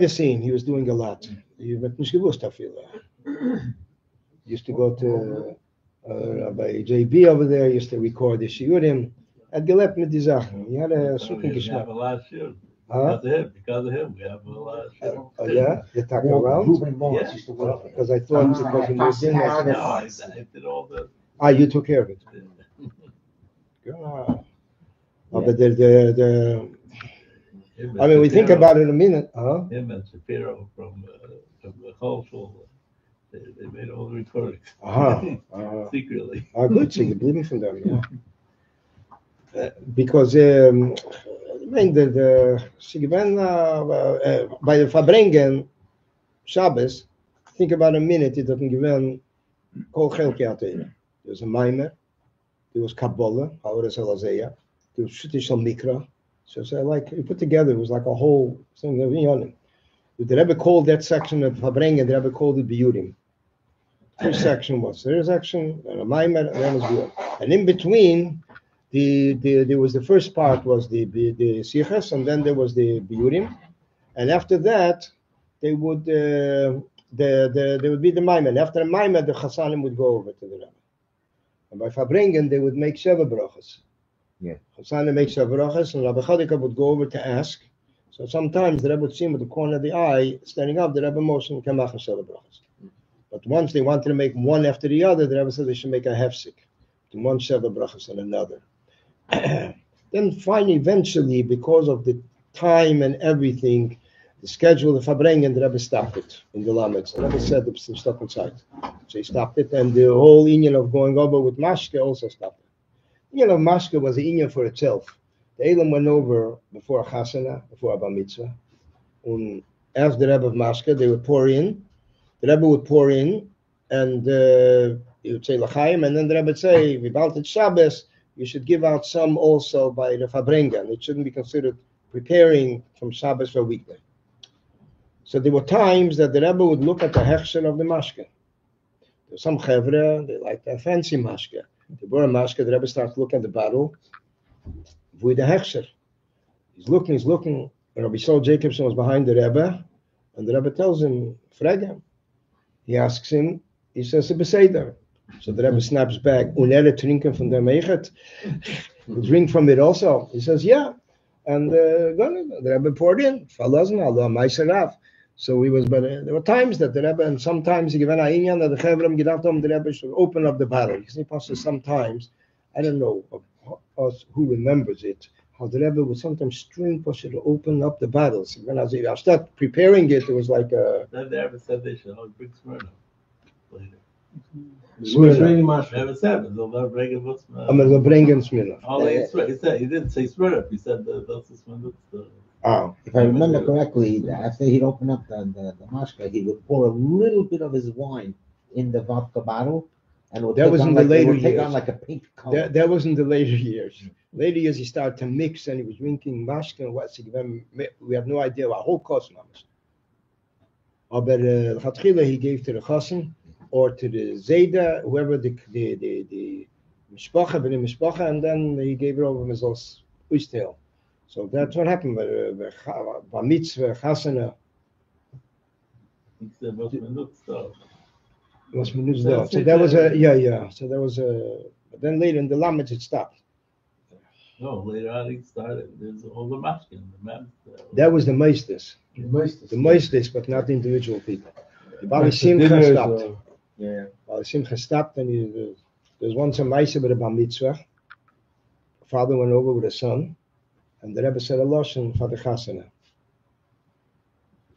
scene. He was doing a lot. He had nicht gewusst dafür. Used to go to by JB over there, used to record the shiurim. Had gelebt mit die Sachen. He had a super geschmack. We have a lot of shiurim. Because of him, we have a lot of shiurim. Oh yeah? You talk around? Yes. Because I thought because you moved in. I did all the... You took care of it. But we think about it in a minute. Him and Shapiro from the Cultural, they made all the recordings. Secretly. Good, so you believe me from them, yeah. Because the by the Farbrengen Shabbos, think about a minute, it doesn't give them Kol Chelki Atayra. There was a Maimer, there was Kabbalah, Ha'oras Halazeya, there was Shutish Al Mikra. So you put together, it was like a whole thing of Yonim. The Rebbe called that section of Farbrengen, the Rebbe called it Biyurim. First section was there is action, a Maimer, and then was Biyurim. And in between, there was the first part was the Sichas, and then there was the Biyurim. And after that, they would there would be the Maimer. And after the Maimer, the Chassanim would go over to the Rebbe. And by Farbrengen, they would make Sheva Brachas. Yeah. Chassanim make Sheva Brachas, and Rabbi Chadika would go over to ask. So sometimes the Rebbe would see him with the corner of the eye, standing up, the Rebbe motion Kamach and Sheva Brachas. But once they wanted to make one after the other, the Rebbe said they should make a hefsek. One Sheva Brachas and another. Then finally, eventually, because of the time and everything, the schedule of Farbrengen, the Rebbe stopped it in the Lamets. The Rebbe said it's stuck inside. So he stopped it, and the whole inyan of going over with Mashke also stopped it. The inyan of Mashke was an inyan for itself. The Elam went over before a Chasana, before a Bar Mitzvah. And after the Rebbe of Mashke, they would pour in. The Rebbe would pour in, and he would say L'chaim, and then the Rebbe would say, V'baltet Shabbos, you should give out some also by the Farbrengen. It shouldn't be considered preparing from Shabbos for a weekday. So there were times that the Rebbe would look at the hechsher of the mashke. There's some chevra, they like that fancy mashke. The bore mashke, the Rebbe starts looking at the bottle with the hechsher. He's looking. Rabbi Saul Jacobson was behind the Rebbe, and the Rebbe tells him, frag him. He asks him, he says, beseder. So the Rebbe snaps back, unere trinken von der Meichet. Drink from it also. He says, yeah. And the Rebbe poured in. So there were times that the Rebbe, and sometimes he gave an inyan that the Chevram gedacht the Rebbe should open up the bottle. Sometimes, I don't know us who remembers it, how the Rebbe would sometimes string push it to open up the bottles. When I started preparing it, it was like a... Then the Rebbe said they should bring Smyrna later. Smyrna. Never said it. They'll bring it with Smyrna. I'm going to bring in Smyrna. He didn't say Smyrna. He said that's the Smyrna. If I remember correctly, after he'd open up the mashka, he would pour a little bit of his wine in the vodka bottle, and that was in the later years. Take on like a pink color. That was in the later years. Later years, he started to mix, and he was drinking mashka and what. We had no idea what whole cosmos. But he gave to the chassan or to the zayda, whoever the mishpacha, and then he gave it over as uistel. So that's what happened. Bar mitzvah, chasana. So that was So there was but then later in the Lamed it stopped. No, later on it started. There's all the masking. That was the meisters. The meisters, but not the individual people. The Bali Simcha stopped. Bali Simcha stopped, and there's once a meise with a bar mitzvah. Father went over with a son. And the Rebbe said a lashon for the chasana.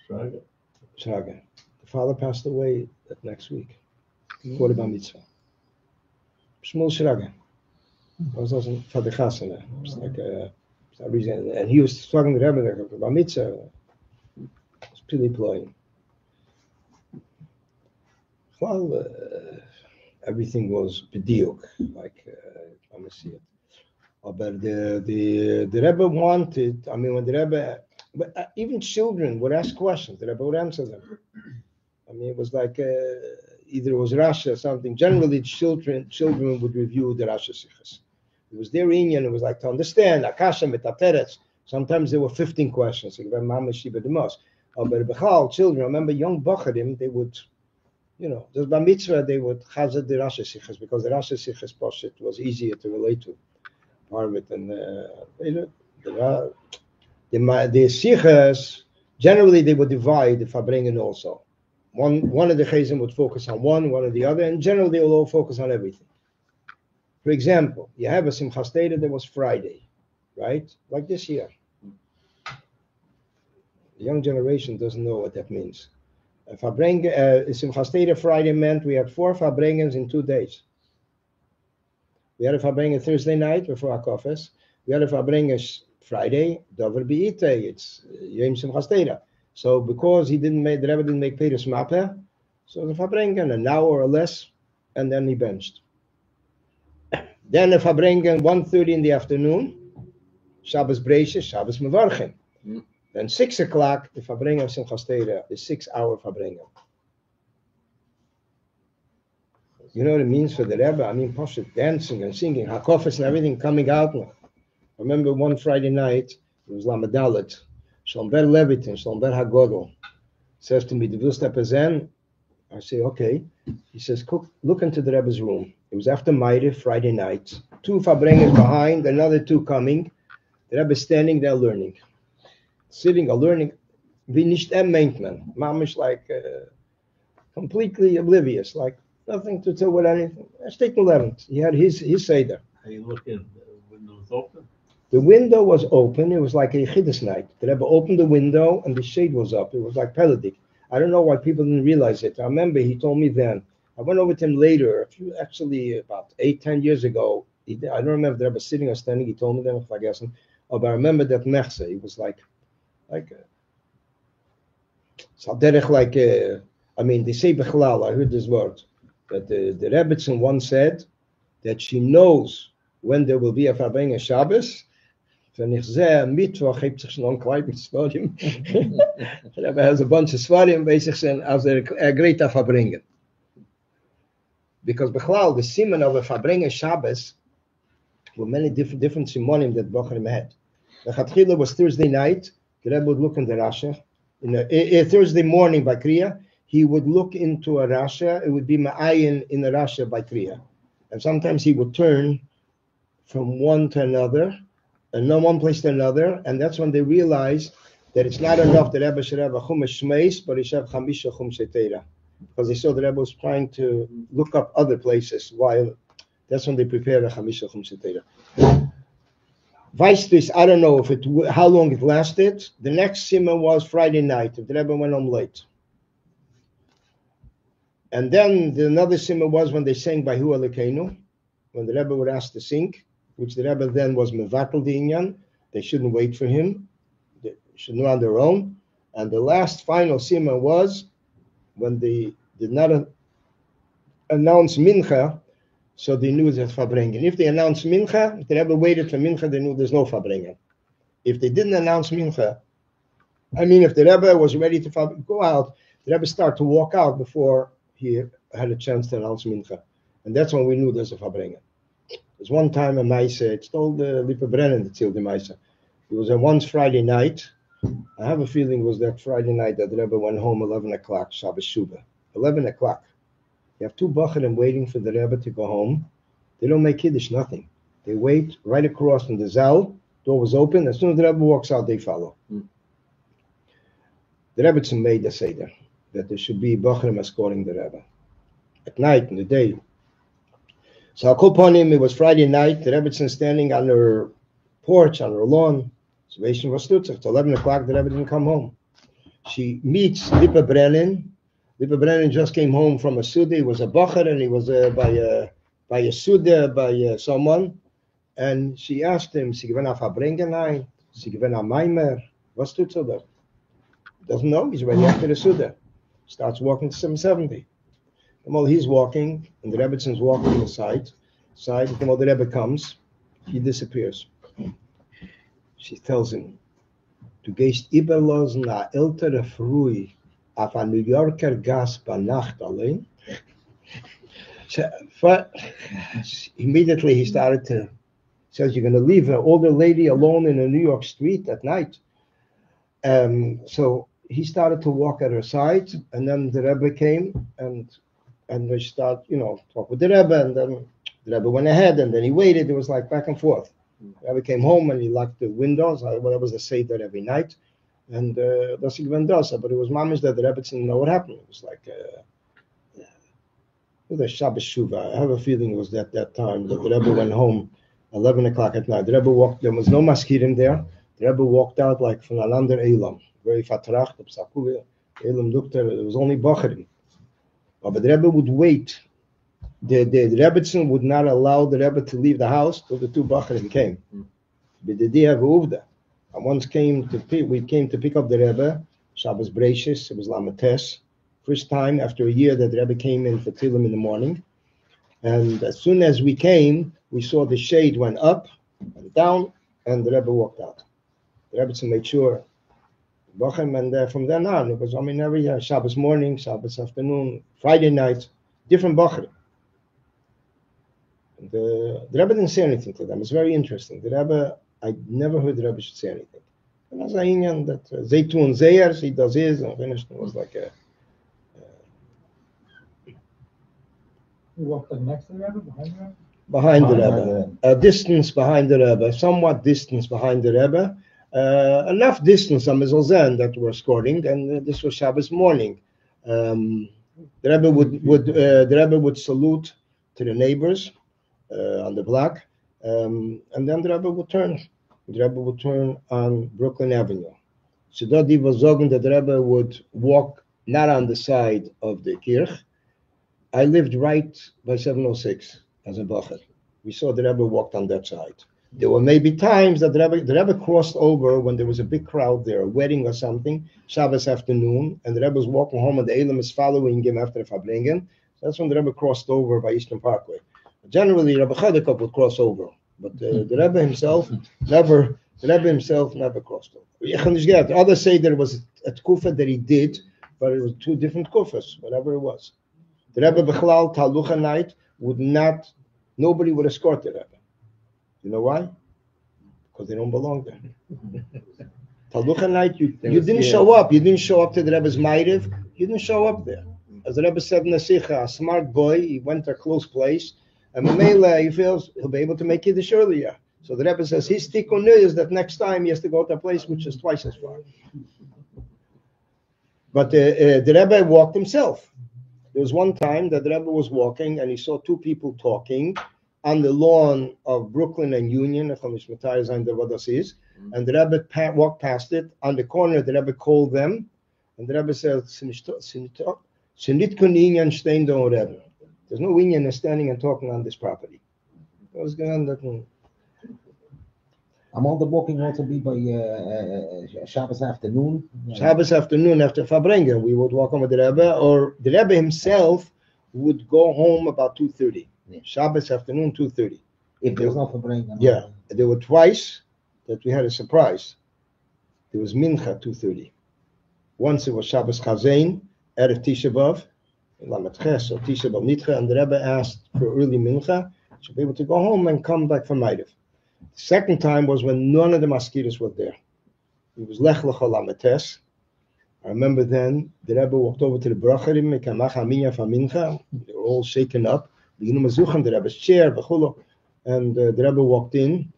Shraga. The father passed away that next week. For the bar mitzvah. Shmuel Shraga. Was for the chasana. It's like reason. And he was talking to the Rebbe the bar mitzvah. It's pretty ploying. Well, everything was bediuk, like I'm gonna see it. But the Rebbe wanted, when the Rebbe, but even children would ask questions, the Rebbe would answer them. It was like either it was Rashi or something. Generally, children would review the Rashi Sichas. It was their inyan. It was like to understand Akasha Metateretz. Sometimes there were 15 questions. Like Mama Shiba the most. But Bechal, children, remember young Bacharim, they would, just by mitzvah they would chazed the Rashi Sichas because the Rashi Sichas Poshet was easier to relate to. Part of it, and the sichas generally they would divide the Farbrengen also. One of the chazim would focus on one of the other, and generally they will all focus on everything. For example, you have a Simchas Torah that was Friday, right? Like this year. The young generation doesn't know what that means. Simchas Torah Friday meant we had 4 Farbrengens in 2 days. We had a Farbrengen Thursday night before Akofes. We had a Farbrengen Friday, Dover Beite. It's Yom Simchas Torah. So because the Rebbe didn't make Peter's Mappe, so the Farbrengen an hour or less, and then he benched. Then the Farbrengen 1:30 in the afternoon, Shabbos Breishes, Shabbos Mevarchim. Then 6 o'clock, the Farbrengen of Simchas Torah, the 6-hour Farbrengen. You know what it means for the Rebbe? Poshet dancing and singing, Hakofes and everything coming out. I remember one Friday night, it was Lamadalit, Shlomber Levitin, Shlomber Hagodol, says to me, "Du willst etwas sehen?" I say, okay. He says, look into the Rebbe's room. It was after Meire, Friday night. 2 Farbrengens behind, another 2 coming. The Rebbe standing there learning. Sitting or learning. Wie nicht meint man. Mamish like completely oblivious, like nothing to do with anything. Let's take 11th. He had his Seder. Are you looking, the window was open? The window was open. It was like a Chiddush night. The Rebbe opened the window and the shade was up. It was like Peladik. I don't know why people didn't realize it. I remember he told me then. I went over to him later, about 8-10 years ago. I don't remember if the Rebbe sitting or standing. He told me then, if I guess. But I remember that Mechse. He was like they say Bechlal. I heard this word. That the Rebbetzin once said that she knows when there will be a Farbrengen Shabbos Wenn ich sehe, Mittwoch hebt sich schon ein klein mit Svarim. The Rebbe has a bunch of Svarim, basically, as a great Farbrengen. Because Bechlal, the Simon of a Farbrengen Shabbos, were many different simonim that Bochanim had. The Chatchila was Thursday night. The Rebbe would look in the Rasha. Thursday morning by Kriya, he would look into a Rasha. It would be Ma'ayin in the Rasha by Kriya. And sometimes he would turn from one to another, and not one place to another. And that's when they realized that it's not enough that Rebbe should have a Chumash Shmeis, but he should have Chamisha Chumshei Teira. Because they saw that Rebbe was trying to look up other places while that's when they prepared a Chamisha Chumshei Teira. Weistis, I don't know how long it lasted. The next simon was Friday night. If the Rebbe went home late. And then another simon was when they sang by Hu Elokeinu, when the Rebbe would ask to sing, which the Rebbe then was mevatel the inyan. They shouldn't wait for him. They should know on their own. And the last final simon was when they did not announce mincha, so they knew there's Farbrengen. If they announced mincha, if they ever waited for mincha, they knew there's no Farbrengen. If they didn't announce mincha, if the Rebbe was ready to go out, the Rebbe started to walk out before he had a chance to announce mincha. And that's when we knew there's a Farbrengen. There's one time a Maisa, it's told Farbrengen that sealed the Maisa. It was once Friday night. I have a feeling it was that Friday night that the Rebbe went home 11 o'clock, Shabbos Shuvah. 11 o'clock. You have two Bacharim waiting for the Rebbe to go home. They don't make Kiddush, nothing. They wait right across from the Zal. Door was open. As soon as the Rebbe walks out, they follow. The Rebbe made the Seder that there should be Bacharim escorting the Rebbe. At night, in the day. So Akoponim, it was Friday night. The Rebbe standing on her porch, on her lawn. Salvation was Stutzach. It's 11 o'clock. The Rebbe didn't come home. She meets Lipa Brennan. Lipa Brennan just came home from a Suda. He was a Bacher and he was by a Suda, by someone. And she asked him, Sie gewinnen auf Farbrengen, Sie gewinnen auf Maimer. Was tut so da? Doesn't know. He's ready after the Suda. Starts walking to 770. And while he's walking, and the Rebbetzon's walking on the side, and while the Rebbe comes, he disappears. She tells him, Du gehst überlassen a ältere Frui auf a New Yorker Gas bei Nacht allein. Immediately he started to, says, you're going to leave an older lady alone in a New York street at night. So he started to walk at her side, and then the Rebbe came, and they started, talk with the Rebbe, and then the Rebbe went ahead, and then he waited. It was like back and forth. The Rebbe came home, and he locked the windows. That was the Seder every night. And das ich does, but it was mamish that the Rebbe didn't know what happened. It was like the Shabbos Shuvah. I have a feeling it was that time that the Rebbe went home 11 o'clock at night. The Rebbe walked, there was no maskirim there. The Rebbe walked out like from another Elam, very fatrach, the Psakuva, Elam looked at it, was only Bacharim. But the Rebbe would wait. The Rebbetzin would not allow the Rebbe to leave the house till the two Bacharim came. B'didiyah v'uvda. And once we came to pick up the Rebbe, Shabbos Breishis, it was Lamates, first time after a year that the Rebbe came in for Tilim in the morning. And as soon as we came, we saw the shade went up and down, and the Rebbe walked out. The Rebbe made sure, and from then on, it was, every year, Shabbos morning, Shabbos afternoon, Friday night, different Bachar. The Rebbe didn't say anything to them. It's very interesting. The Rebbe, I never heard the Rebbe should say anything. And as Inyan that Zaytun Zayers, he does his, and finished. It was like a. You walked next to the Rebbe, behind the Rebbe? Behind the Rebbe. A distance behind the Rebbe, somewhat distance behind the Rebbe. Enough distance on Mizalzen that we're escorting, and this was Shabbos morning. The Rebbe would salute to the neighbors on the block. And then the Rebbe would turn. The Rebbe would turn on Brooklyn Avenue. So that was sagen that the Rebbe would walk not on the side of the kirch. I lived right by 706 as a Bacher. We saw the Rebbe walked on that side. There were maybe times that the Rebbe crossed over when there was a big crowd there, a wedding or something, Shabbos afternoon, and the Rebbe was walking home and the Elam is following him after the Farbrengen. So that's when the Rebbe crossed over by Eastern Parkway. Generally, Rabbi Chadekov would cross over, but the Rebbe himself never The Rebbe himself never crossed over. Others say that it was a tkufa that he did, but it was two different kufas, whatever it was. The Rebbe Bechlal, Talucha night, nobody would escort the Rebbe. You know why? Because they don't belong there. Talucha night, you didn't show up. You didn't show up to the Rebbe's Ma'ariv. You didn't show up there. As the Rebbe said in the Sikha, a smart boy, he went to a close place, and Mamela, he feels he'll be able to make Kiddush earlier. So the Rebbe says his tikkun is that next time he has to go to a place which is twice as far. But the Rebbe walked himself. There was one time that the Rebbe was walking and he saw two people talking on the lawn of Brooklyn and Union, and the Rebbe walked past it. On the corner, the Rebbe called them, and the Rebbe said, there's no inyan in standing and talking on this property. What was going on? All the walking also be by Shabbos afternoon? Shabbos afternoon after Farbrengen, we would walk on with the Rebbe, or the Rebbe himself would go home about 2:30. Yeah. Shabbos afternoon, 2:30. If there was no Farbrengen. Yeah, there were twice that we had a surprise. There was Mincha 2:30. Once it was Shabbos Chazain, Erev Tisha B'Av, Lamed Ches or Tisha B'Av Nitcha, and the Rebbe asked for early Mincha to be able to go home and come back from Ma'ariv. The second time was when none of the maskiras were there. It was Lech Lecha Lamed Tes. I remember then the Rebbe walked over to the Bracharim, they were all shaken up. The Rebbe's chair, and the Rebbe walked in.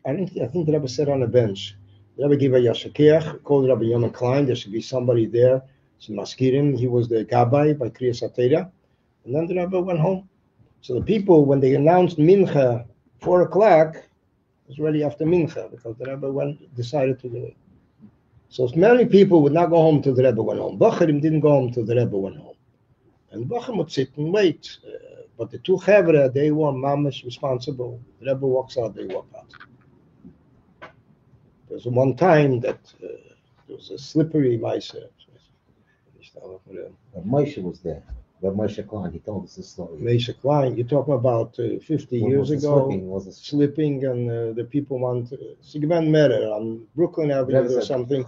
I think the Rebbe sat on a bench. The Rebbe gave a yashakech, called Rabbi Yonah Klein. There should be somebody there. Some maskirim. He was the Gabbai by Kriya Satera. And then the Rebbe went home. So the people, when they announced Mincha 4 o'clock, it was already after Mincha because the Rebbe decided to do it. So many people would not go home till the Rebbe went home. Bacharim didn't go home till the Rebbe went home. And Bacharim would sit and wait. But the two Chevra, they were mamish responsible. The Rebbe walks out, they walk out. There was one time that there was a slippery mice. Moshe was there. But Moshe Klein, he told us this story. Moshe Klein, you're talking about 50 years ago. Slipping, and the people want Sigmund Merer on Brooklyn Avenue or something.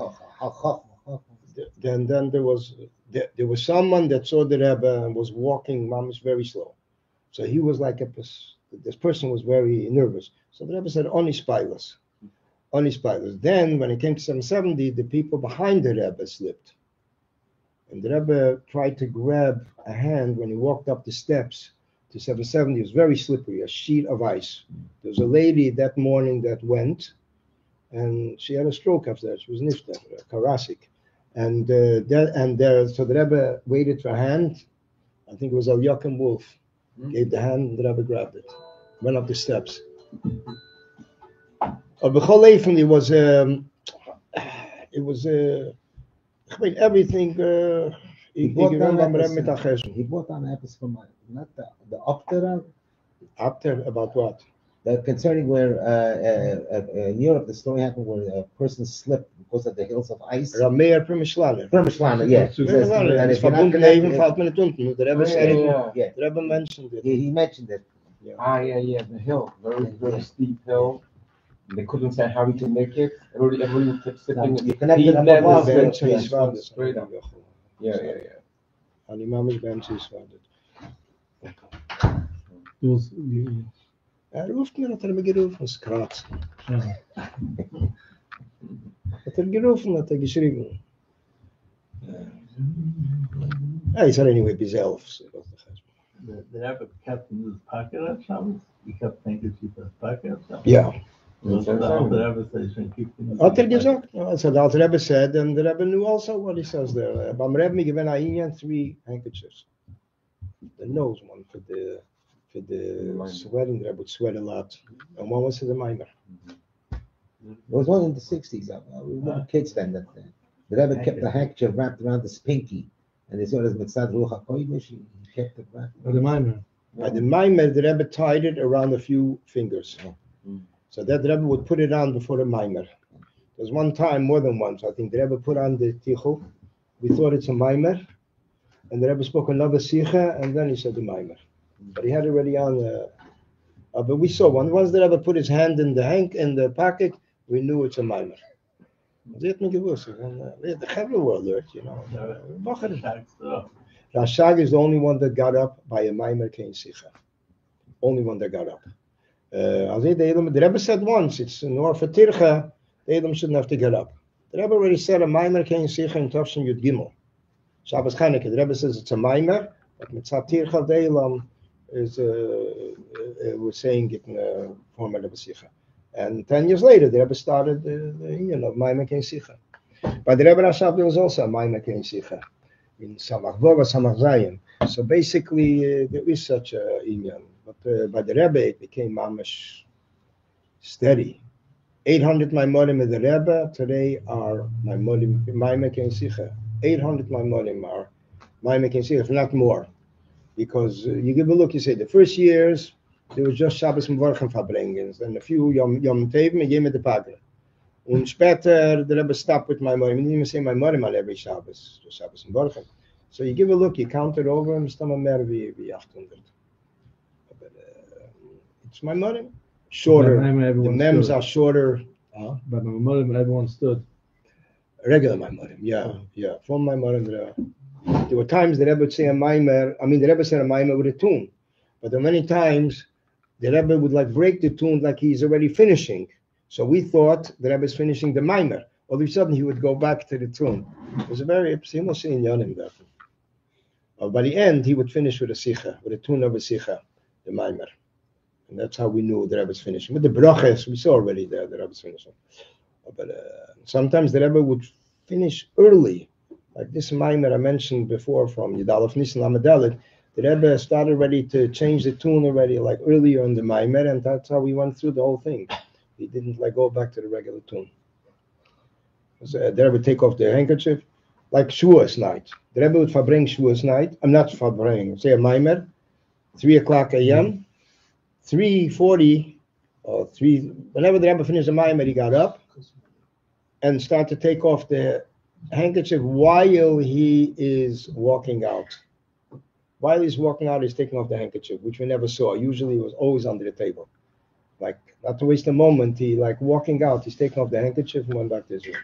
Then there was someone that saw the Rebbe and was walking mamish very slow. So he was like this person was very nervous. So the Rebbe said, Oni spilers. Then when it came to 770, the people behind the Rebbe slipped. And the Rebbe tried to grab a hand when he walked up the steps to 770. It was very slippery, a sheet of ice. There was a lady that morning that went, and she had a stroke after that. She was nifta, karasik. So the Rebbe waited for a hand. I think it was Al Yochim Wolf. Gave the hand, and the Rebbe grabbed it. Went up the steps. Everything. He brought down not the Opter. Opter about what? Concerning where in Europe the story happened where a person slipped because of the hills of ice. Rameir Permishlana, yeah. And if you're not connected, the Rebbe said it. The Rebbe mentioned it. Yeah, he mentioned it. Yeah. The hill, very steep hill. They couldn't say how we can make it. Everybody kept slipping. You connected above bench straight up. Yeah. And Imam's bench is founded. Ruft mir, hat mir gerufen, es kratzt. Hat gerufen, hat geschrieben. He said anyway, Bizelf. The Rebbe kept in his pocket on Shabbos? He kept handkerchief in his pocket on Shabbos? Yeah. The Rebbe says you keep in his pocket. So the Rebbe said, and the Rebbe knew also what he says there. Bam Rebbe me given Ainian 3 handkerchiefs. The nose one for the sweating. The Rebbe would sweat a lot. And one was for the mimer. There was one in the 60s. We were kids then. The Rebbe kept the handkerchief wrapped around his pinky. And as soon as Mitzad Ruach HaKodesh, he kept it wrapped. The mimer. By the mimer, the Rebbe tied it around a few fingers. So that the Rebbe would put it on before the mimer. There's one time, more than once, I think the Rebbe put on the tichel. We thought it's a mimer. And the Rebbe spoke another sicha, and then he said the mimer. But he had it already on. But we saw one. Once the Rebbe put his hand in the pocket, we knew it's a Maimer. Ze hat mir gewusst. The Hebrew were alert, Rashag is the only one that got up by a Maimer Kein Sicha. Only one that got up. The Rebbe said once, it's in order for Tircha, the Edom shouldn't have to get up. The Rebbe already said a Maimer Kein Sicha in Tavshin Yud Gimel. Shabbos Chanukah, the Rebbe says it's a Maimer, but Mitzvah Tircha the Edom is, we're saying it in the form of a Sicha. And 10 years later, the Rebbe started the of Maimer Kein Sicha. But the Rebbe Rashab, there was also a Maimer Kein Sicha in Samach Vova, Samach Zayim. So basically, there is such a inyan. But by the Rebbe, it became mamash steady. 800 Maimonim of the Rebbe today are Maimer Kein Sicha. 800 Maimonim are Maimer Kein Sicha, if not more. Because you give a look, you say the first years, there was just Shabbos Mevorchim Farbrengen, and a few Yom Tevim and Yom Pagre. And später, the Rebbe stopped with Maimonim. He didn't even say Maimonim on every Shabbos, just Shabbos Mevorchim. So you give a look, you count it over, and it's still mehr wie 800. It's Maimonim. Shorter. The mems are shorter. But Maimonim, everyone stood. Regular Maimonim, yeah. From Maimonim, there were times the Rebbe would say a Maimer. I mean, the Rebbe said a Maimer with a tune. But there were many times the Rebbe would like break the tune like he's already finishing. So we thought the Rebbe is finishing the Maimer. All of a sudden he would go back to the tune. It was a very by the end he would finish with a Sicha, with a tune of a Sicha, the Maimer. And that's how we knew the Rebbe was finishing. With the Broches, we saw already the Rebbe was finishing. But sometimes the Rebbe would finish early. Like this Maimer I mentioned before from Yidalef Nisan Lamadelit, the Rebbe started already to change the tune already, like earlier in the Maimer, and that's how we went through the whole thing. He didn't like go back to the regular tune. So the Rebbe would take off the handkerchief, like Shavuos night. The Rebbe would Farbrengen Shavuos night. I'm not Farbrengen, say a Maimer, 3:00 a.m., 3:40, or 3. Whenever the Rebbe finished the Maimer, he got up and started to take off the handkerchief while he is walking out. While he's walking out, he's taking off the handkerchief, which we never saw. Usually it was always under the table. Like, not to waste a moment, he like walking out, he's taking off the handkerchief and went back to his room.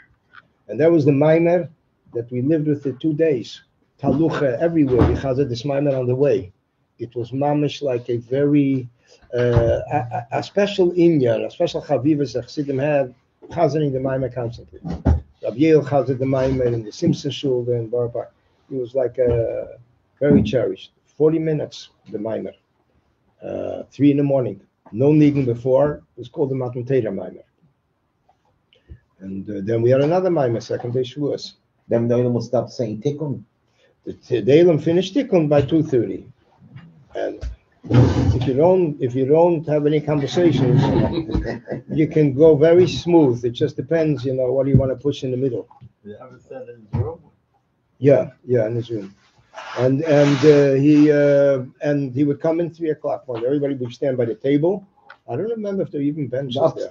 And that was the Maimer that we lived with it 2 days. Talucha everywhere, because of this Maimer on the way. It was mamish like a very, a special inyan, a special chavivas that Chassidim had, chazaning the Maimer constantly. Rabbi Yael chazed the Maimer in the Simpson Shul and Bar Park. He was like very cherished. 40 minutes, the Maimer. 3 in the morning. No nigun before. It was called the Matan Torah Maimer. And then we had another Maimer, second day Shavuos. Then the Olam will stop saying Tikkun. The Olam finished Tikkun by 2:30. And if you don't have any conversations, you can go very smooth. It just depends, what do you want to push in the middle. You haven't said in his room? Yeah, in his room. And he would come in 3:00 when everybody would stand by the table. I don't remember if there were even benches there.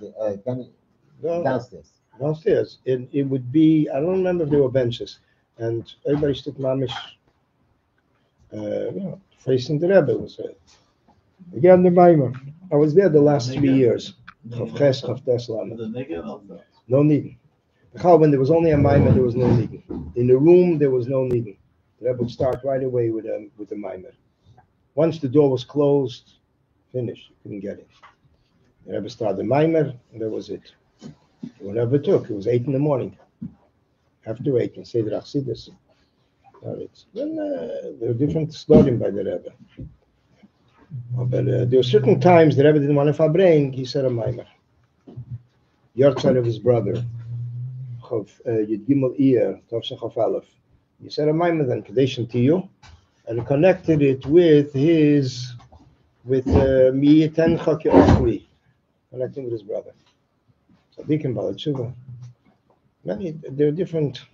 Downstairs. It would be, I don't remember if there were benches. And everybody stood mamish, facing the Rebbe. Was again the Maimer. I was there the last 3 years. Chof ches, chof tes lama. No nigun. When there was only a Maimer, there was no nigun. In the room, there was no nigun. The Rebbe would start right away with the Maimer. Once the door was closed, finished. You couldn't get it. The Rebbe started the Maimer, and that was it. Whatever it took. It was 8 in the morning. After 8, and say the Chassidus. Then there were different stories by the Rebbe. But there were certain times the Rebbe didn't want to Farbrengen. He said a Maimer. Yortzeit of his brother. Yud Gimel Iyar, Tavshin Chof Aleph. He said a Maimer then, Kadeshim Tiyu, and connected it with Mi Yitencha Ke'ochli, connecting with his brother. Tzadikim Ba'al Tshuva. There are different.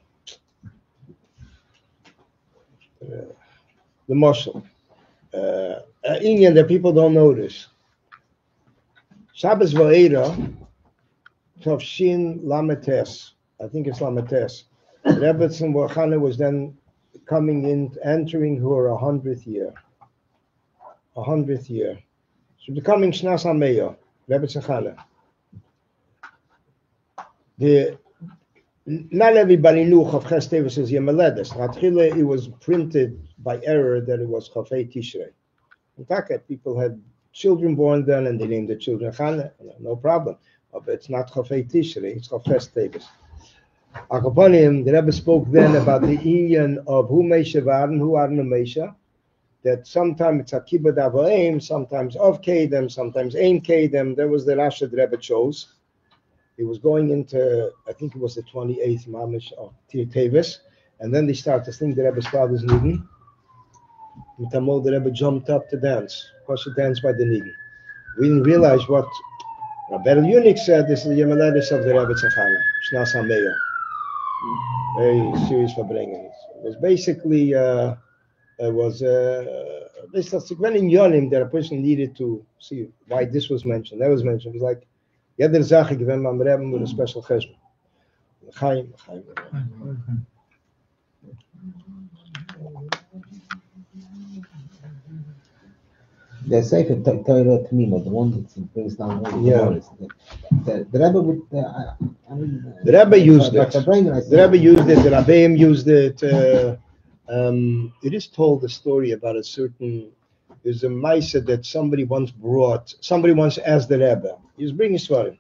The Moshel. Inyan that people don't notice. Shabbos Va'era, Tavshin Lametes. I think it's Lametes. Rebbetzin Borchana was then entering her 100th year. 100th year. So becoming Shnas HaMeah, Rebbetzin Chana. Not everybody knew chof teves is Yemeledes. Hatchile, it was printed by error that it was chof Tishrei. In fact, people had children born then, and they named the children Chana. No problem, but it's not chof Tishrei; it's chof teves. Akaponim, the Rebbe spoke then about the inyan of who Meisha waren, who are Meisha. That sometimes it's a kibbud avoim, sometimes of kedem, sometimes ein kedem. There was the Rasha the Rebbe chose. He was going into, I think it was the 28th mamish of teves, and then they started to sing the Rebbe's father's nidin. With Tamol, the Rebbe jumped up to dance. Of course, he danced by the nidin. We didn't realize what Rabbi Yunik said. This is the Yemeledis of the Rebbe Tzachana, Shnas HaMeya. Very serious Farbrengen. It was basically, this was when in Yonim that a person needed to see why this was mentioned. That was mentioned. It was like, Yeder Zach, ich gewinne am Rebbe with a special cheshbon. Chaim. The Sefer Torah Tmima, the one that brings down all the Gemara's. The Rebbe would, the Rebbe used it. The Rebbe used it. The Rabbeim used it. It is told the story about a certain. There's a Maisa that somebody once asked the Rebbe. He was bringing Svarim,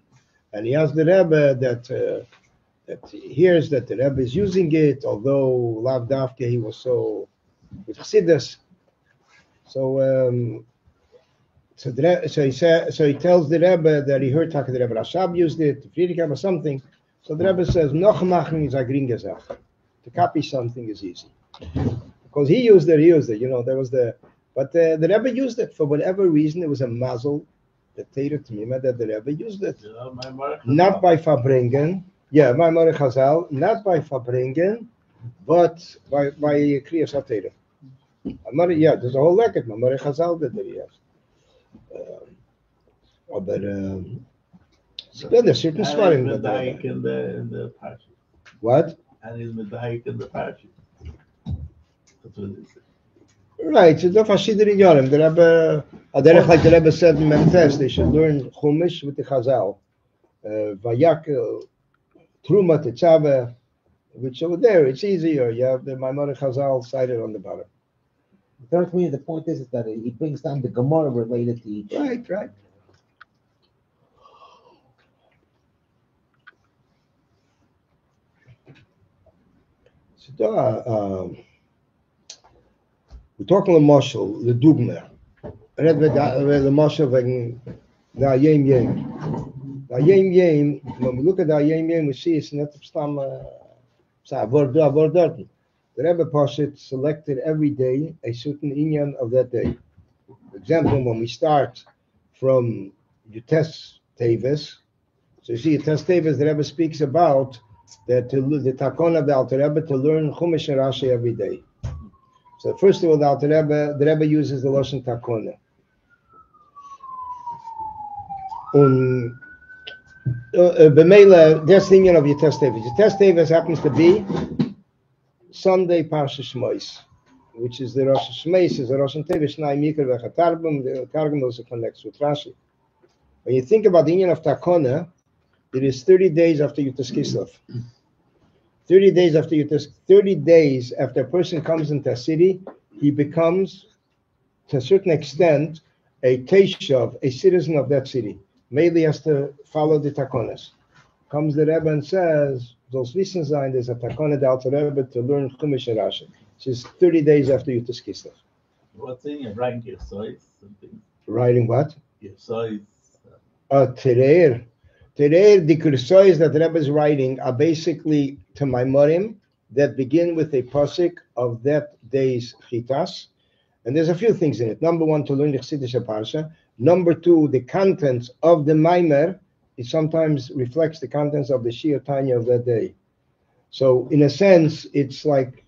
and he asked the Rebbe that he hears that the Rebbe is using it, although Lav Davke he was so with Chassidus. So he tells the Rebbe that he heard the Rebbe Rashab used it, Friedrich or something. So the Rebbe says, "Noch machen is a gringe Sache. To copy something is easy." Because he used it. You know, there was but the Rebbe used it for whatever reason. It was a mazel, the Torah Tmima, that the Rebbe used it. Not by Farbrengen. Yeah, my Moreh Chazal, not by Farbrengen, but by Kriyas HaTorah. Yeah, there's a whole record. My Moreh Chazal that he has. There's certain svarim. And he's Medaik in the Parsha. What? And he's Medaik in the Parsha. That's what it is. Right, so the Fashidri Yorim, the Rebbe, like the Rebbe said in Memtes, they should learn Chumash with the Chazal. Vayak, Truma, Tetzaveh, which over there, it's easier. You have the Maimonides Chazal cited on the bottom. The point is that he brings down the Gemara related to each. Right. So, we're talking about Michoel, the Dugmer. Red with the Michoel wegen the Ayem Yem. The Ayem Yem, when we look at the Ayem Yem, we see it's not some word dort. The Rebbe Pashit selected every day a certain inyan of that day. For example, when we start from Yutes Teves, so you see Yutes Teves, the Rebbe speaks about that the takon of the Alter Rebbe to learn Chumash and Rashi every day. So first of all, the Rebbe uses the Lashon Takona. B'meila, that's the inyan of Yutes Teves. Yutes Teves happens to be Sunday Parsha Shmois, which is the Rosh Shmois, is the Rosh Teves Shnai Mikra V'Chatarbim. The Targum also connects with Rashi. When you think about the inyan of Takona, it is 30 days after Yutes Kislev. 30 days after a person comes into a city, he becomes, to a certain extent, a Teshav, a citizen of that city. Maybe he has to follow the Takonas. Comes the Rebbe and says, "Zol's wissen sein, there's a Takona the Alter Rebbe to learn Chumash and Rashi." It's 30 days after Yutes Kislev. What's in your writing your size? Writing what? Your size. Tereir, the kursois that the Rebbe is writing are basically to Maimorim that begin with a pasuk of that day's chitas. And there's a few things in it. Number one, to learn the Chassidische Parsha. Number two, the contents of the Maimer, it sometimes reflects the contents of the Shir Tanya of that day. So in a sense, it's like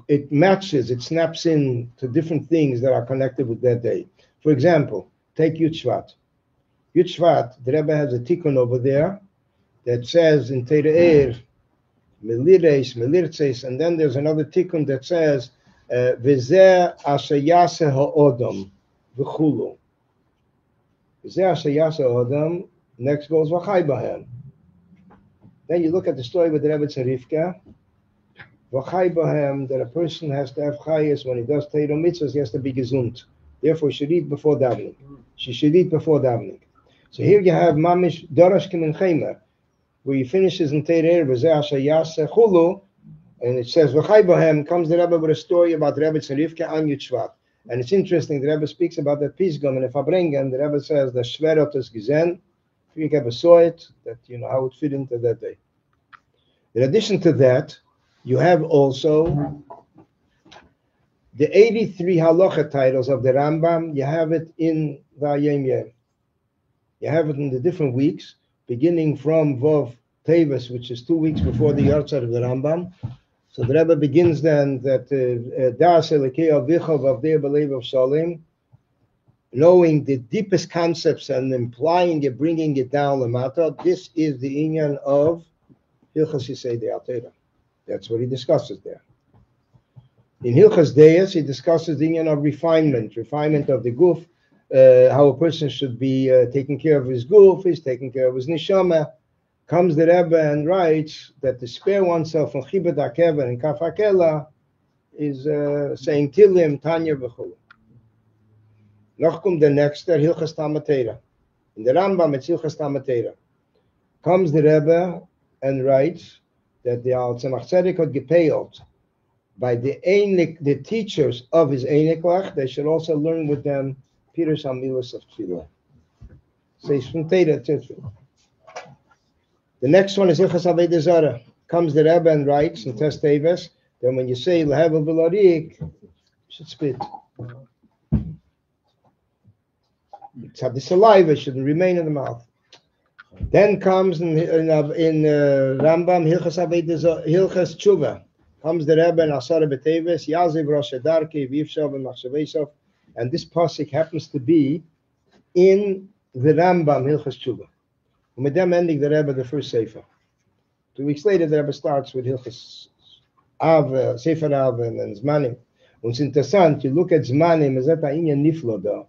it matches, it snaps in to different things that are connected with that day. For example, take Yud Shvat. Yud Shvat, the Rebbe has a tikkun over there that says in Tereir, Melires, Melirtses, and then there's another tikkun that says, V'zeh asher yaseh ha'odam v'chulu. V'zeh asher yaseh ha'odam, next goes v'chai b'hem. Then you look at the story with the Rebbe and Rivka. That a person has to have chayas when he does Torah mitzvahs, he has to be gesund. Therefore, he should eat before davening. She should eat before davening. So here you have mamish darash kemin chaymer, where he finishes in Torah chulu, and it says v'chai comes the Rebbe with a story about Rebbe and Rivka and Yud Shvat. And it's interesting, the Rebbe speaks about that Pisgam and the Farbrengen. The Rebbe says the Shverot is Gizen. If you ever saw it, that you know how it fit into that day. In addition to that, you have also the 83 halacha titles of the Rambam. You have it in Vayem Yem. You have it in the different weeks, beginning from Vov Teves, which is 2 weeks before the Yartzeit of the Rambam. So the Rebbe begins then that Das Elokei Avicha Vavdei B'Leiv of Salim, knowing the deepest concepts and implying it, bringing it down lamata. This is the inyan of Hilchas Yisei De'atera. That's what he discusses there. In Hilchas Deis, he discusses the inyan of refinement of the guf, how a person should be taking care of his guf, he's taking care of his neshama. Comes the Rebbe and writes that to spare oneself from Chibad HaKever and Kaf HaKela is saying Tilim, Tanya, V'chulu. Noch kommt the next, der Hilchas Tamatera. In the Rambam, it's Hilchas Tamatera. Comes the Rebbe and writes that the Al Tzemach Tzedek had gepeiled by the teachers of his Einiklach, they should also learn with them Pirush HaMilos of Tefillah. Says from Teda, etc. The next one is Hilchas Avodah Zarah. Comes the Rebbe and writes in Tes Teves, then when you say Lehevel B'Larik, you should spit. It's had the saliva should remain in the mouth. Then comes in Rambam Hilchas Avodah Zarah, Hilchas Tshuva. Comes the Rebbe and Asara B'Teves, Yaziv Rosh Hadarki V'Yivshav and Machshaveshav, and this pasuk happens to be in the Rambam Hilchas Tshuva. With them ending the Rebbe the first Sefer. 2 weeks later, the Rebbe starts with Hilchas Av, Sefer Av, and Zmanim. Und it's interessant, you look at Zmanim, is that ein Niflo da.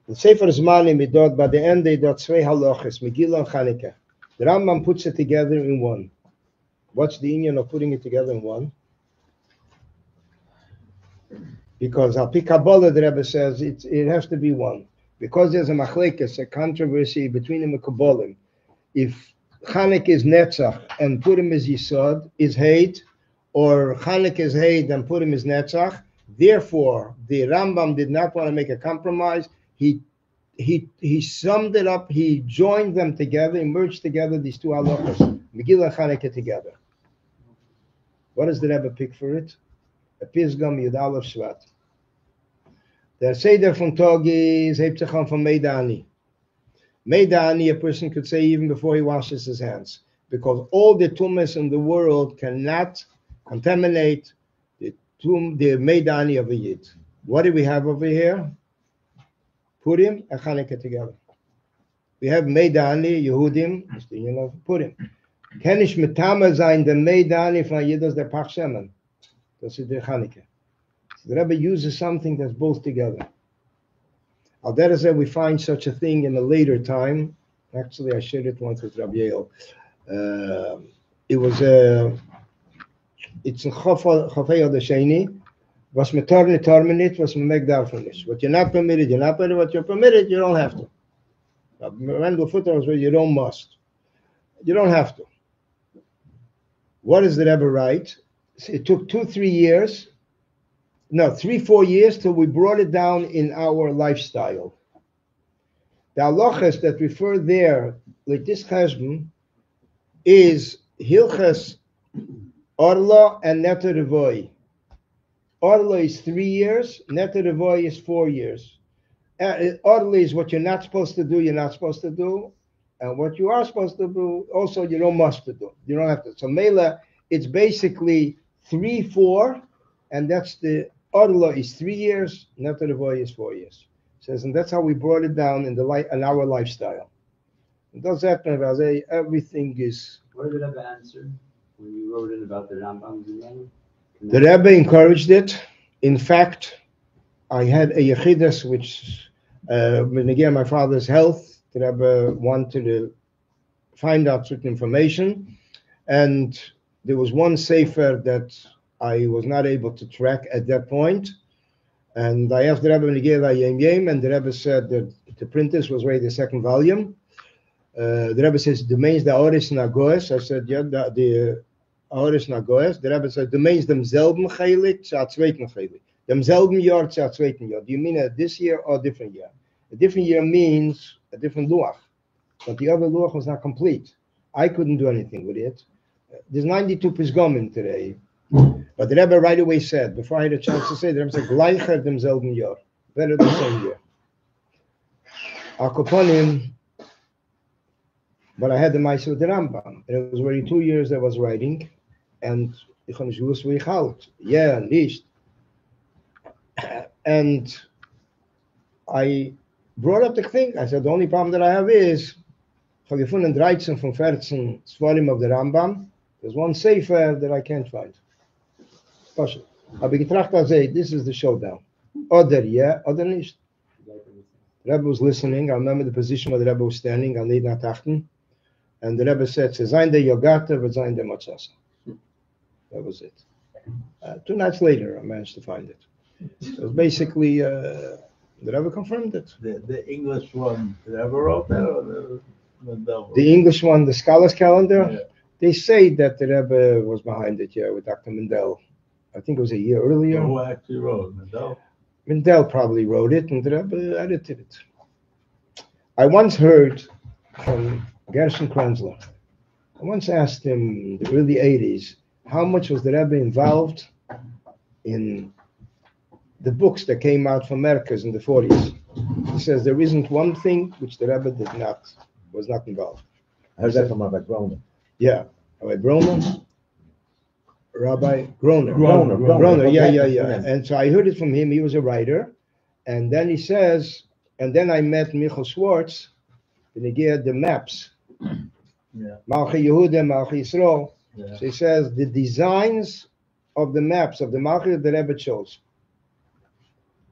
The Sefer Zmanim, it dot, by the end, they dot zwei halachas, Megillah and Chanukah. The Rambam puts it together in one. What's the inyan of putting it together in one? Because Al Pi Kabbalah, the Rebbe says, it has to be one. Because there's a machlekes, a controversy between the Mekabolim. If Chanukah is Netzach and Purim is Yisod, is Heid, or Chanukah is Heid and Purim is Netzach, therefore the Rambam did not want to make a compromise. He summed it up, he joined them together, he merged together these two halachas, Megillah and Chanukah together. What does the Rebbe pick for it? A Pisgam Yud Aleph Shvat. The Seder von Tog is Hebtzacham from Meidani. Meidani, a person could say even before he washes his hands, because all the tumas in the world cannot contaminate the Meidani of a Yid. What do we have over here? Purim and Chanukah together. We have Meidani, Yehudim, it's the union of Purim. Kenish Metama sein the Meidani von Yidos der Pach Shemen. Das ist der Chanukah. The Rebbe uses something that's both together. Al Derech said we find such a thing in a later time. Actually, I shared it once with Rabbi Yale. It's in Chofei Odesheni. Was metarne tarmenit, was meg darfenish. What you're not permitted, you're not permitted. What you're permitted, you don't have to. Randall Futter was where you don't must. You don't have to. What does the Rebbe write? It took 3-4 years till we brought it down in our lifestyle. The halachas that refer there, like this cheshbon, is Hilchas Orla and Neter Revoy. Orla is 3 years, Neter Revoy is 4 years. Orla is what you're not supposed to do, you're not supposed to do. And what you are supposed to do, also you don't must to do. You don't have to. So Mela, it's basically 3, 4, and that's the Orla is 3 years, Neter Revoy is 4 years. It says, and that's how we brought it down in our lifestyle. It does happen, everything is. What did the Rebbe answer when you wrote in about the Rambam? The Rebbe encouraged it. In fact, I had a Yechidus, which, when my father's health, the Rebbe wanted to find out certain information. And there was one sefer that I was not able to track at that point. And I asked the Rebbe and the Rebbe said that the printers was ready the second volume. The Rebbe says, the mains the Oris Nagoes. I said, yeah, the Oris Nagoes. The Rebbe said, the mains demselben Chelik, zur zweiten Chelik. Demselben Jahr, zur zweiten Jahr. Do you mean this year or a different year? A different year means a different luach. But the other luach was not complete. I couldn't do anything with it. There's 92 Pisgomim today. But the Rebbe right away said, before I had a chance to say, the Rebbe said, gleicher demselben Jahr. Better the same year. Akoponim, but I had the Maisa with the Rambam. And it was already 2 years I was writing. And ich habe nicht gewusst, wie ich halt. Yeah, nicht. And I brought up the thing. I said, the only problem that I have is, ich habe gefunden 13 von 14 Svarim of the Rambam. There's one sefer that I can't find. Pasha. Habe getracht, I say, this is the showdown. Oder yeah, oder nicht. The Rebbe was listening. I remember the position where the Rebbe was standing. I need not achten. And the Rebbe said, "Zayin de yogata, v'zayin de matzasa." That was it. 2 nights later, I managed to find it. It was basically the Rebbe confirmed it. The English one, the Rebbe wrote that, or the Lendel? The English one, the Scholars Calendar. Yeah. They say that the Rebbe was behind it, yeah, with Dr. Mendel. I think it was a year earlier. Who actually wrote Lendel? Mendel probably wrote it, and the Rebbe edited it. I once heard from Gershon Krenzler. I once asked him in the early 80s, how much was the Rebbe involved in the books that came out from Americas in the 40s? He says there isn't one thing which the Rebbe was not involved. I heard that from Rabbi Groner. Yeah, Rabbi Groner. Groner. Yeah. And so I heard it from him. He was a writer. And then he says, and then I met Michoel Schwartz, and he gave the maps. Yeah. Malchi Yehuda, Malchi Yisrael. Yeah. So he says the designs of the maps of the Malchi that the Rebbe chose.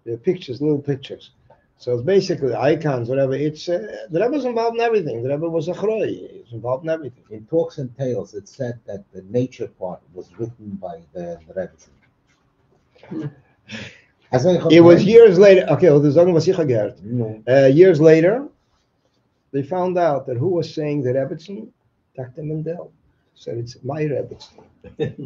The pictures, little pictures. So it's basically icons, whatever. It's the Rebbe was involved in everything. The Rebbe was a chroi. He was involved in everything. In Talks and Tales, it said that the nature part was written by the Rebbe. It was years later. Okay, well, the Zogen was sicher gehört. Years later, they found out that who was saying the Rebbetzin? Dr. Mendel said it's my Rebbetzin.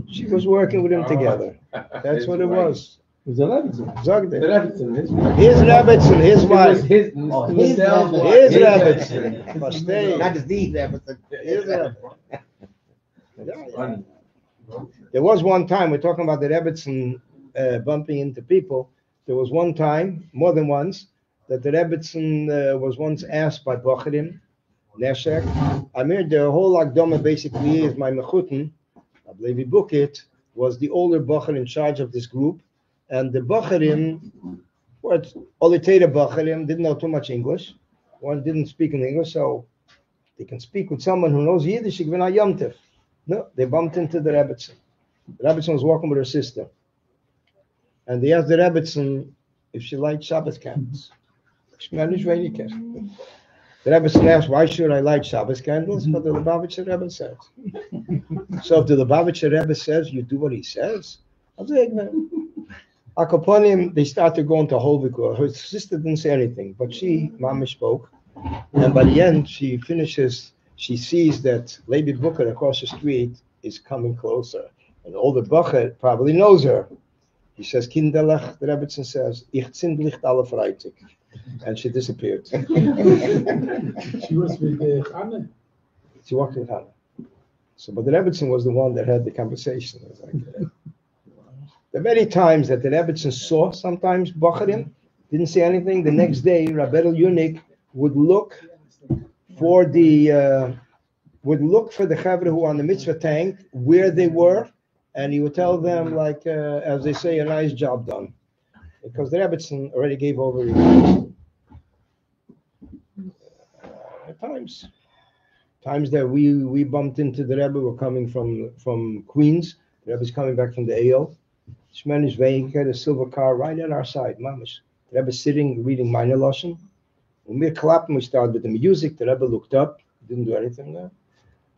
She was working with him together. That's what it was. It was a Rebbetzin. Zogde. The Rebbetzin, His Rebbetzin, his wife. His Rebbetzin. Verstehe. Not as the Rebbetzin. His Rebbetzin. Yeah. There was one time, we're talking about the Rebbetzin bumping into people. There was one time, more than once, that the Rebbetzin was once asked by Bocharim, Neshek. I mean, the whole Akdoma basically is my Mechutin, I believe he booked it, was the older Bocher in charge of this group. And the Bocharim, Olitera Bocharim, didn't know too much English. One didn't speak in English, so they can speak with someone who knows Yiddish. No, they bumped into the Rebbetzin. The Rebbetzin was walking with her sister. And they asked the Rebbetzin if she liked Shabbos candles. The Rebbetzin asked, why should I light Shabbos candles? But the Lubavitcher Rebbe says. So if the Lubavitcher Rebbe says, you do what he says. I'll say, Akoponim, they started going to Holvikor. Her sister didn't say anything, but Mama spoke. And by the end, she finishes, she sees that Lady Booker across the street is coming closer. And the older Booker probably knows her. He says, Kinderlach, the Rebbetzin says, Ich zindlicht alle Freitag. And she disappeared. She was with Chane. She walked with Hannah. So, but the Rebbetzin was the one that had the conversation. It was like, the many times that the Rebbetzin saw sometimes Bocharim, didn't say anything. The next day, Rabbi Yunik would look for the Chavre who were on the mitzvah tank, where they were, and he would tell them, like, as they say, a nice job done. Because the Rebbetzin already gave over. At times that we bumped into the Rebbe, were coming from Queens. The Rebbe's coming back from the AO. Shmenish Veinker, the silver car, right at our side, mamish. The Rebbe sitting, reading Minor Lashon. When we clapped, we started with the music. The Rebbe looked up, didn't do anything there.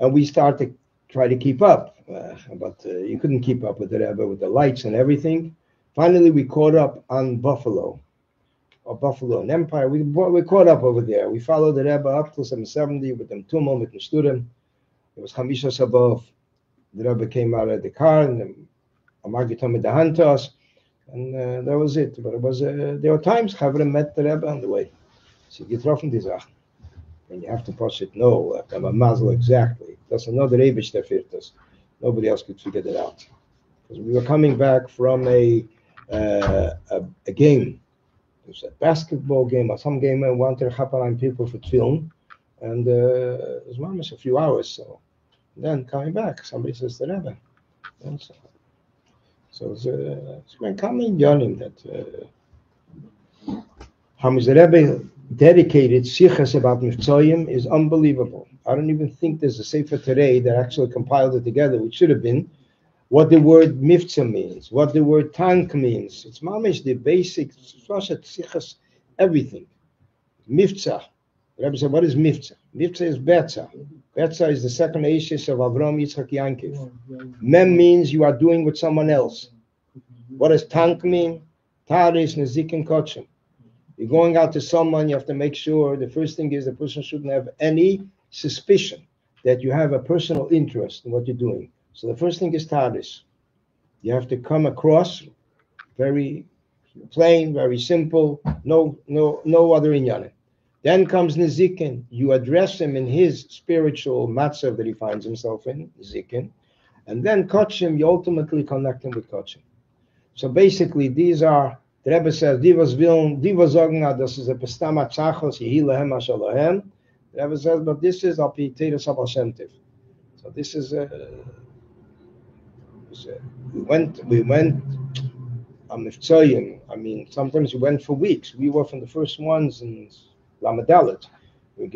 And we started try to keep up, but you couldn't keep up with the Rebbe with the lights and everything. Finally, we caught up on Buffalo and Empire. We caught up over there. We followed the Rebbe up till 770 with them Tumel, with the student. It was Chamishas above. The Rebbe came out of the car and Amagi told me the hand to us, and that was it. But it was there were times Chavre met the Rebbe on the way. So getroffen die Sachen. And you have to push it. No, I'm a mazel exactly. That's another Eivish that fit us. Nobody else could figure that out. Because we were coming back from a game. It was a basketball game or some game. I wanted to happen people for film, and it was almost a few hours. So then coming back, somebody says the Rebbe. And so it's been coming Yonim that how much the Rebbe dedicated sichas about Mivtzoyim is unbelievable. I don't even think there's a Sefer today that actually compiled it together, which should have been, what the word Mivtza means, what the word tank means. It's mamish the basic sichas, everything. Mivtza. The Rebbe said, what is Mivtza? Mivtza is Betza. Betza is the second Ashes of Avram Yitzchak Yankiv. Mem means you are doing with someone else. What does tank mean? Taris, Nezik, and Kotchem. You're going out to someone, you have to make sure the first thing is the person shouldn't have any suspicion that you have a personal interest in what you're doing. So the first thing is taris. You have to come across very plain, very simple, no other inyanim. Then comes nizikin. You address him in his spiritual matzav that he finds himself in, nizikin. And then kotchim, you ultimately connect him with kotchim. So basically these are, the Rebbe says, Divas sagen, das ist a Pestama Tzachos, Yehi Lehem Asher Lehem. The Rebbe says, but this is Api Teres Abal Shem Tev. So this is we went on Mivtzoyim. I mean, sometimes we went for weeks. We were from the first ones in Lamadalit. We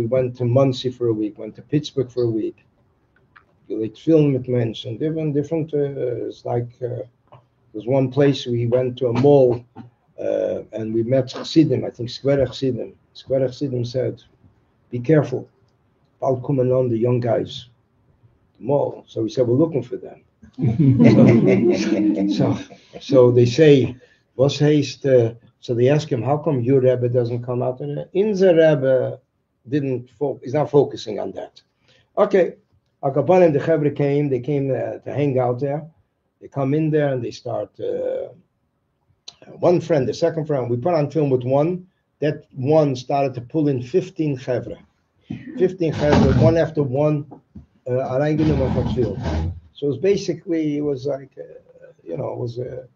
went to Muncie for a week, went to Pittsburgh for a week. We filmed with mensen, different. It's like. There's one place we went to a mall and we met Chassidim, I think Square Chassidim. Square Chassidim said, be careful, I'll come along the young guys, the mall. So we said, we're looking for them. so they say, was heißt, so they ask him, how come your Rebbe doesn't come out? And the Rebbe is not focusing on that. Okay, Akapan and the Chevre came, they came to hang out there. They come in there and they start, one friend, the second friend, we put on film with one, that one started to pull in 15 chevra. 15 chevra, one after one, so it was basically, it was like, it was in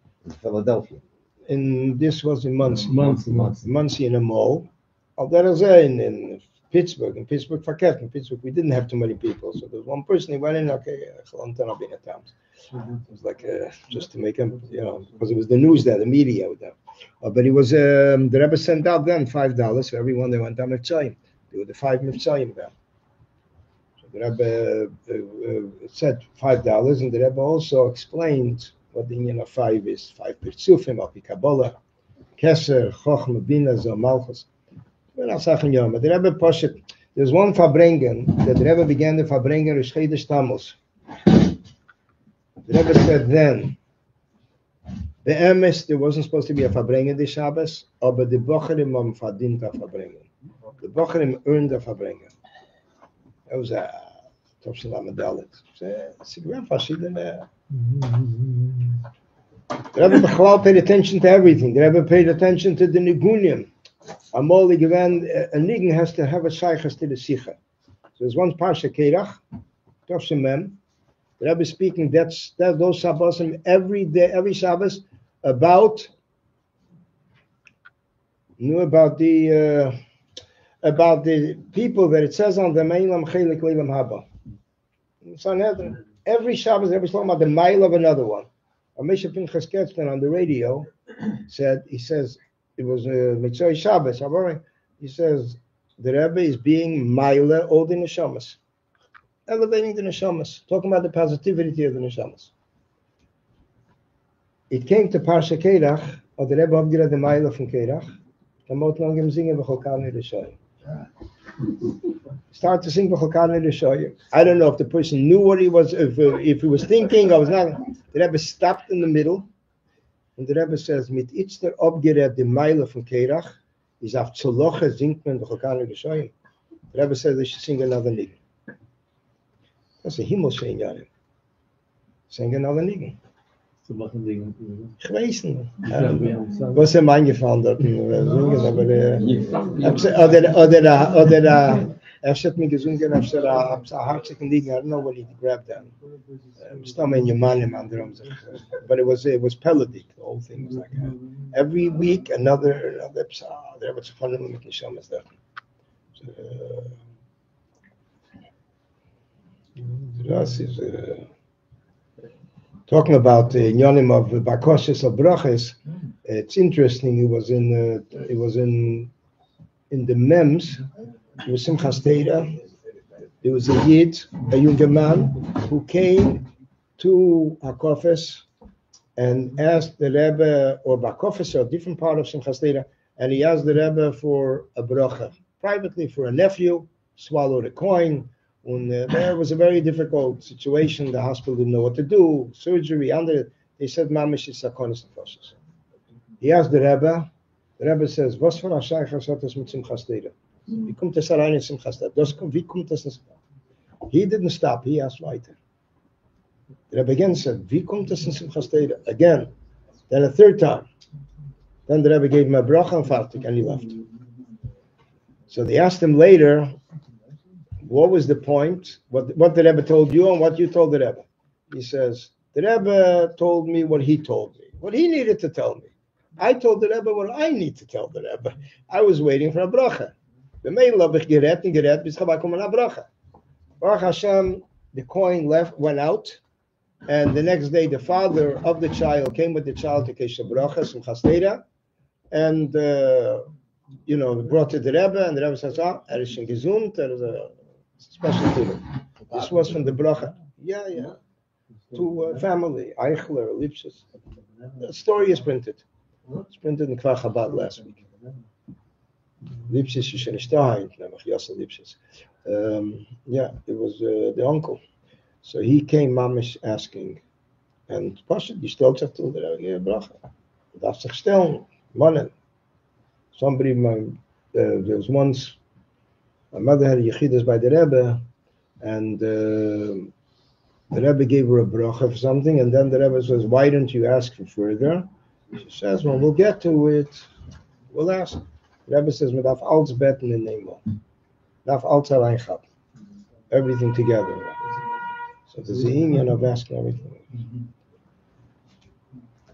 Philadelphia. This was in Muncie in a mall. In Pittsburgh, verkehrt. In Pittsburgh, we didn't have too many people. So there was one person, he went in, it was like just to make him, because it was the news there, the media with them. But it was, the Rebbe sent out then $5 for everyone that went on Mivtzoyim. There were the 5 Mivtzoyim there. So the Rebbe said $5, and the Rebbe also explained what the union of 5 is. 5 Pirtzufim, Api Kabbalah, Keser, Chochma, Bina, Zol, Malchus. But the Rebbe Poshet, there's one Farbrengen that the Rebbe began the Farbrengen Rosh Chodesh Tammuz. The Rebbe said then, the Emes, there wasn't supposed to be a Farbrengen this Shabbos, but the Bocherim am verdient a Farbrengen. The Bocherim earned a Farbrengen. That was a Topshel Amadalit. It's a great verschiedene. The Rebbe Bechlal paid attention to everything. The Rebbe paid attention to the Nigunim. Amol given a nigen has to have a shaykhas to the sicha. So there's one parsha Kerach, Topshel Mem. The Rebbe is speaking those Shabbosim every day, every Shabbos about the people that it says on the Meilam Chelik Leilam Haba. Sanhedrin. Every Shabbos, every talking about the mile of another one. Amisha Pinchas Ketzler on the radio says it was Mitzvah Shabbos. He says the Rebbe is being Maila all the Neshamas. Elevating the neshamas, talking about the positivity of the neshamas. It came to Parsha Kerach, or the Rebbe Abgira the Maila from Kerach, the Mot Langem Zingen v'Cholkani Rishayim. Start to sing B'chalkan L'Shoyim. I don't know if the person knew what he was, if he was thinking. I was not. The Rebbe stopped in the middle, and the Rebbe says, "Mit itzter obgeret the Meile von Kerach is auf Tzoloche singt man B'chalkan L'Shoyim." The Rebbe says they should sing another nigun. That's a Himmel saying, Yanim. Sing another nigun. Zu machen Dinge. Ich weiß nicht. Was ist ihm eingefallen dort? Oder hat mir gesungen, ein hartzigen Liegen. I don't know what he grabbed that. Stam in Yemanim anderem. But it was pelodic. The whole thing was like every week another psa. There was fun with Nishamas there. Das is talking about the Yonim of Bakoshes of Brachas. It's interesting. It was in the Mems. It was Simchas Torah. There was a Yid, a younger man, who came to Hakofes and asked the Rebbe, or Bakofes, or a different part of Simchas Torah, and he asked the Rebbe for a bracha, privately for a nephew, swallowed a coin. And there was a very difficult situation. The hospital didn't know what to do, surgery, under it. They said, Mamish is sakonis nefashos. He asked the Rebbe. The Rebbe says, "Was for a shaychas hat es mit Simchas Torah? Wie kommt es rein in Simchas Torah? Wie kommt es nicht?" He didn't stop. He asked weiter. The Rebbe again said, "Wie kommt es in Simchas Torah?" Again. Then a third time. Then the Rebbe gave him a bracha and fartik, and he left. So they asked him later, what was the point? What the Rebbe told you and what you told the Rebbe? He says, the Rebbe told me what he told me, what he needed to tell me. I told the Rebbe what I need to tell the Rebbe. I was waiting for a bracha. Baruch Hashem, the coin went out, and the next day the father of the child came with the child to Kesha Bracha, Simchas Torah, and brought it to the Rebbe, and the Rebbe says, is schon gesund, is a special feeling. This was from the bracha. Yeah. To family, Eichler, Lipschitz. The story is printed. It's printed in Kvar Chabad last week. Lipschitz is in Shtaheim, nämlich Yosef Lipschitz. It was the uncle. So he came, Mamish, asking, and Pasha, die stelt zich toe, der bracha. Darf zich stellen, mannen. Somebody, there was once, my mother had a yechidus by the Rebbe, and the Rebbe gave her a bracha for something, and then the Rebbe says, "Why don't you ask for further?" She says, "Well, we'll get to it. We'll ask." The Rebbe says, "We darf alles beten in Nemo. Darf alles allein haben. Everything together." So there's the union of asking everything.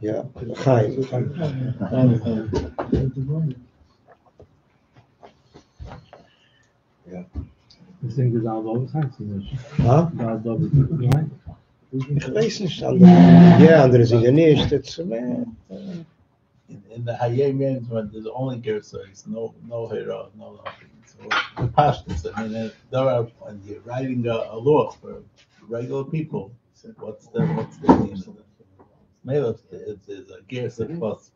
Yeah, Chaim. Yeah. Ich denke, da war es heißt nicht. Huh? Da nein. Ich weiß nicht, andere sind ja nicht. In the Hayei management, there's only Gersois, no hero, no nothing. So the pashtus, I mean, there are, when you're writing a law for regular people, what's the name of it? Maybe it's a Gersa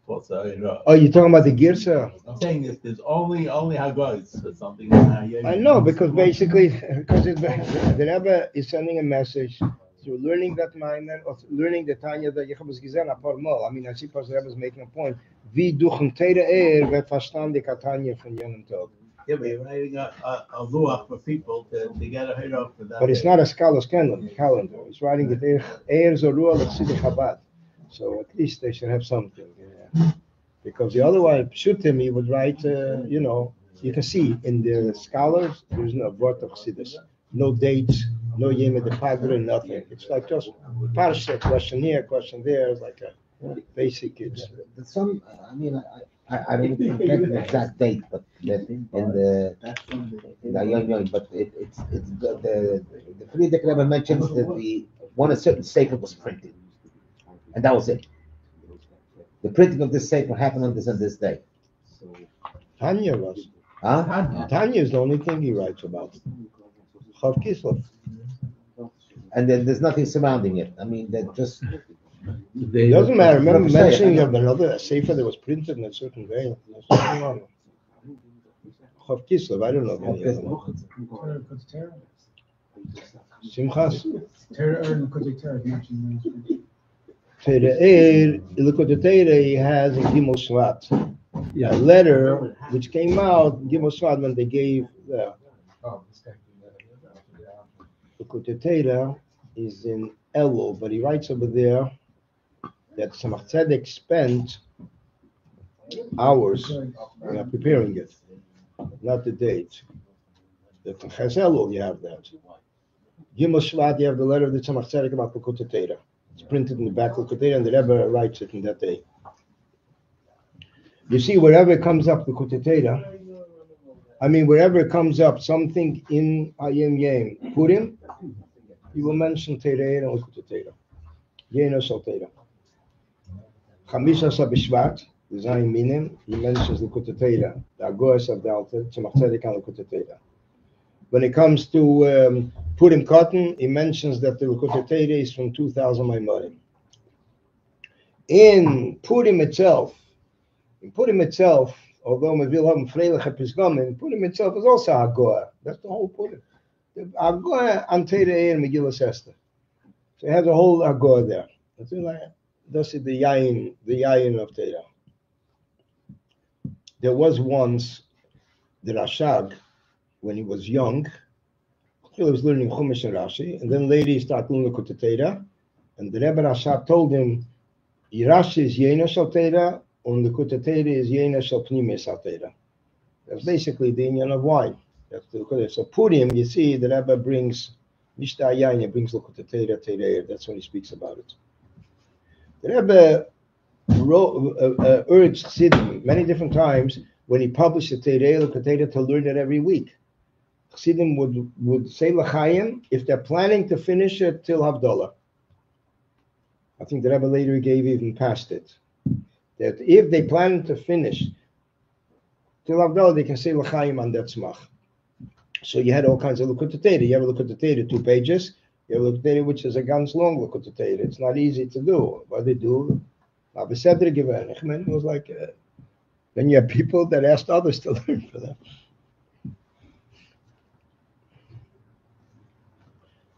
plus a hero. Oh, you're talking about the Girsa? I'm saying if there's only Hagois or something in Hayei. I know, because basically, the Rebbe is sending a message. So learning that minor, or learning the Tanya that Yechabas Gizen, a paar mal. I mean, I see Pastor Rebbe is making a point. Wie duchen Teire wird verstandig a Tanya von jenem Tag. Yeah, but you're writing a law for people to get a hero for that. But it's not a scholar's calendar. It's writing the Eir Zorua L'Tzidei Chabad. So at least they should have something. Yeah. Because the other way, Pshutim, he would write, you can see in the scholars, there's no word of Chassidus, no dates, no Yom the Padre, nothing. It's like just parsha, question here, question there. It's like a basic. It's some. I mean, I don't get the exact date, but in the but it's the Friedrich Rebbe mentions that a certain sefer was printed, and that was it. The printing of this sefer happened on this day. Tanya was. Huh? Tanya is the only thing he writes about. Chof Kislev. And then there's nothing surrounding it. I mean, that just it doesn't matter. Remember mentioning of another sefer that was printed in a certain day. Chof Kislev, I don't know. Simchas. Tereir, look at the Tereir he has in Gimel Shvat. A letter which came out Gimel Shvat when they gave the Tereir is in Elul, but he writes over there that Tzemach Tzedek spent hours preparing it, not the date. The Ches Elul, you have that. Gimel Shvat, you have the letter of the Tzemach Tzedek about the Tereir. It's printed in the back of the Tereir, and the Rebbe writes it in that day. You see, wherever it comes up the Tereir, wherever it comes up something in Hayim Yem Purim, you will mention Tereir and Tereir. Yeno Shal Tereir. Chamisha B'Shvat, the Zayin Minim, he mentions the Tereir, the Agos of the Alter, Tzemach Tzedek and the Tereir. When it comes to Purim Cotton, he mentions that the Tereir is from 2000 Maimorim. In Purim itself, although we will have Freilich Episgomim, Purim itself is also Hagoah. That's the whole Purim. The Hagoah and Tereir and Megillah Esther. So it has a whole Hagoah there. That's the Yayin of Tereir. There was once the Rashag, when he was young, he was learning Chumash and Rashi, and then later he started learning the Tereir, and the Rebbe Rashab told him, Rashi is Yena Shal Tereir, and the Tereir is Yena Shal Pnimis Shal Tereir. That's basically the union of wine. That's the Kodesh. So Purim, you see, the Rebbe brings Mishta Yain, he brings the Tereir. That's when he speaks about it. The Rebbe urged Chassidim many different times when he published the Tereir to learn it every week. Chassidim would say L'chaim if they're planning to finish it till Havdalah. I think the Rebbe later gave even past it. That if they plan to finish till Havdalah, they can say L'chaim on that tzmach. So you had all kinds of Likutei Teira. You have a Likutei Teira 2 pages. You have a Likutei Teira which is a ganz long Likutei Teira. It's not easy to do. What they do, it was like, then you have people that asked others to learn for them.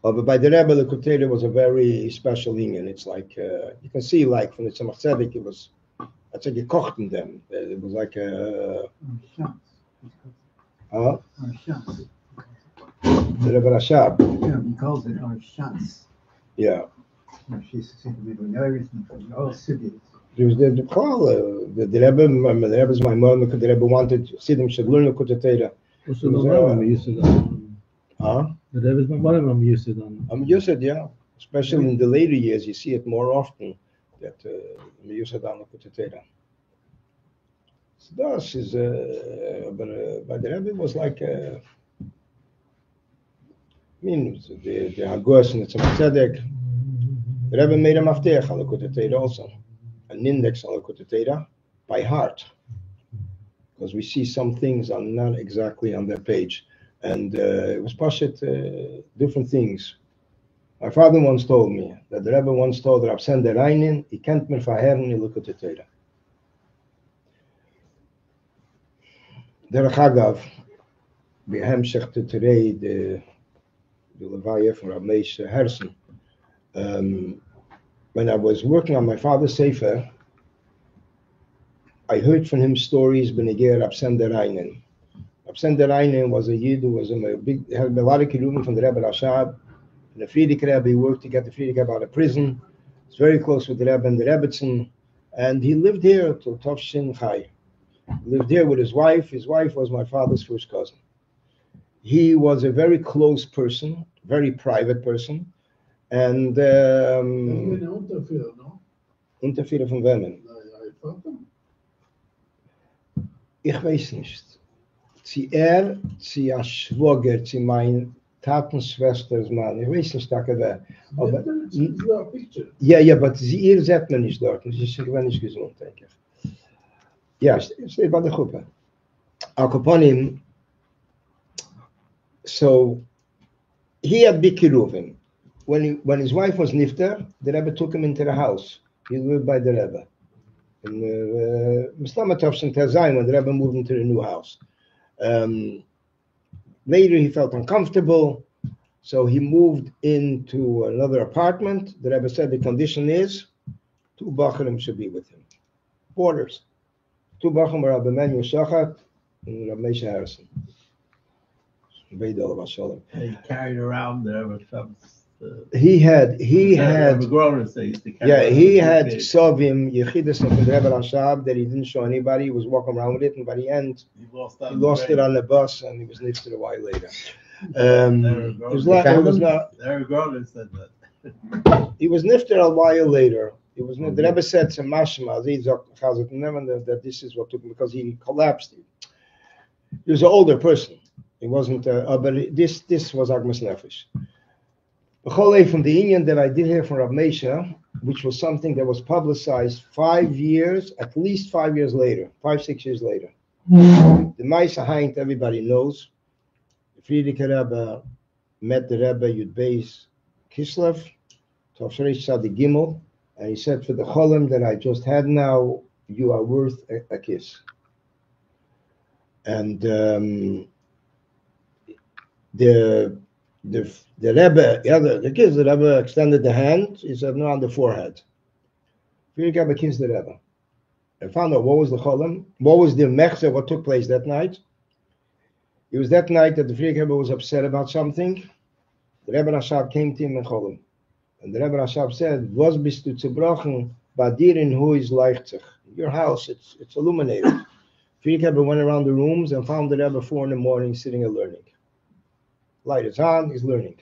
But by the Rebbe, the Likutei Teira was a very special union. It's like, you can see, like, from the Tzemach Tzedek, it was, it's like you kocht in them. It was like a... The Rebbe Rashab. Yeah, he calls it our shots. Yeah. She's saying we know everything from all cities. There was the Rebbe, the Rebbe's my mom, the Rebbe wanted Chassidim should learn the Likutei Teira. The Rebbe's my mom, I'm used to them. I'm used to it, yeah. Especially in the later years, you see it more often that I'm used to the Likutei Teira. So das is, but the Rebbe was like, the Hagos and the Tzemach Tzedek. The Rebbe made a mafteach on the Likutei Teira also, an index on the Likutei Teira by heart, because we see some things are not exactly on that page, and it was pashut different things. My father once told me that the Rebbe once told Rab Sender Reinin, he can't mehr verherren in Likutei Teira. Derech Hagav, בהמשך today the Levaya from Rab Meish Hersen. When I was working on my father's Sefer, I heard from him stories benegir Rab Sender Reinin. Rab Sender Reinin was a Yid who was had a lot of kiruim from the Rebbe Rashab, and the Frierdiker Rebbe. He worked to get the Frierdiker out of prison. He's very close with the Rebbe and the Rebbetzin, and he lived here till Tovshin Chai. He lived here with his wife. His wife was my father's first cousin. He was a very close person, very private person, and Unterfehler von wem? Ich weiß nicht. Sie sie a Schwager, sie mein Tatenschwesters Mann. Ich weiß nicht, wer. Aber ja, aber ihr seht man nicht dort. Sie ist gewinn nicht gesund, denke ich. Ja, steht bei der Gruppe. Al-Kaponim, so he had big kiruvim. When his wife was nifter, the Rebbe took him into the house. He lived by the Rebbe. In Mislamatov Shem Tezayin, when the Rebbe moved into the new house. Later, he felt uncomfortable, so he moved into another apartment. The Rebbe said the condition is 2 Bacharim should be with him. Boarders. 2 Bacharim were Rabbi Emanuel Shachat and Rabbi Moshe Harrison. He carried around there, but he had Sovim Yechidus from the Rebbe Rashab that he didn't show anybody. He was walking around with it, and by the end, he lost it on the bus, and he was lifted a while later. He was nifted a while later. It was the Rebbe said to Mashma that this is what took him because he collapsed. He was an older person. He wasn't, but this was Agmas Nefesh. From the Indian that I did hear from Rav Meisha, which was something that was publicized 5 years, at least 5 years later, 5-6 years later. The Maisa Haint, everybody knows. Friedrich Rebbe met the Rebbe Yud Beis Kislev, Tavshrei Tzadi Gimel, and he said, for the Cholim that I just had now, you are worth a kiss. And the Rebbe, the kiss, the Rebbe extended the hand. He said, no, on the forehead. Friedrich Rebbe kissed the Rebbe. I found out what was the Cholim, what was the Mechzer, what took place that night. It was that night that the Friedrich Rebbe was upset about something. The Rebbe Rashab came to him in Cholim. And the Rebbe Rashab said, was bist du zerbrochen, badirin hu is leichtzich. Your house, it's illuminated. Friedrich Rebbe went around the rooms and found the Rebbe 4 a.m. sitting and learning. Light is on, he's learning.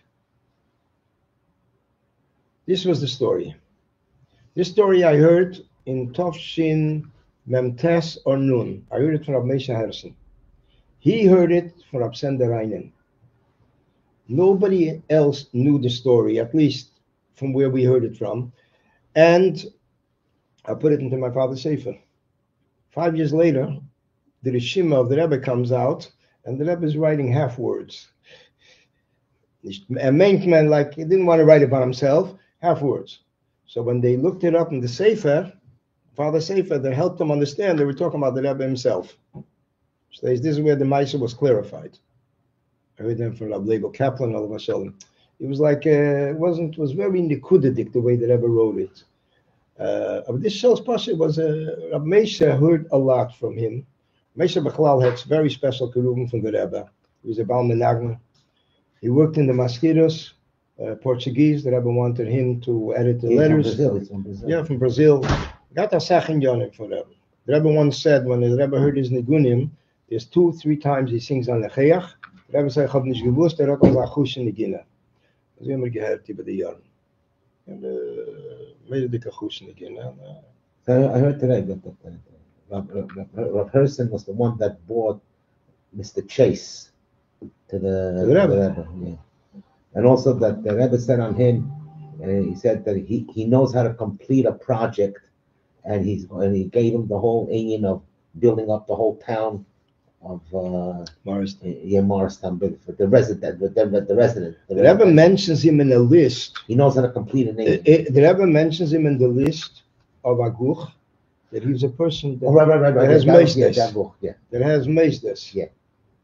This was the story. This story I heard in Tovshin Memtes or Nun. I heard it from Rabbi Moshe Harrison. He heard it from Rabbi Sender Reinen. Nobody else knew the story, at least from where we heard it from. And I put it into my father's sefer. 5 years later, the Rishima of the Rebbe comes out, and the Rebbe is writing half words. A main man, like, he didn't want to write it by himself, half words. So when they looked it up in the sefer, Father Sefer, that helped them understand, they were talking about the Rebbe himself. So this is where the Maisa was clarified. I heard them from Rabbi Label Kaplan, all of a sudden. It was like, it was very nikudidik the way the Rebbe wrote it. But this Shel's Pasha was, Rabbi Meisha heard a lot from him. Meisha Bechlal had very special kerubim from the Rebbe. He was a Baal Menagna. He worked in the Mosquitoes, Portuguese. The Rebbe wanted him to edit the letters. From Brazil. Yeah, from Brazil. Got a sachin yonim for Rebbe. The Rebbe once said, when the Rebbe heard his nigunim, there's 2-3 times he sings on the Chayach. The Rebbe said, ich hab nicht gewusst, hat uns achush in die Gina. Das haben wir gehört über die Jahre. And made a dicke achush in die Gina. So I heard today that Rav Herson was the one that bought Mr. Chase to the Rebbe. Yeah. And also that the Rebbe said on him, he said that he knows how to complete a project, and he gave him the whole union of building up the whole town of Morristown. Yeah, Morristown, but for the resident, the resident. The Rebbe mentions him in a list. He knows how to complete an union. The Rebbe mentions him in the list of Aguch, that he's a person that, right. that has meisdes. Yeah. That has meisdes. Yeah.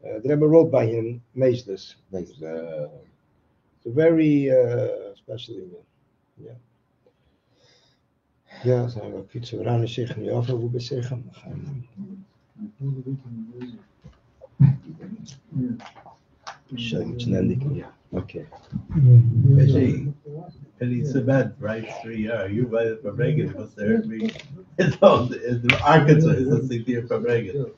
The Rebbe wrote by him meisdes. It's a very special union. Yeah. Ja, zijn we fietsen we aan zich nu af, hoe we zeggen. Okay. And he said, right, 3 years. You by the Farbrengen was there. The Arkansas is a city of Farbrengen.